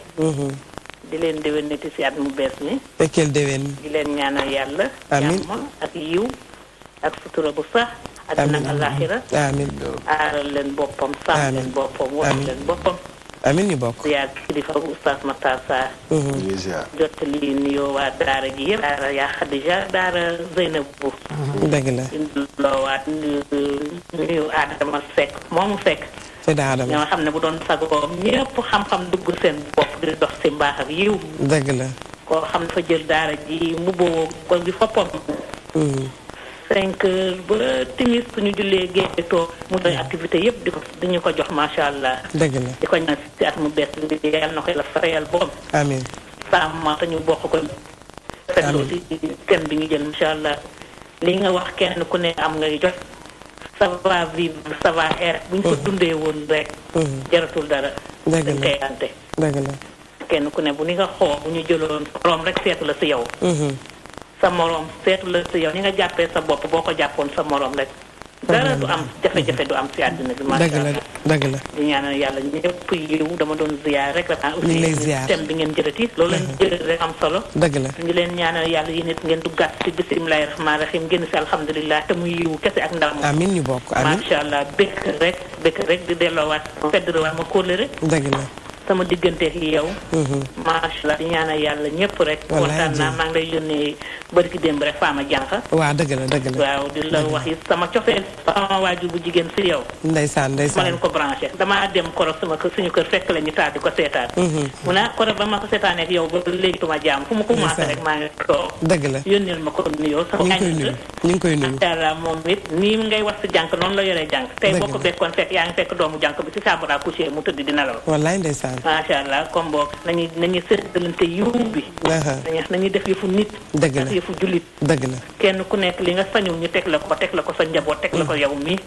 di leen déwénati si at mu bees mi fekkeel déwén di leen ñaanal yàlla jàmm ak yiw ak sutura bu sax àddina ak àllaaxira amiin aaral leen boppam sàmm leen boppam wax leen boppam amiin ñu bokk yaa kilifa Oustaz Matar Sarr jottali nuyoo waa daara ji yëpp daara yaa Khadija daara Zeynabou dëgg la loowaat nuyu Adama Seck moomu Seck ñoo xam ne bu doon sagoom ñëpp xam-xam dugg seen bopp di dox si mbaax ak yiw dëgg la koo xam ne fa jël daara ji mbubboo ko gi foppam 5 heures ba timis suñu jullee géej toog mu doy activité yëpp di ñu ko jox macha allah. dëgg la di ko ñaan si at mu bees bi yàlla na ko la fayal boppam. amiin sàmm te ñu bokk ko. amiin aussi thème bi ñu jël macha allah li nga wax kenn ku ne am ngay jot. ça va vivre ça va être bu ñu ko dundee woon rek. jaratul dara. dëgg la dañ koy ante. dëgg la kenn ku ne bu ni nga xool bu ñu jëloon borom rek seetu la si yow. sa morom seetu la si yow ni nga jàppee sa bopp boo ko jàppoon sa morom rek. dara du am jafe-jafe du am si àddina bi. macha allah dëgg la di ñaanal yàlla ñëpp yiw dama doon ziar rek la. ñu ngi lay ziar thème bi ngeen jëlati loolu leen jël rek am solo. dëgg la ñu leen ñaanal yàlla yéen it ngeen duggaat si bisimilahi rahmaani rahim génn si alhamdulilah te muy yiw kese ak ndam. amiin ñu bokk amiin macha allah bëgg rek di delloowaat feddwaat ma kóllëre. dëgg la sama diggante ak yow. macha allah di ñaanal yàlla ñëpp rek. kontaan naa maa ngi lay yónnee barki démb rek Fama Dianka. waaw dëgg la dëgg la. waaw di la wax it sama cofeel sama waajur bu jigéen si yow. ndeysaan ndeysaan ma leen ko branché damaa dem koro suñu kër fekk la ñu taal di ko seetaan. mu ne koro ba ma ko seetaanee ak yow ba léegi tuma jaam fu mu commencé rek maa ngi toog. dëgg la yónneel ma ko nuyoo. ñu ngi koy nuyu macha allah moom it nii ngay wax si jànk noonu la yoree jànk. tey boo ko bekkoon fekk yaa ngi fekk doomu jànk bi si saabara couché mu tëdd di nelaw. wallaay ndeysaan macha allah comme boog nañu séddalante yiw bi. nañu def yëfu nit. dëgg la def yëfu jullit. dëgg la kenn ku nekk li nga sañul ñu teg la ko sa njaboot teg la ko yow mi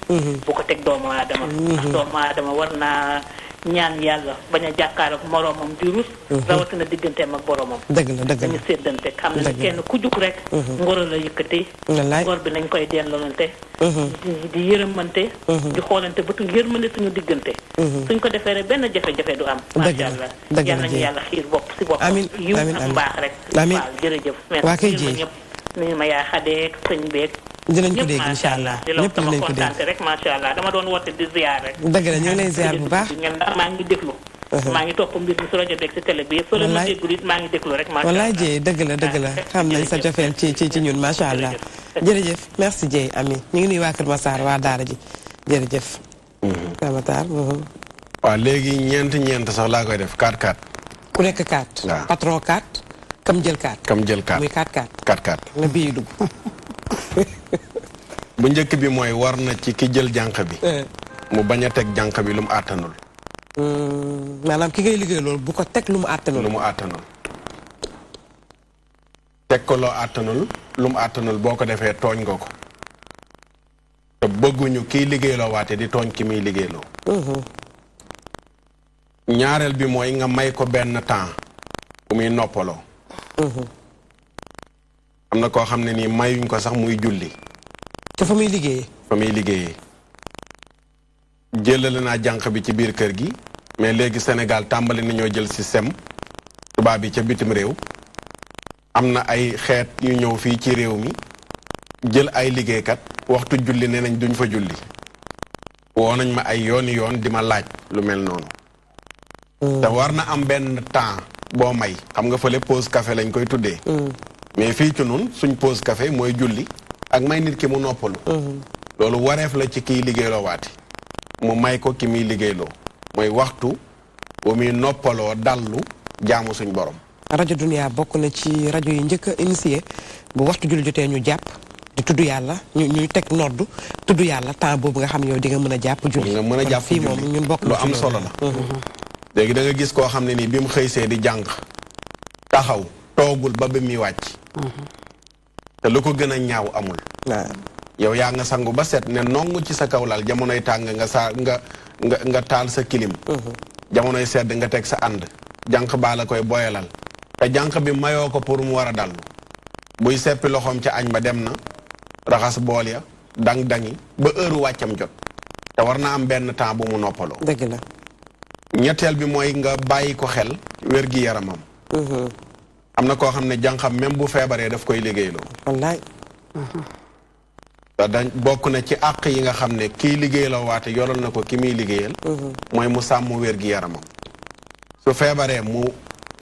bu ko teg doomu aadama. ndax doomu aadama war naa ñaan yàlla bañ a jàkkaar ak moroomam di rus. rawatina digganteem ak boromam. dëgg la dëgg la dañu séddante xam ne kenn ku jug rek. ngoro la yëkkati. ngor bi nañ koy delloolante. di yërëmante. di xoolante bëtu yërmande suñu diggante. suñ ko defee rek benn jafe-jafe du am. macha allah yal nañu yàlla xiir bopp si bopp. amiin yiw ak mbaax rek. amiin waaw jërëjëf. waa kay merci ñëpp nuyu ma yaa xadeek sëñ beek. dinañ ko dégg incha allah ñëpp dinañ ko dégg rek macha allah dama doon woote di ziar rek. dëgg la ñu ngi lay ziar bu baax. maa ngi déglu. maa ngi topp mbir mi si rajo beeg si télé bi yëpp. soo leen ma déglu it maa ngi déglu rek. macha allah wallaay Dieye dëgg la xam nañ sa cofeel ci ñun macha allah. jërëjëf merci Dieye Ami ñu ngi nuyu waa Kër Massar waa Daara ji jërëjëf. Samatar. waaw léegi ñeent sax laa koy def 4-4. ku nekk 4. patron 4. kam jël 4. kam jël 4 muy 4-4. 4-4 na bii dugg. bu njëkk bi mooy war na ci ki jël jànq bi. mu bañ a teg jànq bi lu mu àttanul. maanaam ki ngay liggéey loolu bu ko teg lu mu àttanul. lu mu àttanul. teg ko loo àttanul lu mu àttanul boo ko defee tooñ nga ko. te bëgguñu kiy liggéeyloo waate di tooñ ki muy liggéeyloo. ñaareel bi mooy nga may ko benn temps bu muy noppaloo. am na koo xam ne nii mayuñ ko sax muy julli. te fa muy liggéeyee. fa muy liggéeyee. jëlale naa jànq bi ci biir kër gi mais léegi Sénégal tàmbali nañoo jël système tubaab bi ca bitim réew. am na ay xeet yu ñëw fii ci réew mi jël ay liggéeykat waxtu julli nee nañ duñ fa julli. woo nañ ma ay yooni yoon di ma laaj lu mel noonu. te war na am benn temps boo may xam nga fële pause café lañ koy tuddee. mais fii ci nun suñ pause café mooy julli ak may nit ki mu noppalu. loolu wareef la ci kiy liggéeyloo waati mu may ko ki muy liggéeyloo mooy waxtu bu muy noppaloo dallu jaamu suñ borom. rajo Dunia bokk na ci rajo yi njëkk a initié bu waxtu julli jotee ñu jàpp di tudd yàlla ñuy teg noddu tudd yàlla temps boobu nga xam ne yow di nga mën a jàpp julli. nga mën a jàpp fii moom ñun bokk lu am solo la. léegi da nga gis koo xam ne nii bi mu xëysee di jàng taxaw toogul ba ba muy wàcc. te lu ko gën a ñaaw amul. yow yaa nga sangu ba set ne nongu ci sa kaw lal jamonoy tàng nga taal sa kilim. jamonoy sedd nga teg sa ànd. jànq baa la koy boyalal. te jànq bi mayoo ko pour mu war a dallu. buy seppi loxoom ca añ ba dem na raxas bool ya dang-dangi ba heure wàccam jot. te war na am benn temps bu mu noppaloo. dëgg la. ñetteel bi mooy nga bàyyi ko xel wér gi yaramam. am na koo xam ne jànqam même bu feebaree daf koy liggéeyloo. wallaay. dañ bokk na ci àq yi nga xam ne kiy liggéeyloo waate yoral na ko ki muy liggéeyal. mooy mu sàmm wér gi yaramam. su feebaree mu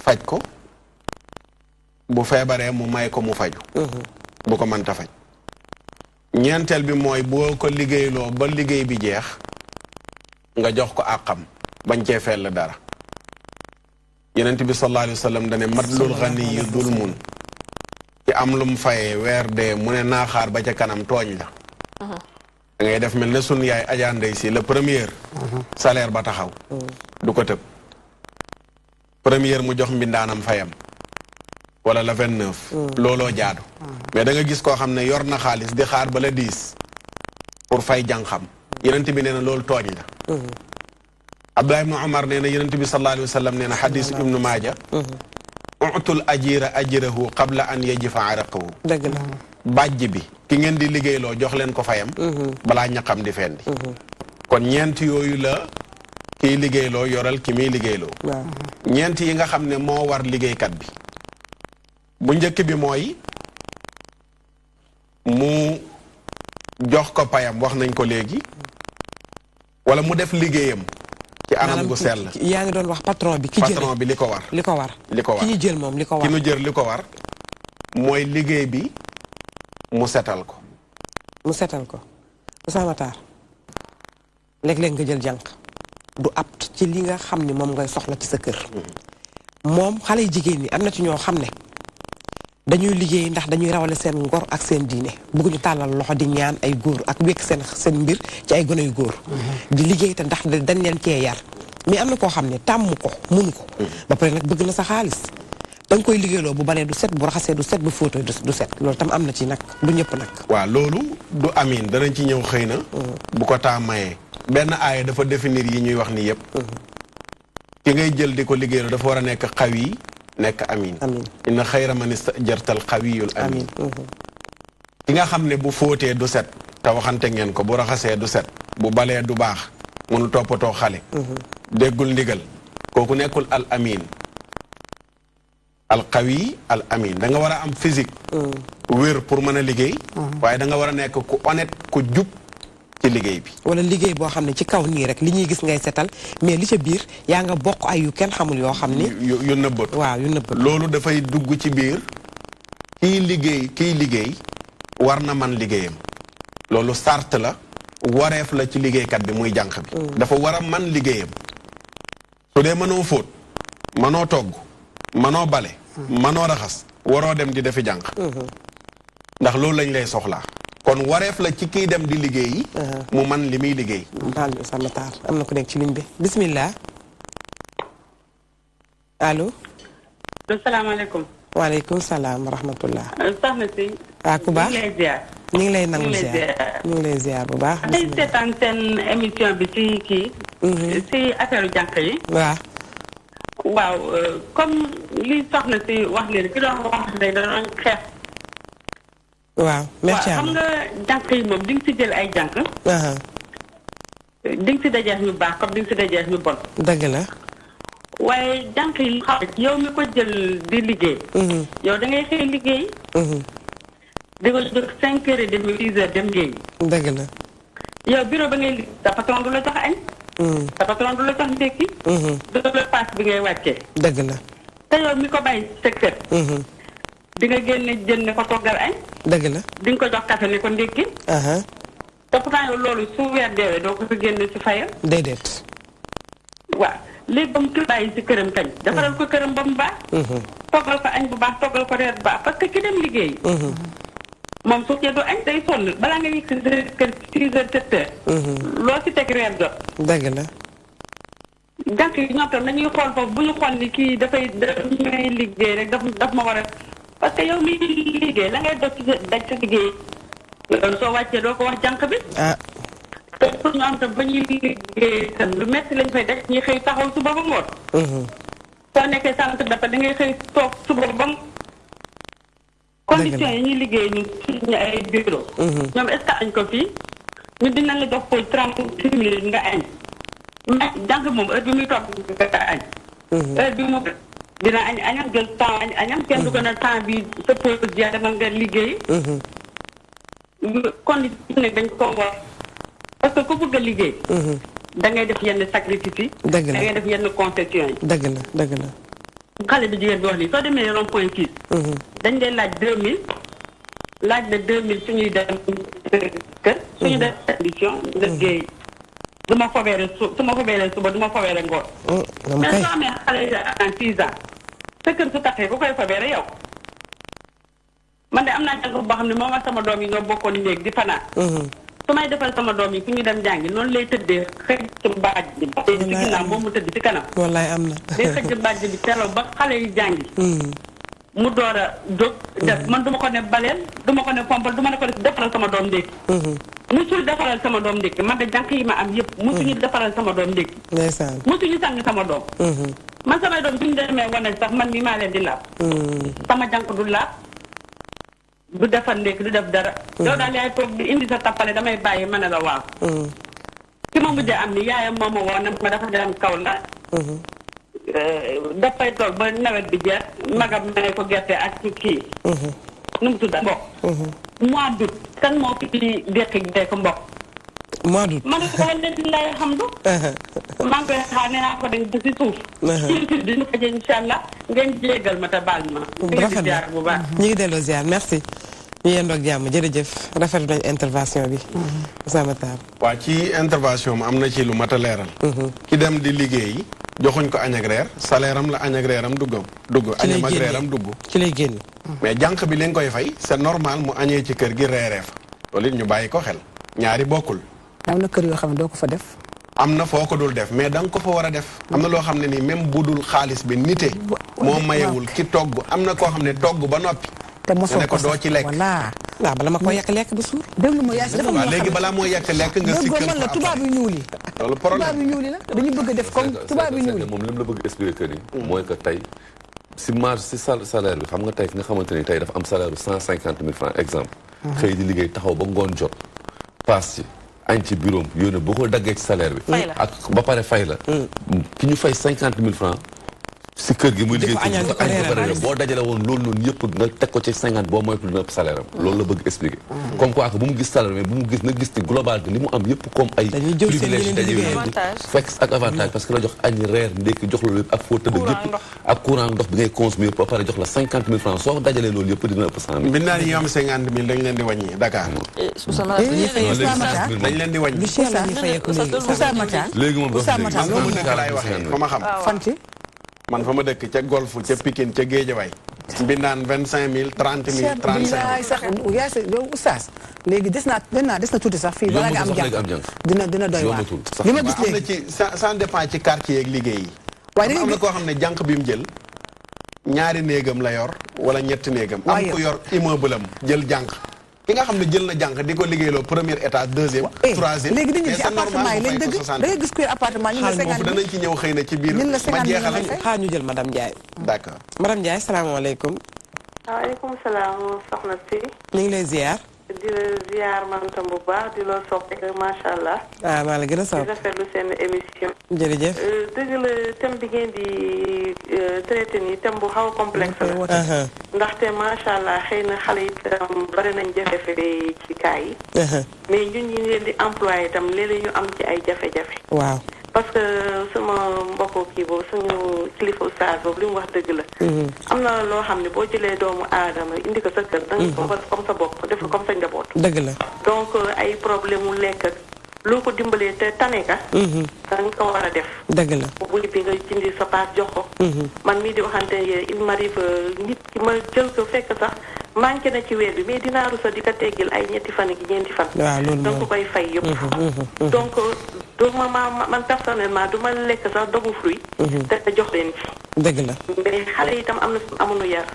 faj ko. bu feebaree mu may ko mu faju. bu ko mënta faj. ñeenteel bi mooy boo ko liggéeyloo ba liggéey bi jeex nga jox ko àqam bañ cee fell dara. Yonent bi sallallahu alayhi wa sallam dane matlul ghani dulmun ci am lu mu fayee weer dee mu ne naaxaar ba ca kanam tooñ la. da ngay def mel ne sunu yaay Adja Ndey Si le premier salaire ba taxaw. du ko tëb. première mu jox mbindaanam fayam. wala la 29. looloo jaadu. mais da nga gis koo xam ne yor na xaalis di xaar ba la 10 pour fay jànqam. Yonent bi nee na loolu tooñ la. Abdullah ibn Umar nee na Yonent bi sallallahu alayhi wa sallam nee na xadis ibnu Maaja. utul ajira ajrahu qabla an yajifa araqahu. dëgg la. bàjj bi ki ngeen di liggéeyloo jox leen ko fayam. balaa ñaqam di fendi. kon ñeent yooyu la kiy liggéeyloo yoral ki muy liggéeyloo. ñeent yi nga xam ne moo war liggéeykat bi. bu njëkk bi mooy mu jox ko payam wax nañ ko léegi wala mu def liggéeyam ci anam gu sell. yaa ngi doon wax patron bi. ki jëlee patron bi li ko war. li ko war. li ko war ki ñu jël moom li ko war. ki ñu jël li ko war mooy liggéey bi mu setal ko. mu setal ko Oustaz Matar léeg-léeg nga jël jànq du apt ci li nga xam ne moom ngay soxla ci sa kër. moom xale yu jigéen ñi am na ci ñoo xam ne. dañuy liggéey ndax dañuy rawale seen ngor ak seen diine bëgguñu tàllal loxo di ñaan ay góor ak wékk seen mbir ci ay gone yu góor. di liggéey te ndax dañ leen cee yar. mais am na koo xam ne tàmm ko mënu ko. ba pare nag bëgg na sa xaalis. da nga koy liggéeyloo bu balee du set bu raxasee du set bu fóotoo du set loolu tam am na ci nag du ñëpp nag. waaw loolu du amin danañ ci ñëw xëy na. bu ko taa mayee. benn aaya dafa définir yi ñuy wax ni yëpp. ki ngay jël di ko liggéeyloo dafa war a nekk xawi nekk amin. inna xayra man istajartal xawiyul amin. ki nga xam ne bu fóotee du set. te waxante ngeen ko bu raxasee du set. bu balee du baax. mënu toppatoo xale. déggul ndigal. kooku nekkul al amin. al qawi al amin da nga war a am physique. wér pour mën a liggéey. waaye da nga war a nekk ku honnête ku jub ci liggéey bi. wala liggéey boo xam ne ci kaw nii rek li ñuy gis ngay setal mais li ca biir yaa nga bokk ay yu kenn xamul yoo xam ni. yu nëbbatu. waaw yu nëbbatu. loolu dafay dugg ci biir kiy liggéey war na man liggéeyam. loolu sart la wareef la ci liggéeykat bi muy jànq bi. dafa war a man liggéeyam. su dee mënoo fóot mënoo togg manoo bale manoo raxas waroo dem di defi jànq ndax loolu lañ lay soxlaa kon wareef la ci kiy dem di liggéey mu man li muy liggéey baal bi sama taar am na ku nekk ci ligne bi bismillah allo asalaamaaleykum waaleykum salaam wa rahmatullah soxna si ku baax ñu ngi lay nangu ziar ñu ngi lay ziar bu baax day seetaan seen émission bi ci kii ci affaire jànq yi waaw comme li soxna si wax leen ki doon wax ne da doon xeex waaw merci xam nga jànq yi moom di nga si jël ay jànq di nga si dajeex ñu baax comme di nga si dajeex ñu bon dëgg la waaye jànq yi xam yow mi ko jël di liggéey yow da ngay xëy liggéey di ko jóg 5 heures et demi 6 heures dem liggéey dëgg la yow bureau ba ngay liggéey sa patron du la jox añ sa patron du la jox ndékki du la paas bi ngay wàccee dëgg la te yow mi ko bàyyi sa kër di nga génne jën ne ko toggal añ dëgg la di nga ko jox café ne ko ndékki te pourtant yow loolu su weer deewee doo ko fi génne si fayal déedéet waaw léegi ba mu kër bàyyi si këram kañ defaral ko këram ba mu baax toggal ko añ bu baax toggal ko reer bu baax parce que ki dem liggéey moom su du añ day sonn balaa nga yëg si kër 6 heures 7 heures loo si teg reer jot dëgg la jànk yi ñoom tam nañuy xool foofu bu ñu xool ni kii dafay may liggéey rek daf ma war a parce que yow mi liggéey la ngay daj sa liggéey soo wàccee doo ko wax jànk bi te pour ñu am tam ba ñuy liggéey tam lu metti lañ fay daj ñuy xëy taxaw suba ba ngoon soo nekkee sant dafa da ngay xëy toog suba ba conditions yi ñuy liggéey ñu suñu ay bureau ñoom est-ce que añ ko fii ñu dinañ la jox ko 30 minutes nga añ mais jànk moom heure bi muy toog nga añ heure bi mu dina añ añam jël temps añ añam kenn du ko na temps bi sa pause ja demal nga liggéey condition ne dañ ko war parce que ku bëgg a liggéey da ngay def yenn sacrifice yi da ngay def yenn concession yi dëgg la dëgg la xale bi jigéen bi wax nii soo demee rond point kii dañ lay laaj 2000 laaj la 2000 suñuy dem kër suñu def condition nga liggéey du ma fobeere su ma fobeere suba du ma fobeere ngoon mais soo amee xale en 6 ans sa kër su taxee ku koy fobeere yow man de am naa jàng boo xam ne moom ak sama doom yi ñoo bokkoon néeg di fanaan su may defal sama doom yi fu ñu dem jàngi noonu lay tëddee xëcc baaj bi ci ginnaaw moom mu tëdd ci kanam wallaay am na day xëcc baaj bi telaw ba xale yi jàngi mu door a jóg def man duma ko ne baleel duma ko ne pompal duma ne ko def defaral sama doom ndékki musul defaral sama doom ndékki man de jànk yi ma am yëpp musuñu defaral sama doom ndékki musuñu sang sama doom man samay doom suñu demee wane sax man mi maa leen di laab sama jànk du laab du defar ndékki du def dara yow daal yaay toog di indi sa tappale damay bàyyi ma ne la waaw ki ma mujjee am ni yaayam moo ma woo ne ma dafa dem kaw la dafay toog ba nawet bi jeex magam may ko gerte ak kii nu mu tudda mboq mois d'août kan moo fi déqi dee ko mboq mois d'août ma ne ko alhamdulilah alhamdu maa ngi koy xaar nee naa ko dañ ba si suuf ci di ñu ko jë incha allah ngeen jégal ma te baal ma rafet na bu baax ñu ngi delloo ziar merci ñu yendoog jàmm jërëjëf rafetlu nañ intervention bi Ousama Tall waa ci intervention am na ci lu mat a leeral ki dem di liggéey joxuñ ko añ ak reer salaire am la añ ak reeram dugg añam ak reeram dugg ci lay génn mais jànq bi li nga koy fay c'est normal mu añee ci kër gi reeree fa loolu it ñu bàyyi ko xel ñaari bokkul am na kër yoo xam ne doo ko fa def am na foo ko dul def mais da nga ko fa war a def am na loo xam ne nii même bu dul xaalis bi nite moo mayewul ki togg am na koo xam ne togg ba noppi te mosoo ne ko doo ci lekk voilà waaw bala ma ko yekk lekk ba suur déglu ma yaa si dafa waaw léegi balaa moo yekk lekk nga sikkal man la tubaab yu ñuul yi loolu problème tubaab yu ñuul yi la dañu bëgg a def comme tubaab yu ñuul yi moom li mu la bëgg expliquer ni mooy que tey si marge si salaire bi xam nga tey fi nga xamante ni tey dafa am salaire bu 150 000 francs exemple xëy di liggéey taxaw ba ngoon jot paas ci añ ci bureau yónnee boo ko daggee ci salaire bi ak ba pare fay la ki ñu fay 50 000 francs si kër gi muy liggéey ci añ ba pare boo dajale woon loolu noonu yëpp nga teg ko ci 50 boo moytul na ëpp salaire am loolu la bëgg expliquer comme quoi que bu mu gis salaire mais bu mu gis na gis ci globalité li mu am yëpp comme ay privilège dañuy fekk ak avantage parce que la jox añ reer ndékki jox loolu yëpp ak foo tëdd yëpp ak courant ndox bi ngay consommer yëpp ba pare jox la 50 000 francs soo dajalee loolu yëpp dina ëpp 100 000 bi naa yi am 50 000 dañ leen di wàññi Dakar dañ leen di wàññi léegi moom fa ma xam fanti man fa ma dëkk ca golf ca Pikine ca Géejawaay mbindaan 25 000 30 000 35 000 sax yaa sa yow oustaz léegi des na tuuti sax fii balaa nga am jàng dina doy waar li ma gis léegi ci ça dépend ci quartier ak liggéey yi waaye am na koo xam ne jànq bi mu jël ñaari néegam la yor wala ñetti néegam am ko yor immeuble am jël jànq ki nga xam ne jël na jànq di ko liggéeyloo premier étage deuxième troisième léegi dañu ci appartement yi léegi dëgg da ngay gis kuy appartement ñu la 50 foofu danañ ci ñëw xëy na ci biir ma jeexal xaar ñu jël madame Ndiaye d'accord madame Ndiaye salaamaaleykum waaleykum salaam soxna si ñu ngi lay ziar di la ziar man tam bu baax di la sopp macha allah maa la gën a sopp di rafetlu seen émission jërëjëf dëgg la thème bi ngeen di traité nii thème bu xaw a complexe la ndaxte macha allah xëy na xale yi itam bari nañ jafe-jafe ci kaay yi mais ñun ñi leen di employé itam léeg-léeg ñu am ci ay jafe-jafe waaw parce que sama mbokku kii boobu suñu kilifa oustaz boobu li mu wax dëgg la am na loo xam ne boo jëlee doomu aadama indi ko sa kër da nga ko comme sa bopp def ko comme sa njaboot dëgg la donc ay problème mu lekk ak loo ko dimbalee te tane ka da nga ko war a def dëgg la bu bi nga jindi sa paas jox ko man mii di waxante il m'arrive nit ki ma jël ko fekk sax manqué na ci weer bi mais dinaa rusa di ko teggil ay ñetti fan ak ñeenti fan donc ko koy fay yëpp donc du ma man personnellement du ma lekk sax dogu fruit te jox leen ci dëgg la mais xale yi itam am na amuñu yar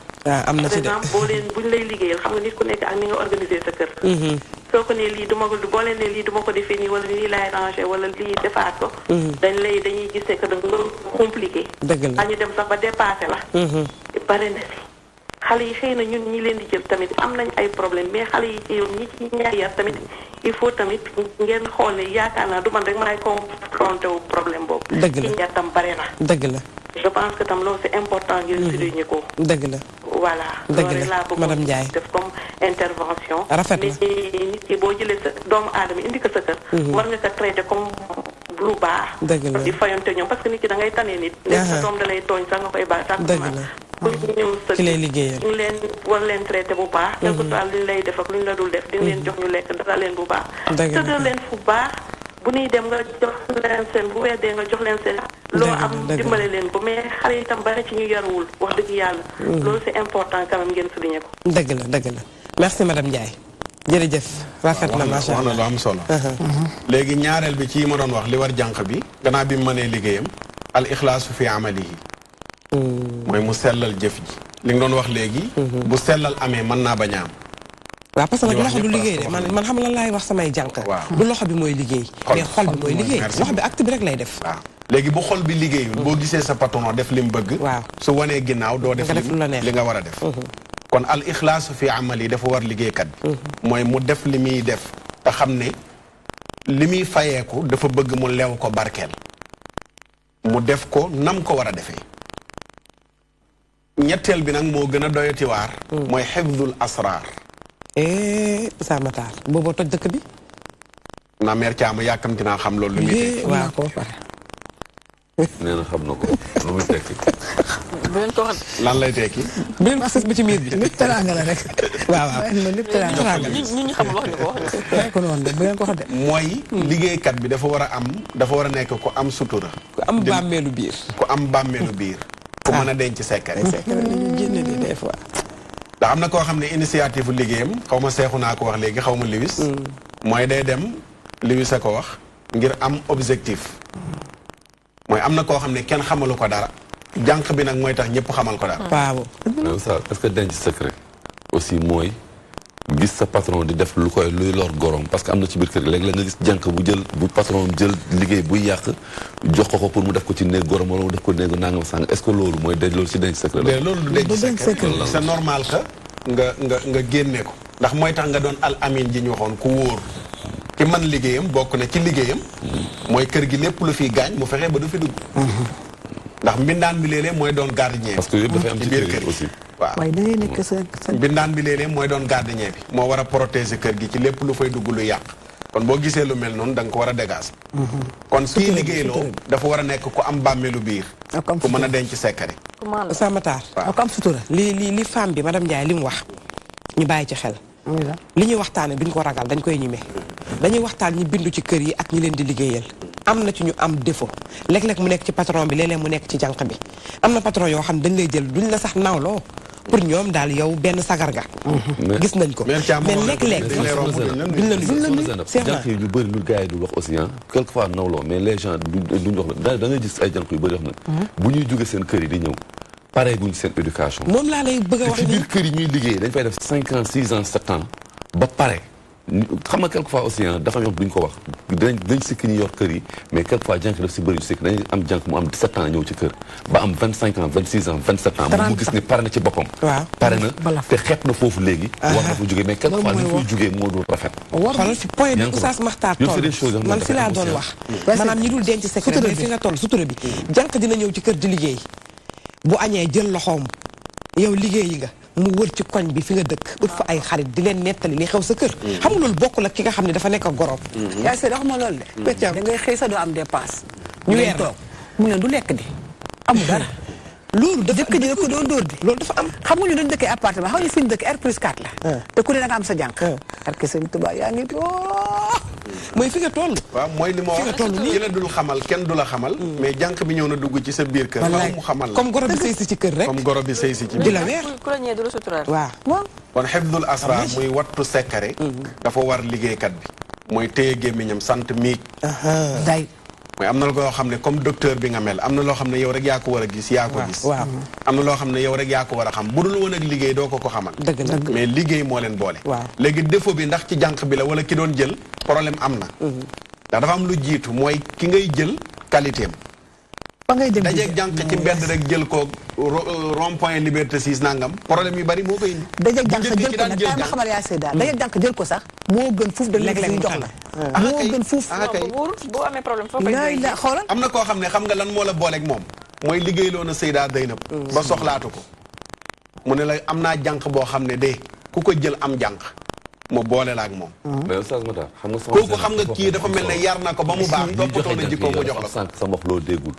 am na ci de par exemple boo leen buñ lay liggéeyal xam nga nit ku nekk ak ni nga organiser sa kër soo ko nee lii du ma ko boo leen ne lii du ma ko defee nii wala nii laay ranger wala lii defaat ko dañuy gis que da nga compliqué dëgg la ñu dem sax ba dépassé la bare na si xale yi xëy na ñun ñi leen di jël tamit am nañ ay problème mais xale yi ci yoon ñi ci ñaari yar tamit il faut tamit ngeen xool ne yaakaar naa du man rek maay confronté wu problème boobu dëgg la ci ñaar tam bare na dëgg la je pense que tam loolu c'est important ngeen souligner ko dëgg la voilà dëgg la madame Ndiaye def comme intervention rafet na mais nit ki boo jëlee sa doomu aadama indi ko sa kër war nga ko traité comme lu baax dëgg la di fayonte ñoom parce que nit ki da ngay tane nit nekk sa doom da lay tooñ sax nga koy baax sax dëgg la pour ñu ñëw sa ki lay liggéeyal ñu leen war leen traité bu baax quel que soit luñ lay def ak luñ la dul def di nga leen jox ñu lekk dara leen bu baax tëddal leen fu baax bu ñuy dem nga jox leen seen bu weddee nga jox leen seen loo am dimbale leen ko mais xale yi tam bari ci ñu yaruwul wax dëgg yàlla loolu c'est important quand même ngeen souligné ko dëgg la dëgg la merci madame Ndiaye jërëjëf rafet na macha allah wax na lu am solo léegi ñaareel bi ci yi ma doon wax li war jànq bi gannaaw bi mu mënee liggéeyam al ixlaasu fi amalihi mooy mu sellal jëf ji li nga doon wax léegi bu sellal amee mën naa bañ a am waaw parce que nag loxo du liggéey de man xam lan laay wax samay jànq du loxo bi mooy liggéey mais xol bi mooy liggéey loxo bi acte bi rek lay def waaw léegi bu xol bi liggéeyul boo gisee sa patron def li mu bëgg waaw su wanee ginnaaw doo def li nga war a def kon al ixlaasu fi amal yi dafa war liggéeykat bi mooy mu def li muy def te xam ne li muy fayeeku dafa bëgg mu lew ko barkeel mu def ko nam ko war a defee ñetteel bi nag moo gën a doyati waar mooy xifdul asraar Samatar booboo toj dëkk bi naa meer Thiam yàkkamti naa xam loolu lu muy tekki waaw ko pare nee na xam na ko lu muy tekki bu leen ko wax lan lay tekki bu leen ko sës ba ci miir bi lépp teraanga la rek waaw lépp teraanga la ñi xamul wax ñu ko wax ko noonu de bu leen ko wax de mooy liggéeykat bi dafa war a am dafa war a nekk ku am sutura ku am bàmmeelu biir ku am bàmmeelu biir ku mën a denc secret ñu génne di des fois ndax am na koo xam ne initiative liggéeyam xaw ma seexu naa ko wax léegi xaw ma Lewis mooy day dem Lewis a ko wax ngir am objectif mooy am na koo xam ne kenn xamalu ko dara jànq bi nag mooy tax ñëpp xamal ko dara waaw mais ça est-ce que denc secret aussi mooy gis sa patron di def luy lor gorom parce que am na ci biir kër gi léeg-léeg nga gis jànq bu patron jël liggéey buy yàq jox ko pour mu def ko ci néeg gorom wala mu def ko néegu nangam sàng est-ce que loolu mooy denc loolu ci denc secret la loolu du denc secret c'est normal que nga génne ko ndax mooy tax nga doon al amin ji ñu waxoon ku wóor ki man liggéeyam bokk na ci liggéeyam mooy kër gi lépp lu fiy gaañ mu fexe ba du fi dugg ndax mbindaan bi léeg-léeg mooy doon gardien parce que yëpp dafay am ci biir kër aussi waaw waaye da ngay nekk sa mbindaan bi léeg-léeg mooy doon gardien bi moo war a protéger kër gi ci lépp lu fay dugg lu yàq kon boo gisee lu mel noonu da nga ko war a dégager kon kii liggéeyloo dafa war a nekk ku am bàmmeelu biir ku mën a denc secret Samatar ku am sutura li femme bi madame Ndiaye li mu wax ñu bàyyi ci xel li ñuy waxtaane duñ ko ragal dañ koy ñime dañuy waxtaan ñi bindu ci kër yi ak ñi leen di liggéeyal am na ci ñu am défaut léeg-léeg mu nekk ci patron bi léeg-léeg mu nekk ci jànq bi am na patron yoo xam dañ lay jël duñ la sax nawloo pour ñoom daal yow benn sagar ga gis nañ ko mais léeg-léeg jànq yi ñu bëri lu gars yi du wax aussi quelquefois nawloo mais les gens duñ wax la da ngay gis ay jànq yu bëri wax na bu ñuy jóge seen kër yi di ñëw pare guñ seen éducation moom laa lay bëgg a wax ci biir kër yi ñuy liggéey dañ fay def 5 ans 6 ans 7 ans ba pare xam nga quelquefois aussi dafa am duñ ko wax dañ sikki ñu yor kër yi mais quelquefois jànq daf si bëri yu sikki dañuy am jànq mu am 17 ans ñëw ci kër ba am 25 ans 26 ans 27 ans mu gis ni pare na ci boppam pare na te xeeb na foofu léegi war na fa jógee mais quelquefois li fay jógee moo dul rafet xoolal fi point bi Oustaz Makhtar toll man fi laa doon wax maanaam ñi dul denc secret mais fi nga toll sutura bi jànq dina ñëw ci kër di liggéey bu añee jël loxoom yow liggéeyi nga mu wër ci koñ bi fi nga dëkk ut fa ay xarit di leen nettali li xew sa kër xam nga loolu bokkul ak ki nga xam ne dafa nekk ak goroom yaa seet wax ma loolu de da ngay xëy sa doo am dépense ñu weer toog mu ne du lekk di amul dara loolu dafa jëkk ji da ko doon dóor di loolu dafa am xam nga ñu dañ dëkkee appartement xam nga fi ñu dëkk R+4 la te ku ne da nga am sa jànq parce que sëñ Tuubaa yaa ngi mooy fi nga toll waaw mooy li ma wax ki la dul xamal kenn du la xamal mais jànq bi ñëw na dugg ci sa biir kër faaw mu xamal la comme goro bi sëy si ci kër rek comme goro bi sëy si ci di la weer ku la ñëwee du la suturaal waaw kon xifdul asrar muy wattu sekkare dafa war liggéeykat bi mooy téye gémmiñam sant miig day mooy am na loo xam ne comme docteur bi nga mel am na loo xam ne yow rek yaa ko war a gis yaa ko gis am na loo xam ne yow rek yaa ko war a xam bu dul woon ak liggéey doo ko xamal mais liggéey moo leen boole léegi défaut bi ndax ci jànq bi la wala ki doon jël problème am na ndax dafa am lu jiitu mooy ki ngay jël qualité am fa ngay dem dajeeg jànq ci mbedd rek jël ko rond point liberté 6 nangam problème yu bari moo koy indi dajeeg jànq jël ko nag kaay ma xamal yaa seeda dajeeg jànq jël ko sax moo gën fuuf da léeg-léeg jox la moo gën fuuf boo amee problème foo koy xoolal am na koo xam ne xam nga lan moo la booleeg moom mooy liggéeyloo na Seyda Zeynab ba soxlaatu ko mu ne la am naa jànq boo xam ne de ku ko jël am jànq mu boole la ak moom mais Oustaz Makhtar xam nga kooku xam nga kii dafa mel ne yar na ko ba mu baax toppatoo na jikko mu jox la sànq sa wax loo déggul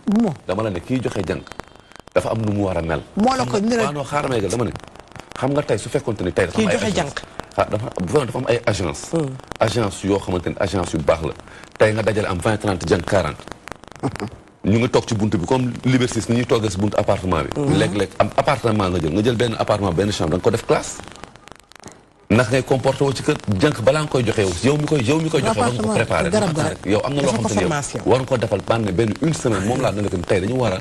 dama la ne kii joxe jànq dafa am nu mu war a mel moo la ko non xaaral ma dama ne xam nga tey su fekkoonte ni tey dafa am ay joxe jànq dafa am ay agence yoo xamante ni agence yu baax la tey nga dajale am 20 30 jànq 40 ñu ngi toog ci buntu bi comme Liberté ni ñuy toogee si buntu appartement bi léeg-léeg am appartement nga jël benn appartement benn chambre da nga ko def classe ndax ngay comporté woo ci kër jànq balaa nga koy joxe yow mi koy joxe war nga ko préparé yow am na loo xam ne yow war nga ko defal bànne benn une semaine moom laa na nga tey dañu war a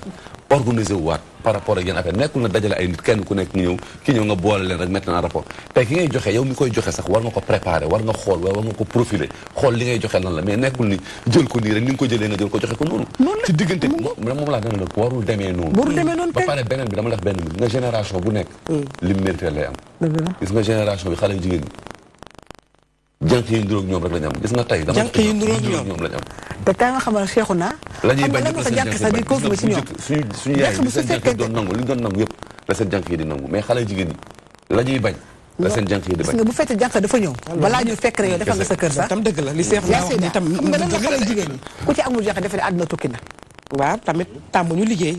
organiser wu waat par rapport ak yenn affaire nekkul na dajale ay nit kenn ku nekk ñëw ki ñëw nga boole leen rek mettre en rapport tey ki ngay joxe yow mi koy joxe sax war nga ko préparé war nga xool war nga ko profiler xool li ngay joxe lan la mais nekkul ni jël ko nii rek ni nga ko jëlee nga jël ko joxe ko noonu ci diggante moom laa dana nag warul demee noonu ba pare beneen bi dama la wax benn bi nga génération bu nekk li mu mérité lay am gis nga génération bi xale yu jigéen ñi jànq yi nduróog ñoom rek lañ am gis nga tey dama jànq yi nduróog ñoom lañ am te kaay nga xamal Cheikhouna la ñuy bañ ko jànq sax di confirmer ci ñoom suñu yaay li seen jànq yi doon nangu li ñu doon nangu yëpp la seen jànq yi di nangu mais xale jigéen ñi la ñuy bañ la seen jànq yi di bañ bu fekkee jànq dafa ñëw balaa ñu fekk rek yow defal nga sa kër sax tam dëgg la li Cheikh wax ni tam xam nga lan la xale jigéen ñi ku ci amul jànq defe ne àdduna tukki na waaw tamit tàmmuñu liggéey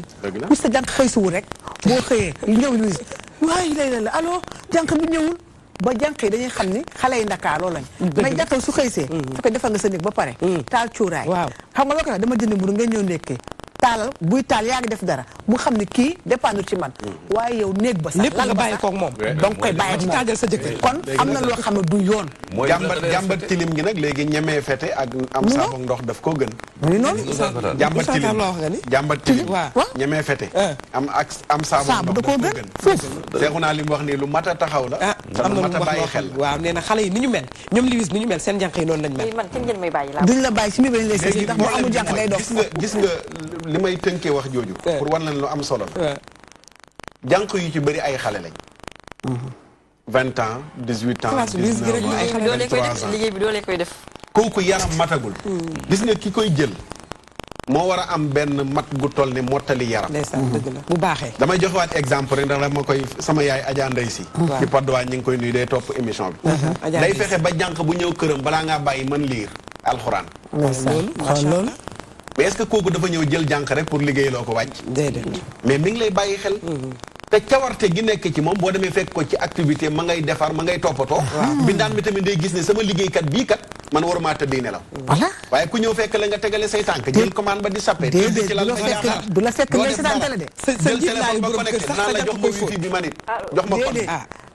ku sa jànq xëy suwu rek boo xëyee ñëw Louise waaye lay la allo jànq bi ñëwul ba jànq yi dañuy xam ni xale yi Ndakaar loolu lañ mais jànq su xëysee fekk defal nga sa néeg ba pare taal cuuraay xam nga loo ko wax dama jënd mburu nga ñëw ndékkee taalal buy taal yaa ngi def dara mu xam ne kii dépendre ci man waaye yow néeg ba sax lépp nga bàyyi koog moom donc koy bàyyi ak moom tàggal sa jëkkër kon am na loo xam ne du yoon jàmbat tilim gi nag léegi ñemee fete ak am saabu ndox daf koo gën muy noonu jàmbat tilim ñemee fete am saabu ndox daf koo gën seexu naa li mu wax nii lu mat a taxaw la am na mat a bàyyi xel waaw nee na xale yi ni ñu mel ñoom Louise ni ñu mel seen jànq yi noonu lañ mel man kenn ngeen may bàyyi laa duñ la bàyyi si mi bañ lay sëy ndax moo amul jànq day dox gis nga li may tënkee wax jooju pour wan leen lu am solo la jànq yu ci bëri ay xale lañ 20 ans 18 ans 19 ans 23 ans liggéey bi doolee koy def kooku yaram matagul gis nga ki koy jël moo war a am benn mat gu toll ne mottali yaram dëgg la bu baaxee damay joxewaat exemple rek ndax dama koy sama yaay Adja Ndey Si ci Padoa ñi ngi koy nuyu day topp émission bi day fexe ba jànq bu ñëw këram balaa ngaa bàyyi mën liir alxuraan loolu mais est-ce que kooku dafa ñëw jël jànq rek pour liggéey loo ko wàcc déedéet mais mi ngi lay bàyyi xel te cawarte gi nekk ci moom boo demee fekk ko ci activité ma ngay defar ma ngay toppatoo bindaan mi tamit day gis ne sama liggéeykat bii kat man waruma tëddee nelaw. voilà waaye ku ñëw fekk la nga tegale say tànk jël commande ba di sappe. déedéet du la fekk ngay seetaan télé de. sa njiit laayu borom kër sax nga jox ma wifi bi ma nit jox ma code.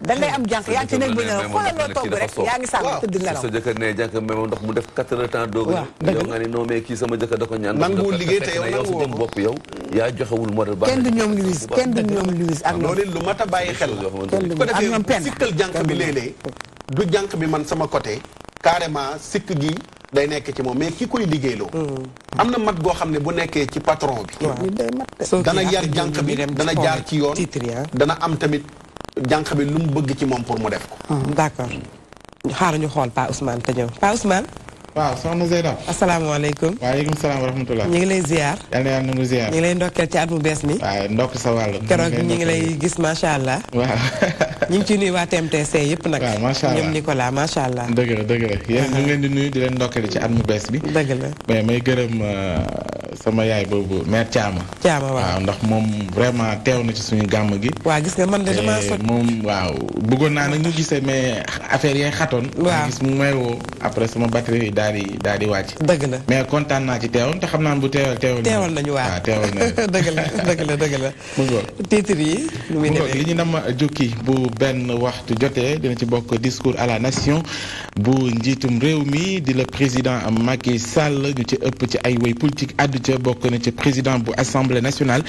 da ngay am jànk yaa ngi ci nekk bu nelaw xoolal loo toog rek yaa ngi sàmm tëdd nelaw. sa jëkkër ne jànk même ndox mu def 4 heures temps doog yow nga ni non mais kii sama jëkkër da ko ñaan. nanguwul liggéey te yow nanguwoo ko bopp yow yaa joxewul modèle baax. kenn du ñoom Louise kenn du ñoom Louise ak loolu lu mat a bàyyi xel la. ko defee sikkal jànk bi léeg-léeg du jànk bi man sama côté carrément sikk gi day nekk ci moom mais ki koy liggéeyloo. am na mat goo xam ne bu nekkee ci patron bi. dana yar jànk bi dana jaar ci yoon. dana am tamit jànk bi lu mu bëgg ci moom pour mu def ko. d'accord xaaral ñu xool Pa Ousmane te ñëw Pa Ousmane. waaw soxna Zeyda. asalaamaaleykum. waaleykum salaam wa rahmatulah. ñu ngi lay ziar. yal na yàlla nangu ziar. ñu ngi lay ndokkeel ci at mu bees mi. waaw ndokk sa wàll. keroog ñu ngi lay gis macha allah. waaw. ñu ngi ciy nuyu waa TMTC yëpp nag. waaw macha allah ñoom Nicolas macha allah. dëgg la dëgg la yéen ñu ngi leen di nuyu di leen ndokkeel ci at mu bees bi. dëgg la mais may gërëm sama yaay boobu mère Thiama. Thiama waaw ndax moom vraiment teew na ci suñu gàmm gi. waaw gis nga man de damaa sot moom waaw bëggoon naa nag ñu gisee mais affaire yee xatoon. waaw gis mu may woo après sama batterie daal di wàcc. dëgg la mais kontaan naa ci teewoon te xam naa bu teewal nañu waaw teewal nañu. dëgg la. mu ngoog titre yi. nu muy demee li ñu nam jukki bu benn waxtu jotee dina ci bokk discours à la nation bu njiitum réew mi di le président Macky Sall ñu ci ëpp ci ay way politique addu ca bokk na ci président bu assemblée nationale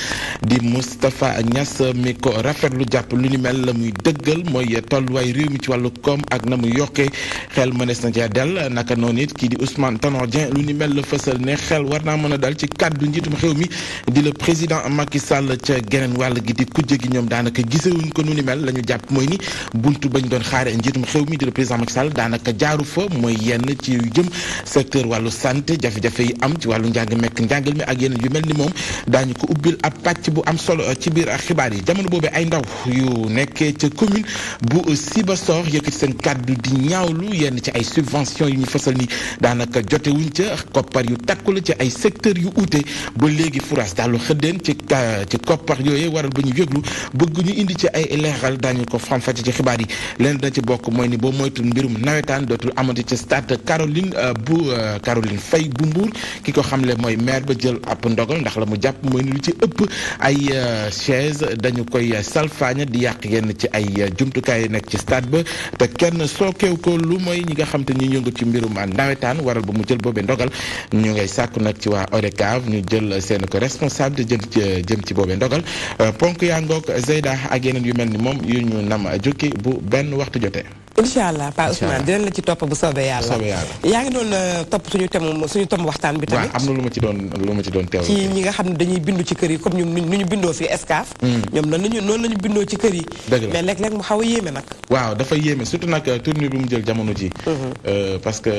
di Moustapha Niass mi ko rafetlu jàpp lu ni mel la muy dëggal mooy tolluwaay réew mi ci wàllu koom ak na muy yokkee xel mënees na ca del naka noonu it kii di Ousmane Tanor Dieng lu ni mel la fësal ne xel war naa mën a dal ci kàddu njiitum réew mi di le président Macky Sall ca geneen wàll gi di kujje gi ñoom daanaka gisewuñ ko nu ni mel la ñu jàpp mooy ni buntu bañ doon xaare njiitum réew mi di le président Macky Sall daanaka jaaru fa mooy yenn ci yu jëm secteur wàllu santé jafe-jafe yi am ci wàllu njàng mekk njàngal mi ak yeneen yu mel ni moom daañu ko ubbil ab pàcc bu am solo ci biir xibaar yi jamono boobee ay ndaw yu nekkee ca commune bu Sibassor yëkkati seen kàddu di ñaawlu yenn ci ay subventions yu ñu fësal ni daanaka jotewuñ ca koppar yu takku la ci ay secteur yu uute ba léegi furaas daal lu xëddeen ci koppar yooyu waral ba ñu yëglu bëgg ñu indi ci ay leeral daañu ko faram-fàcce ci xibaar yi leen dina ci bokk mooy ni boo moytul mbirum nawetaan dootul amati ci stade Caroline Faye bu Mbour ki ko xamle mooy maire ba jël ab ndogal ndax la mu jàpp mooy ni lu ci ëpp ay chaise dañu koy salfaaña di yàq yenn ci ay jumtukaay yi nekk ci stade ba te kenn sookeew ko lu mooy ñi nga xam te ñu yëngu ci mbirum nawetaan waral ba mu jël boobee ndogal ñu ngay sàkku nag ci waa ODCAV ñu jël seen ko responsable jëm ci boobee ndogal ponk yaa ngoog Zeyda ak yeneen yu mel ni moom yu ñu nam jukki bu benn waxtu jotee. incha allah Pa Ousmane dinañ la ci topp bu soobee yàlla. yaa ngi doon topp suñu thème waxtaan bi tamit. waaw am na lu ma ci doon teew. ci ñi nga xam ne dañuy bindu ci kër yi comme ñun nu ñu bindoo fii Excaf. ñoom noonu la ñu bindoo ci kër yi. dëgg la mais léeg-léeg mu xaw a yéeme nag. waaw dafa yéeme surtout nag tournure bi mu jël jamono ji. parce que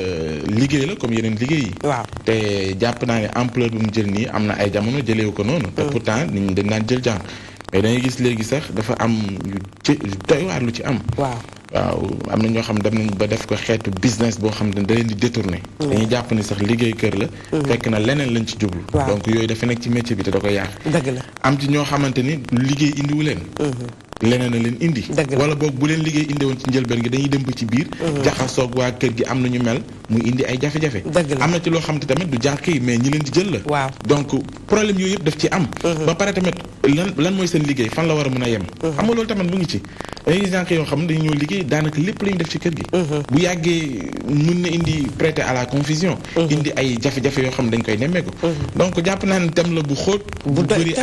liggéey la comme yeneen liggéey yi. waaw te jàpp naa ne ampleur bi mu jël nii am na ay jamono jëleewu ko noonu. te pourtant nit ñi dañ daan jël jàng mais dangay gis léegi sax dafa am yu doy waar lu ci am. waaw am na ñoo xam dem nañ ba def ko xeetu business boo xam ne da leen di détourné. dañuy jàpp ni sax liggéey kër la. fekk na leneen lañ ci jublu. donc yooyu dafa nekk ci métier bi te da koy yàq. dëgg la am ci ñoo xamante ni liggéey indiwu leen. leneen a leen indi. wala boog bu leen liggéey indi woon ci njëlbeen gi dañuy dem ba ci biir. jaxasoog waa kër gi am na ñu mel muy indi ay jafe-jafe. am na ci loo xam te tamit du jànq yi mais ñi leen di jël la. waaw donc problème yooyu yëpp daf ci am. ba pare tamit lan mooy seen liggéey fan la war a mën a yem. xam nga loolu tamit mu ngi ci. dañuy gis jànq yoo xam ne dañu ñëw liggéey daanaka lépp la ñu def ci kër gi. bu yàggee mun na indi prêter à la confusion. indi ay jafe-jafe yoo xam ne dañ koy nemmeeku. donc jàpp naa ne thème la bu xóot. bu bëri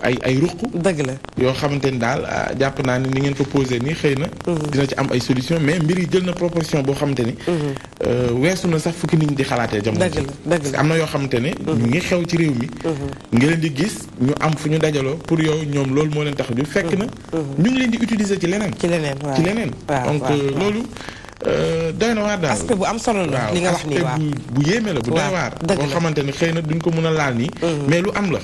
ay ruq. dëgg la yoo xamante ni daal jàpp naa ni ngeen ko posé nii xëy na. dina ci am ay solution mais mbir yi jël na proportion boo xamante ni. weesu na sax fukki nit ñi di xalaatee jamono ji. parce que am na yoo xamante ne. ñu ngi xew ci réew mi. nga leen di gis ñu am fu ñu dajaloo pour yow ñoom loolu moo leen tax ju fekk na. ñu ngi leen di utiliser ci leneen. ci leneen donc loolu. doy na waar daal aspect bu am solo la li nga wax nii waaw bu yéeme la bu doy waar boo xamante ne xëy na duñ ko mën a laal nii mais lu am la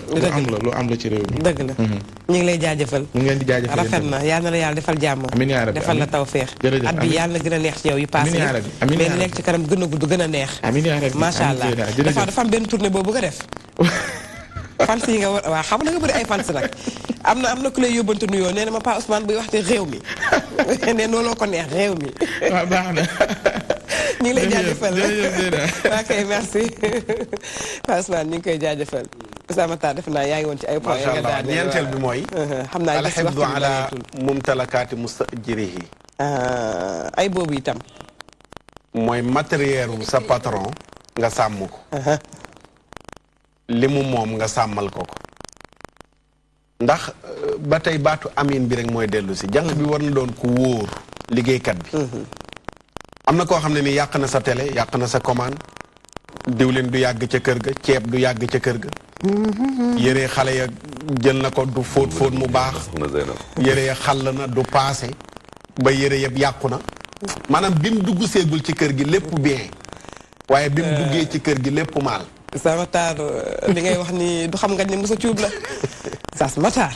lu am la ci réew mi dëgg la ñu ngi lay jaajëfal ñu ngi leen di jaajëfal rafet na yal na la yàlla defal jàmm amiin yaa rabbi defal la tawféex at bi yàlla na gën a neex ci yow yi passé mais li nekk ci kanam gën a gudd gën a neex amiin yaa rabbi macha allah dafa am benn tournée boobu nga def fans yi nga war waaw xam na nga bëri ay fans nag am na ku lay yóbbante nuyoo nee na ma Pa Ousmane buy waxte réew mi ne noonu ko neex réew mi waaw baax na ñu ngi lay jaajëfal ok merci Ousmane ñu ngi koy jaajëfal Ousmane Matar def naa yaa ngi woon ci ay point macha allah ñeenteel bi mooy xam naa alxifdu ala mumtalakaati mustajirihi ay boobu itam mooy matériel sa patron nga sàmm ko li mu moom nga sàmmal ko ko ndax ba tey baatu amin bi rek mooy dellu si jànq bi war na doon ku wóor liggéeykat bi am na koo xam ne ni yàq na sa télé yàq na sa commande diwlin du yàgg ca kër ga ceeb du yàgg ca kër ga yére xale ya jël na ko du fóot fóot mu baax yére ya xàll na du paase ba yére yëpp yàqu na maanaam bi mu dugg seegul ci kër gi lépp bien waaye bi mu duggee ci kër gi lépp maal Oustaz Matar li ngay wax ni du xam nga ni Moussa Thioub la Oustaz Matar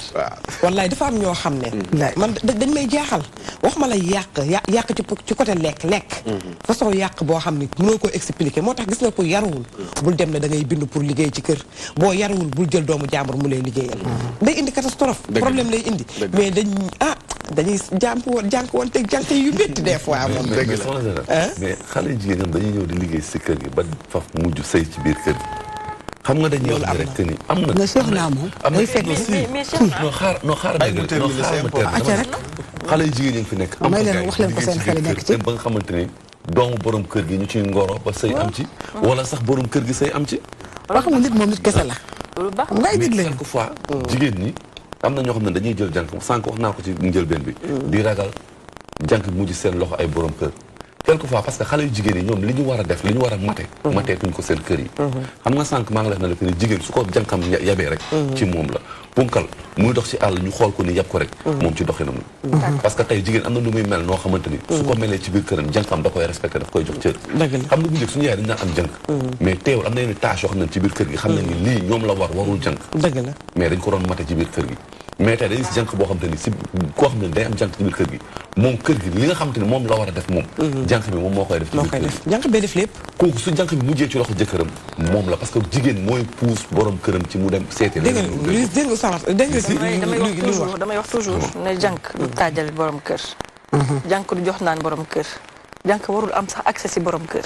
wallaay dafa am ñoo xam ne man dañ may jaaxal wax ma la yàq ci côté lekk façon yàq boo xam ni mënoo ko expliquer moo tax gis nga ko yaruwul bul dem ne da ngay bind pour liggéey ci kër boo yaruwul bul jël doomu jàmbur mu lay liggéeyal day indi catastrophe problème lay indi mais dañuy jànk woon teg jànk yu métti des fois moom mais xale jigéen ñoom dañuy ñëw di liggéey si kër gi ba faf mujj sëy ci biir kër gi xam nga dañuy wax rek que ni am na. mais Cheikh naa moom day fekk noo xaar xale yu jigéen ñi fi nekk. may leen wax leen ko seen xel nekk ci ba nga xamante ni doomu borom kër gi ñu ciy ngoro ba sëy am ci. wala sax borom kër gi sëy am ci. wax nga nit moom nit kese la. ngay digle quelque fois jigéen ñi am na ñoo xam ne dañuy jël jànk sànq wax naa ko ci njëlbeen bi. di ragal jànk bi mujj seen loxo ay borom kër. quelquefois parce que xale yu jigéen yi ñoom li ñu war a def li ñu war a mateetuñ ko seen kër yi xam nga sànq maa ngi lay wax na la ni jigéen su ko jànkam yabee rek ci moom la punkal muy dox ci àll ñu xool ko ni yab ko rek moom ci doxinam la parce que tey jigéen am na nu muy mel noo xamante ni su ko melee ci biir këram jànkam da koy respecté daf koy jox cër xam nga bu njëkk suñu yaay dañ daan am jànk mais teewul am na yenn tâche yoo xam ne ci biir kër gi xam ne ni lii ñoom la warul jànk mais dañ ko doon mate ci biir kër gi mais tey dañuy si jànk boo xam te ni si koo xam ne day am jànk ci biir kër gi moom kër gi li nga xam te ni moom la war a def moom jànk bi moom moo koy def ci biir kër gi jànk bee def lépp kooku su jànk bi mujjee ci loxo jëkkëram moom la parce que jigéen mooy puus borom këram ci mu dem seeti damay wax toujours ne jànk du taajal borom kër jànk du jox naan borom kër jànk warul am sax accès si borom kër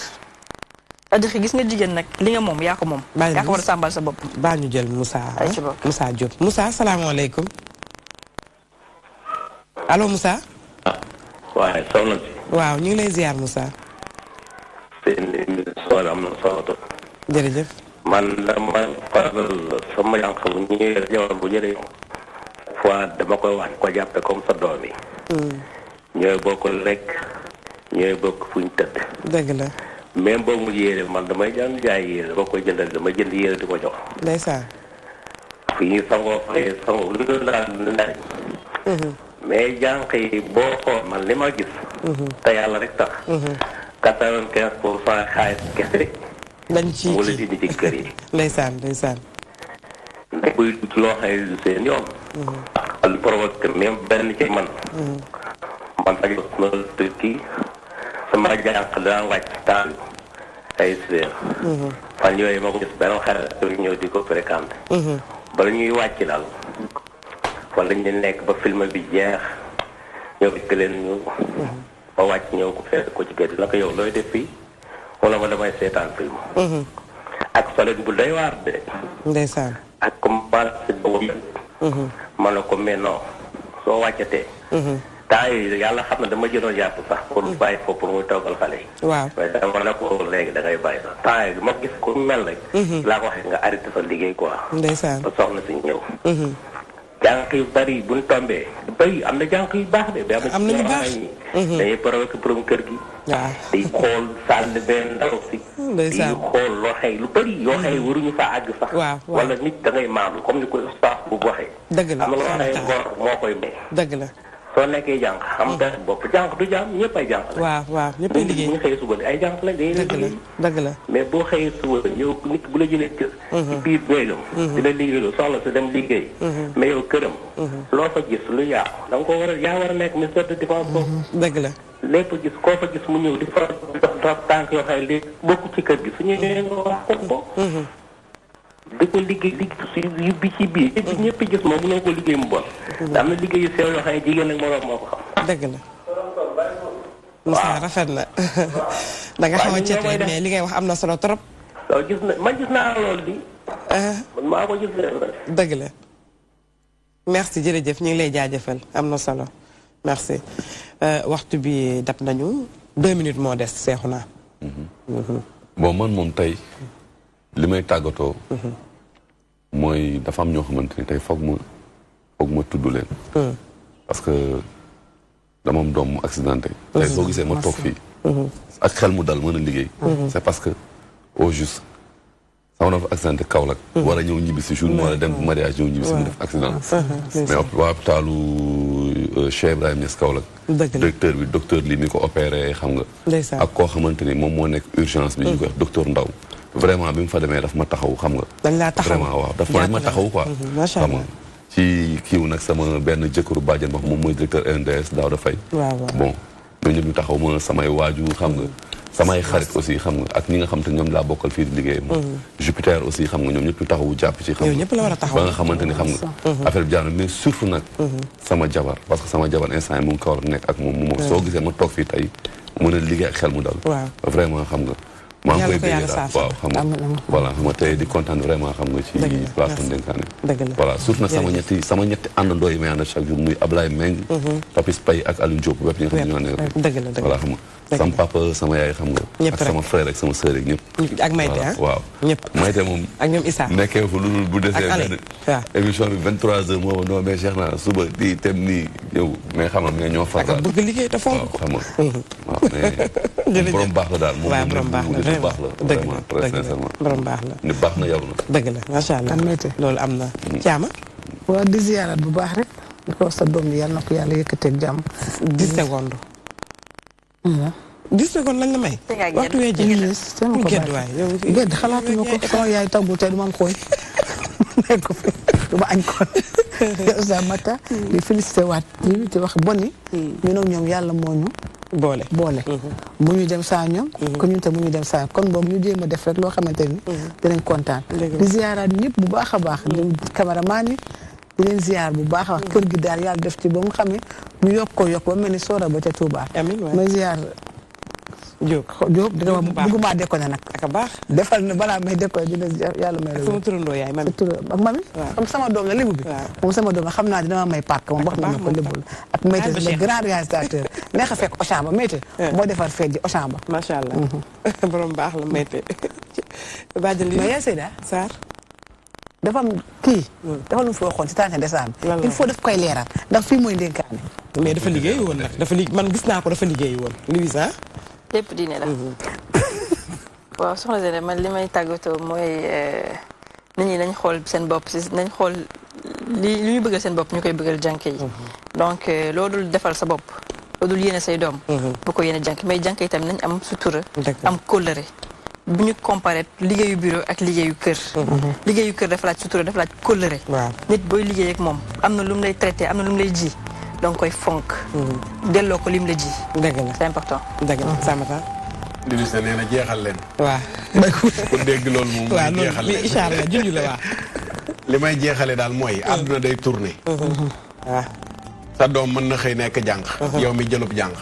c'est-à-dire gis nga jigéen nag li nga moom yaa ko moom yaa ko war a sàmbal sa bopp baa ñu jël Moussa Diop Moussa salaamaaleykum allo Moussa waaye soxna si waaw ñu ngi lay ziar Moussa seen émission am na solo jërëjëf man dama faral sama jànq bu ñëwee jamono bu jëlee fois dama koy wax ko jàppe comme sa doom yi ñooy bokk lekk ñooy bokk fuñ tëdd dëgg la même boo mu yéere man damay jàng jaay yéere boo koy jëndal damay jënd yéere di ko jox ndeysaan fi ñuy sangoo fay sangoo lu daal ndariñ mais jànq yi boo xool man li ma gis te yàlla rek tax 95% xaalis kese dañ ci wala di ci kër yi ndeysaan ndax buy loo xam ne seen yoon lu provoqué même benn ci man sax ma kii sama jànq daa wàcc temps ay séer fan yooyu ma ko gis benn xarit ñëw di ko fréquenté bala ñuy wàcc daal fan lañ leen nekk ba film bi jeex ñëw fekk leen ñu ba wàcc ñëw ko fekk ko ci kër gi naka yow looy def fii wala ma damay seetaan film ak solet bu doy waar de ndeysaan ak comme si boobu ma ne ko mais non soo wàccatee temps yi yàlla xam ne dama jëloon yàpp sax pour bàyyi foofu pour muy toggal xale yi waaw mais dama ne ko léegi da ngay bàyyi sax temps yi ma gis ko mel rek laa ko waxee nga arrêté sa liggéey quoi ndeysaan ba soxna si ñëw jànq yu bari buñ tombee bari am na jànq yu baax de am na ñu baax dañuy provoqué borom kër gi waaw di xool sànni benn ndaw si di xool loo xëy lu bëri yoo xëy waruñu fa àgg sax wala nit da ngay maandu comme ni ko staff bu waxee dëgg la am na loo xëy ngor moo koy may dëgg la soo nekkee jànq xam nga bopp jànq du jaam ñëpp ay jànq la waaw ñëpp ay liggéey bu ñu xëyee suba ay jànq la day liggéey dëgg la mais boo xëyee suba yow nit bu la jëlee kër ci biir néegam di la liggéeyloo soxla si dem liggéey mais yow këram loo fa gis lu yàqu da nga ko war a yaa war a nekk ministère de défense boobu dëgg la lépp gis koo fa gis mu ñëw di fa dox tànk yoo xam ne bokku ci kër gi su ñëwee nga wax ko di ko liggéey bi ci biir ñëpp gis moom mënoo ko liggéey mu bon am na liggéey yu sew yoo xam ne jigéen nag moo ko xam dëgg la Moussa rafet na da nga xaw a cet rek mais li ngay wax am na solo trop. man gis naa loolu di. man maa ko gis dëgg la. merci jërëjëf ñu ngi lay jaajëfal am na solo merci waxtu bi dab nañu 2 minutes moo des seexu naa. bon man moom tey li may tàggatoo. mooy dafa am ñoo xamante ni tey foog ma tudd leen. parce que dama am doom mu accidenté. tey soo gisee ma toog fii. ak xel mu dal mën a liggéey. c'est parce que au juste sama doom dafa accidenté Kaolack. war a ñëw ñibbi si jour mu war a dem mariage ñëw ñibbi si mu def accident. mais waa hôpitalu Cheikh Ibrahima Niass Kaolack. directeur bi docteur lii mi ko opéré xam nga. ak koo xamante ni moom moo nekk urgence bi. ñu koy wax docteur Ndaw. vraiment bi mu fa demee daf ma taxaw xam nga. dañ laa taxaw vraiment waaw daf ma taxaw quoi. macha allah ci kiiw nag sama benn jëkkëru bàjjen ba moom mooy directeur NDS Daouda Faye. bon ñooñu ñëpp ñu taxaw ma samay waaju xam nga. samay xarit aussi xam nga ak ñi nga xam te ñoom laa bokkal fii di liggéey. Jupiter aussi xam nga ñoom ñëpp ñu taxawu jàpp ci. xam nga ba nga xamante ni xam nga. affaire bi jaar na mais surtout nag. sama jabar parce que sama jabar instant yi mu ngi kawar nekk ak moom moom soo gisee ma toog fii tey mën a liggéey ak xel mu dal. vraiment xam nga. maa ngi koy béyee daal waaw xam nga voilà xam nga tey di kontaan vraiment xam nga ci place Ndenkaane voilà surtout nag sama ñetti àndandoo yi may ànd chaque jour muy Ablaye Meng Papis Paye ak Alioune Diop wépp ñi nga xam ne ñoo nekk voilà xam nga sama papa sama yaay xam nga ak sama frère ak sama sœur ak ñëpp ak Mayte waaw Mayte moom ak ñoom Issa nekkee fa lu dul bu desee benn émission bi 23h moo non mais Cheikh naa suba di tem nii yow mais xam nga mais ñoo far daal bëgg liggéey te fonk ko xam nga waaw mais borom baax la daal moom baax la baax la vraiment très sincèrement borom baax la ni baax na yaru na dëgg la macha allah loolu am na caama waaw di ziyaaraat bu baax rek di ko sa doom yi yàlla na ko yàlla yëkkateeg jàmm 10 secondes 10 secondes lañ la may waxtu wee jeex gedd waay gedd xalaatuma ko sama yaay tàggu tey du ma am xooy nekk fi du ma añ kon sa mata di félicité waat ñu te wax boni ñu nag ñoom yàlla moo ñu boole mu ñu dem saa ñoom kon ñun te mu ñu dem saa kon boog ñu jéem a def rek loo xamante ni dinañ kontaan di ziyaaraat ñëpp bu baax a baax di cameraman yi di leen ziyaar bu baax a wax kër gi daal yàlla def ci ba mu xamee ñu yokk ba mel ni soora ba ca Touba may ziyaar Diop dina ma bëgguma déconné nag ak baax defal na balaa may déconné dina yàlla may la sama turandoo yaay mami ak mami comme sama doom la lébu bi moom sama doom la xam naa dina ma may pàkk moom wax na ko lébul ak Mayte le grand réalisateur neex a fekk Auchan ba Mayte moo defar feet ji Auchan ba macha allah borom baax la Mayte bàjjal li mais yaa Seyda Sarr dafa am kii dafa lu mu fi waxoon ci 31 décembre il faut daf koy leeral ndax fii mooy Ndenkaane mais dafa liggéey woon nag man gis naa ko dafa liggéey woon Louise lépp diine la waaw soxna Zeynep man li may tàggatoo mooy nit ñi nañ xool seen bopp si nañ xool li ñu bëggal seen bopp ñu koy bëggal jànk yi donc loo dul defal sa bopp loo dul yéene say doom bu ko yéene jànk mais jànk yi tamit nañ am sutura am kóllëre bu ñu comparé liggéeyu bureau ak liggéeyu kër liggéeyu kër dafa laaj sutura dafa laaj kóllëre nit booy liggéey ak moom am na lu mu lay traité am na lu mu lay ji donc koy fonk delloo ko lim la ji dëgg la c'est important dëgg la Samata Idrissa nee na jeexal leen waaw ku dégg loolu moom waaw loolu incha allah junj la waaw li may jeexale daal mooy àdduna day tourné waaw sa doom mën na xëy nekk jànq yow mi jëlub jànq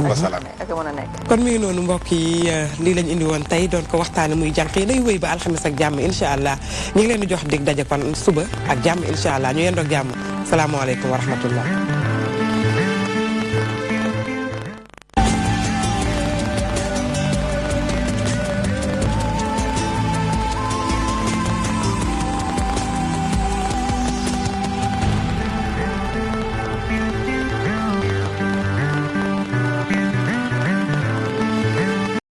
wasalaam ak mën a nekk kon mi ngi noonu mbokk yi lii lañ indi woon tey doon ko waxtaane muy jànq yi day wéy ba alxamis ak jàmm incha allah ñu ngi leen di jox dig daje kon suba ak jàmm incha allah ñu yendoog jàmm salaamaaleykum wa rahmatullah